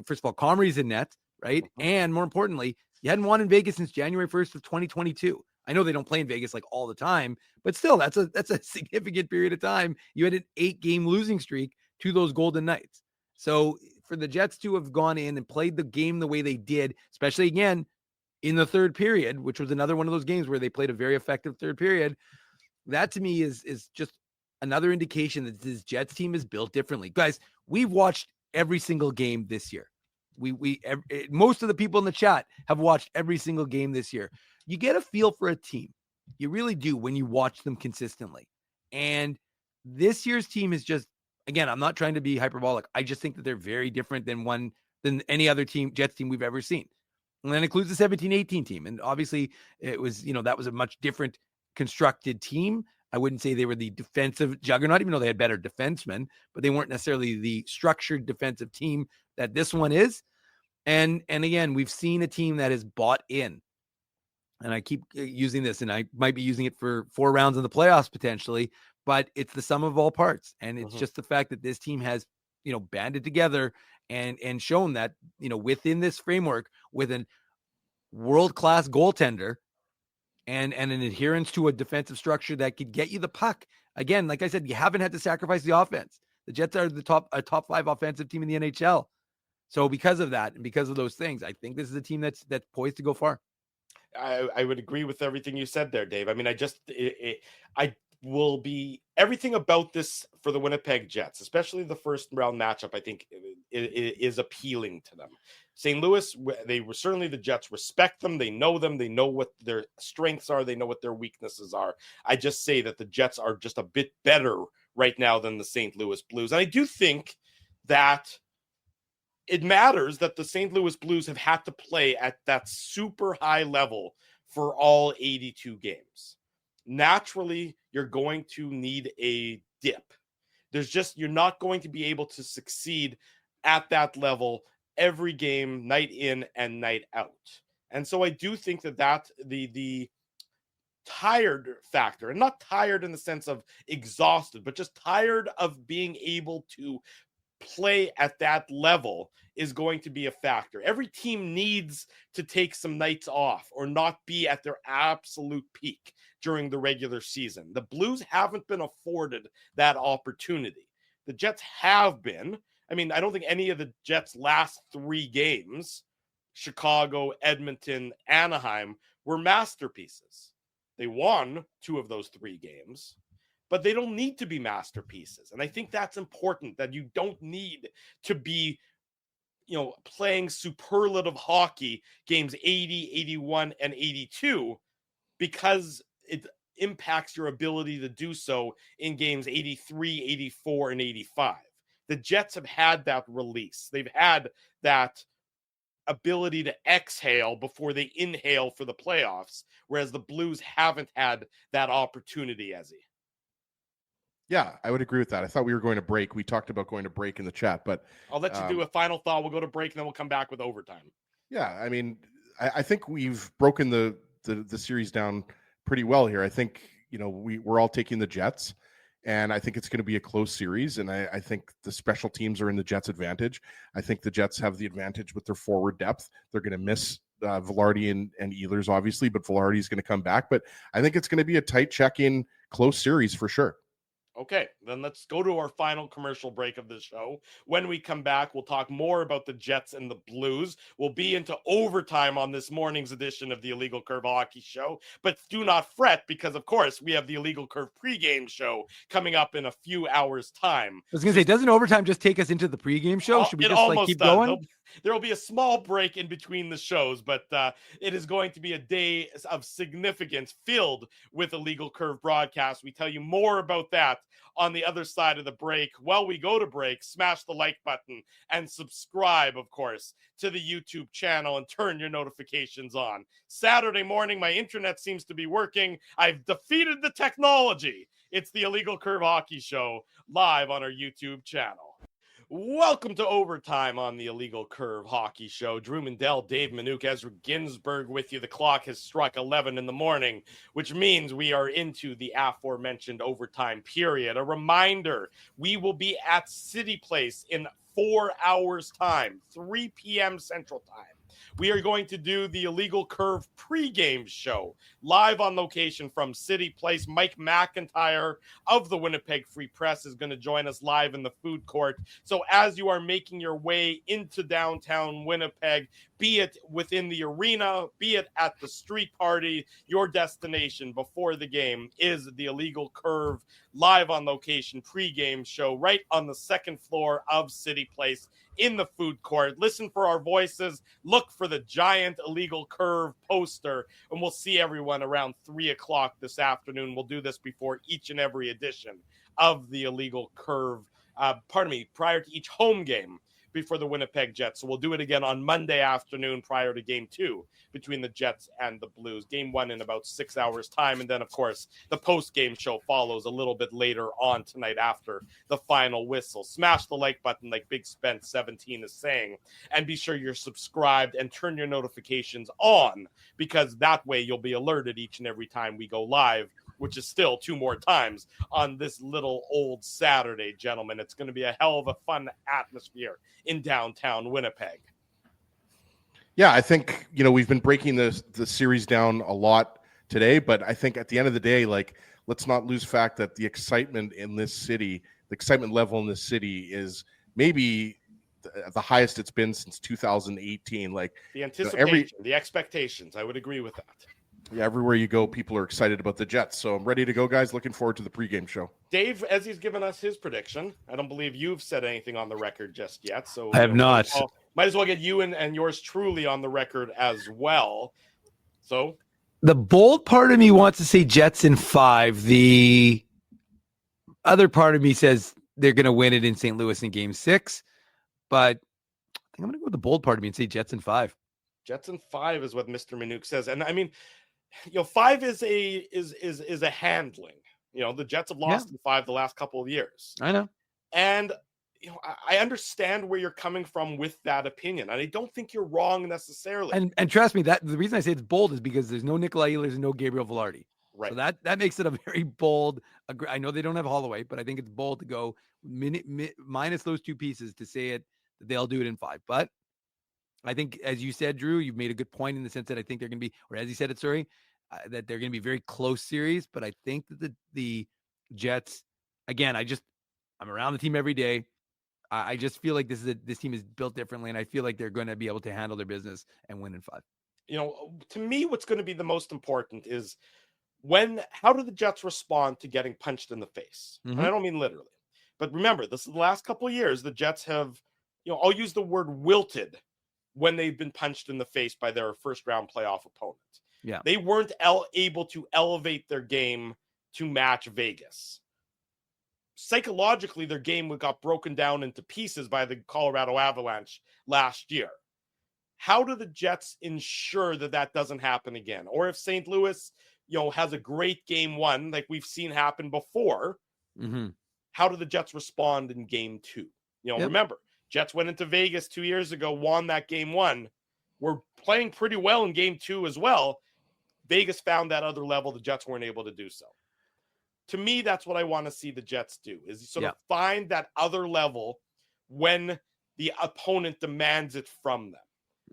first of all, Comrie's in net, right? And more importantly, you hadn't won in Vegas since January 1st of 2022. I know they don't play in Vegas like all the time, but still, that's a significant period of time. You had an 8-game losing streak to those Golden Knights. So for the Jets to have gone in and played the game the way they did, especially again in the third period, which was another one of those games where they played a very effective third period, that to me is just another indication that this Jets team is built differently. Guys, we've watched every single game this year. Most of the people in the chat have watched every single game this year. You get a feel for a team. You really do when you watch them consistently. And this year's team is just, again, I'm not trying to be hyperbolic. I just think that they're very different than any other team, Jets team we've ever seen. And that includes the 17-18 team. And obviously it was, that was a much different constructed team. I wouldn't say they were the defensive juggernaut, even though they had better defensemen, but they weren't necessarily the structured defensive team that this one is. And again, we've seen a team that is bought in. And I keep using this, and I might be using it for 4 rounds in the playoffs potentially, but it's the sum of all parts. And it's just the fact that this team has, banded together and shown that, within this framework with an world-class goaltender and an adherence to a defensive structure that could get you the puck. Again, like I said, you haven't had to sacrifice the offense. The Jets are a top 5 offensive team in the NHL. So because of that and because of those things, I think this is a team that's poised to go far. I would agree with everything you said there, Dave. I mean, I will be everything about this for the Winnipeg Jets, especially the first round matchup. I think it is appealing to them. St. Louis, they were certainly, the Jets respect them. They know them. They know what their strengths are. They know what their weaknesses are. I just say that the Jets are just a bit better right now than the St. Louis Blues. And I do think that it matters that the St. Louis Blues have had to play at that super high level for all 82 games. Naturally, you're going to need a dip. You're not going to be able to succeed at that level every game, night in and night out. And so I do think that the tired factor, and not tired in the sense of exhausted, but just tired of being able to play at that level, is going to be a factor. Every team needs to take some nights off or not be at their absolute peak during the regular season. The Blues haven't been afforded that opportunity. The Jets have been. I mean, I don't think any of the Jets' last 3 games, Chicago, Edmonton, Anaheim, were masterpieces. They won 2 of those 3 games, but they don't need to be masterpieces. And I think that's important, that you don't need to be, playing superlative hockey games 80, 81, and 82, because it impacts your ability to do so in games 83, 84, and 85. The Jets have had that release. They've had that ability to exhale before they inhale for the playoffs, whereas the Blues haven't had that opportunity, Ezzy. Yeah, I would agree with that. I thought we were going to break. We talked about going to break in the chat, but I'll let you do a final thought. We'll go to break and then we'll come back with overtime. Yeah, I mean, I think we've broken the series down pretty well here. I think, we're all taking the Jets, and I think it's going to be a close series. And I think the special teams are in the Jets' advantage. I think the Jets have the advantage with their forward depth. They're going to miss Velarde and Ehlers, obviously, but Velarde is going to come back. But I think it's going to be a tight check-in, close series for sure. Okay, then let's go to our final commercial break of the show. When we come back, we'll talk more about the Jets and the Blues. We'll be into overtime on this morning's edition of the Illegal Curve Hockey Show. But do not fret, because, of course, we have the Illegal Curve pregame show coming up in a few hours' time. I was going to say, doesn't overtime just take us into the pregame show? Should we just keep going? There will be a small break in between the shows, but it is going to be a day of significance filled with Illegal Curve broadcasts. We tell you more about that on the other side of the break. While we go to break, smash the like button and subscribe, of course, to the YouTube channel and turn your notifications on. Saturday morning, my internet seems to be working. I've defeated the technology. It's the Illegal Curve Hockey Show live on our YouTube channel. Welcome to overtime on the Illegal Curve Hockey Show. Drew Mandel, Dave Minuk, Ezra Ginsburg with you. The clock has struck 11 in the morning, which means we are into the aforementioned overtime period. A reminder, we will be at City Place in 4 hours' time, 3 p.m. Central Time. We are going to do the Illegal Curve pregame show live on location from City Place. Mike McIntyre of the Winnipeg Free Press is going to join us live in the food court. So as you are making your way into downtown Winnipeg, be it within the arena, be it at the street party, your destination before the game is the Illegal Curve live on location pregame show right on the second floor of City Place in the food court. Listen for our voices, look for the giant Illegal Curve poster, and we'll see everyone around 3 o'clock this afternoon. We'll do this before each and every edition of the Illegal Curve, prior to each home game before the Winnipeg Jets. So we'll do it again on Monday afternoon prior to game 2 between the Jets and the Blues. Game 1 in about 6 hours time. And then, of course, the post-game show follows a little bit later on tonight after the final whistle. Smash the like button like Big Spence 17 is saying. And be sure you're subscribed and turn your notifications on, because that way you'll be alerted each and every time we go live, which is still 2 more times on this little old Saturday, gentlemen. It's going to be a hell of a fun atmosphere in downtown Winnipeg. Yeah, I think, we've been breaking the series down a lot today, but I think at the end of the day, like, let's not lose fact that the excitement in this city, the excitement level in this city is maybe the highest it's been since 2018. Like, The anticipation, the expectations. I would agree with that. Yeah, everywhere you go, people are excited about the Jets. So I'm ready to go, guys. Looking forward to the pregame show. Dave, as he's given us his prediction, I don't believe you've said anything on the record just yet. So I have not. Might as well get you and yours truly on the record as well. So the bold part of me wants to say Jets in 5. The other part of me says they're going to win it in St. Louis in Game 6. But I think I'm going to go with the bold part of me and say Jets in 5. Jets in 5 is what Mr. Minuk says. And I mean, 5 is a handling. The Jets have lost in 5 the last couple of years. I know. And I understand where you're coming from with that opinion. And I don't think you're wrong necessarily. And trust me, that the reason I say it's bold is because there's no Nikolai Ehlers and no Gabriel Velarde. Right. So that makes it a very bold. I know they don't have Holloway, but I think it's bold to go minus those two pieces to say it. They'll do it in 5. But I think, as you said, Drew, you've made a good point in the sense that I think they're going to be, or as you said it, sorry, that they're going to be very close series. But I think that the Jets, again, I'm around the team every day. I just feel like this team is built differently, and I feel like they're going to be able to handle their business and win in 5. To me, what's going to be the most important is how do the Jets respond to getting punched in the face? Mm-hmm. And I don't mean literally, but remember, this is the last couple of years the Jets have, I'll use the word wilted when they've been punched in the face by their first round playoff opponent. Yeah. They weren't able to elevate their game to match Vegas. Psychologically, their game got broken down into pieces by the Colorado Avalanche last year. How do the Jets ensure that doesn't happen again? Or if St. Louis, has a great game 1, like we've seen happen before, how do the Jets respond in game 2? Remember, Jets went into Vegas 2 years ago, won that game 1. We're playing pretty well in game 2 as well. Vegas found that other level. The Jets weren't able to do so. To me, that's what I want to see the Jets do, is sort of find that other level when the opponent demands it from them.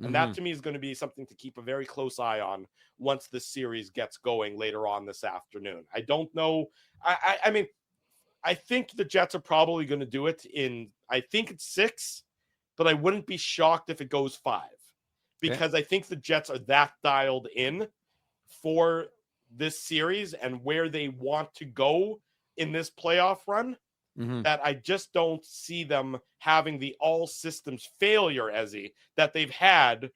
And that, to me, is going to be something to keep a very close eye on once the series gets going later on this afternoon. I don't know. I mean, I think the Jets are probably going to do it I think it's 6, but I wouldn't be shocked if it goes 5, because I think the Jets are that dialed in for this series and where they want to go in this playoff run that I just don't see them having the all systems failure, Ezzy, that they've had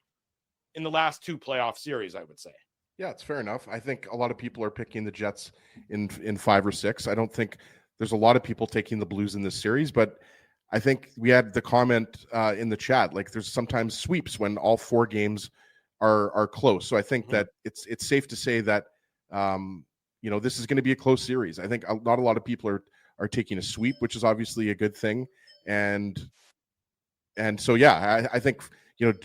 in the last 2 playoff series, I would say. Yeah, it's fair enough. I think a lot of people are picking the Jets in 5 or 6. I don't think there's a lot of people taking the Blues in this series, but I think we had the comment in the chat, like there's sometimes sweeps when all 4 games are close. So I think that it's safe to say that this is going to be a close series. I think not a lot of people are taking a sweep, which is obviously a good thing. And so, yeah, I think,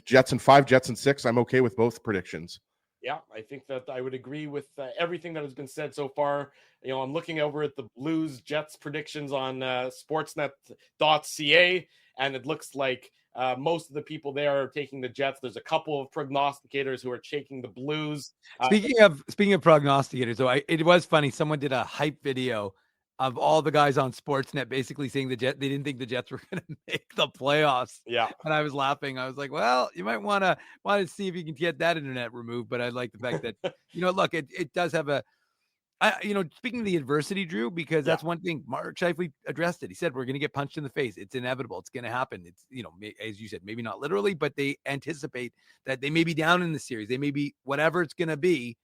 Jets in 5, Jets in 6, I'm okay with both predictions. Yeah, I think that I would agree with everything that has been said so far. I'm looking over at the Blues Jets predictions on sportsnet.ca, and it looks like most of the people there are taking the Jets. There's a couple of prognosticators who are taking the Blues. Speaking of prognosticators, so it was funny. Someone did a hype video of all the guys on Sportsnet basically saying they didn't think the Jets were going to make the playoffs. Yeah. And I was laughing. I was like, well, you might want to see if you can get that internet removed. But I like the fact that, look, it does have speaking of the adversity, Drew, because that's one thing Mark Scheifele addressed it. He said, we're going to get punched in the face. It's inevitable. It's going to happen. It's, as you said, maybe not literally, but they anticipate that they may be down in the series. They may be whatever it's going to be.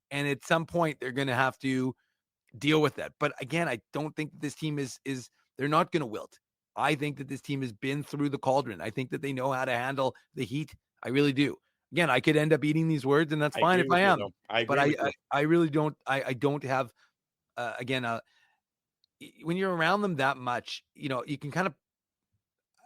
And at some point they're going to have to deal with that. But again, I don't think this team is they're not going to wilt. I think that this team has been through the cauldron. I think that they know how to handle the heat. I really do. Again, I could end up eating these words, and that's fine if I am. I really don't. I don't have. When you're around them that much, you can kind of.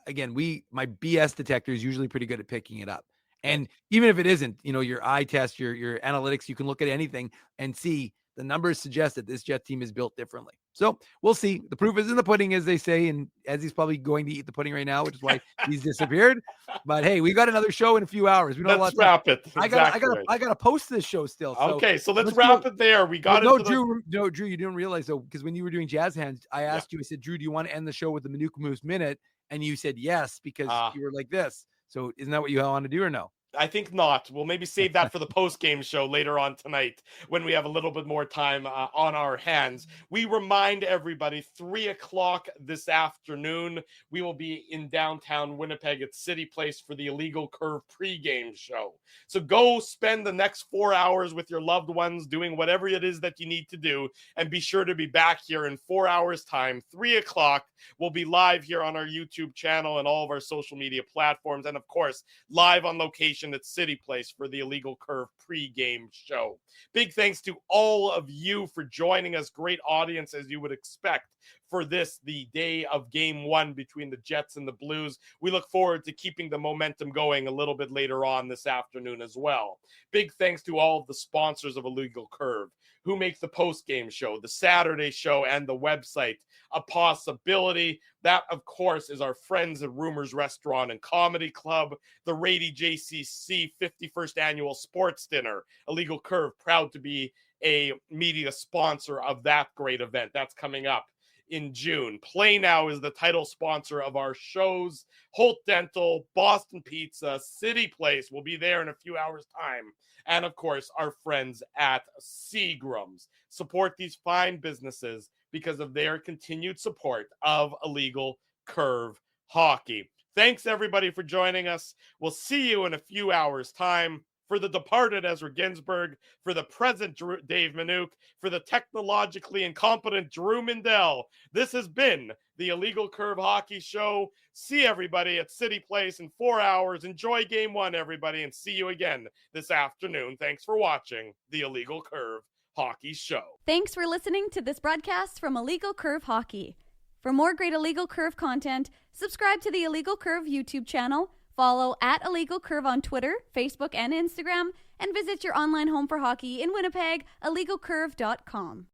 Again, my BS detector is usually pretty good at picking it up, and even if it isn't, your eye test, your analytics, you can look at anything and see the numbers suggest that this Jet team is built differently. So we'll see. The proof is in the pudding, as they say, and as he's probably going to eat the pudding right now, which is why he's disappeared. But hey, we got another show in a few hours. We don't Let's wrap it. I gotta post this show still. So okay, so let's wrap it there. We got it. No, Drew, you didn't realize though, because when you were doing Jazz Hands, I asked you. I said, Drew, do you want to end the show with the Manuka Moose Minute? And you said yes because you were like this. So isn't that what you want to do or no? I think not. We'll maybe save that for the post-game show later on tonight when we have a little bit more time on our hands. We remind everybody, 3 o'clock this afternoon, we will be in downtown Winnipeg at City Place for the Illegal Curve pregame show. So go spend the next 4 hours with your loved ones doing whatever it is that you need to do, and be sure to be back here in 4 hours' time. 3 o'clock, we'll be live here on our YouTube channel and all of our social media platforms, and of course, live on location at City Place for the Illegal Curve pregame show. Big thanks to all of you for joining us. Great audience, as you would expect, for this, the day of game 1 between the Jets and the Blues. We look forward to keeping the momentum going a little bit later on this afternoon as well. Big thanks to all of the sponsors of Illegal Curve, who make the post-game show, the Saturday show, and the website a possibility. That, of course, is our friends at Rumors Restaurant and Comedy Club, the Rady JCC 51st Annual Sports Dinner. Illegal Curve, proud to be a media sponsor of that great event. That's coming up in June. Play Now is the title sponsor of our shows. Holt Dental, Boston Pizza, City Place will be there in a few hours' time. And, of course, our friends at Seagram's. Support these fine businesses because of their continued support of Illegal Curve Hockey. Thanks, everybody, for joining us. We'll see you in a few hours' time. For the departed Ezra Ginsburg, for the present Dave Manouk, for the technologically incompetent Drew Mindell, this has been the Illegal Curve Hockey Show. See everybody at City Place in 4 hours. Enjoy game 1, everybody, and see you again this afternoon. Thanks for watching the Illegal Curve Hockey Show. Thanks for listening to this broadcast from Illegal Curve Hockey. For more great Illegal Curve content, subscribe to the Illegal Curve YouTube channel, follow at Illegal Curve on Twitter, Facebook, and Instagram, and visit your online home for hockey in Winnipeg, illegalcurve.com.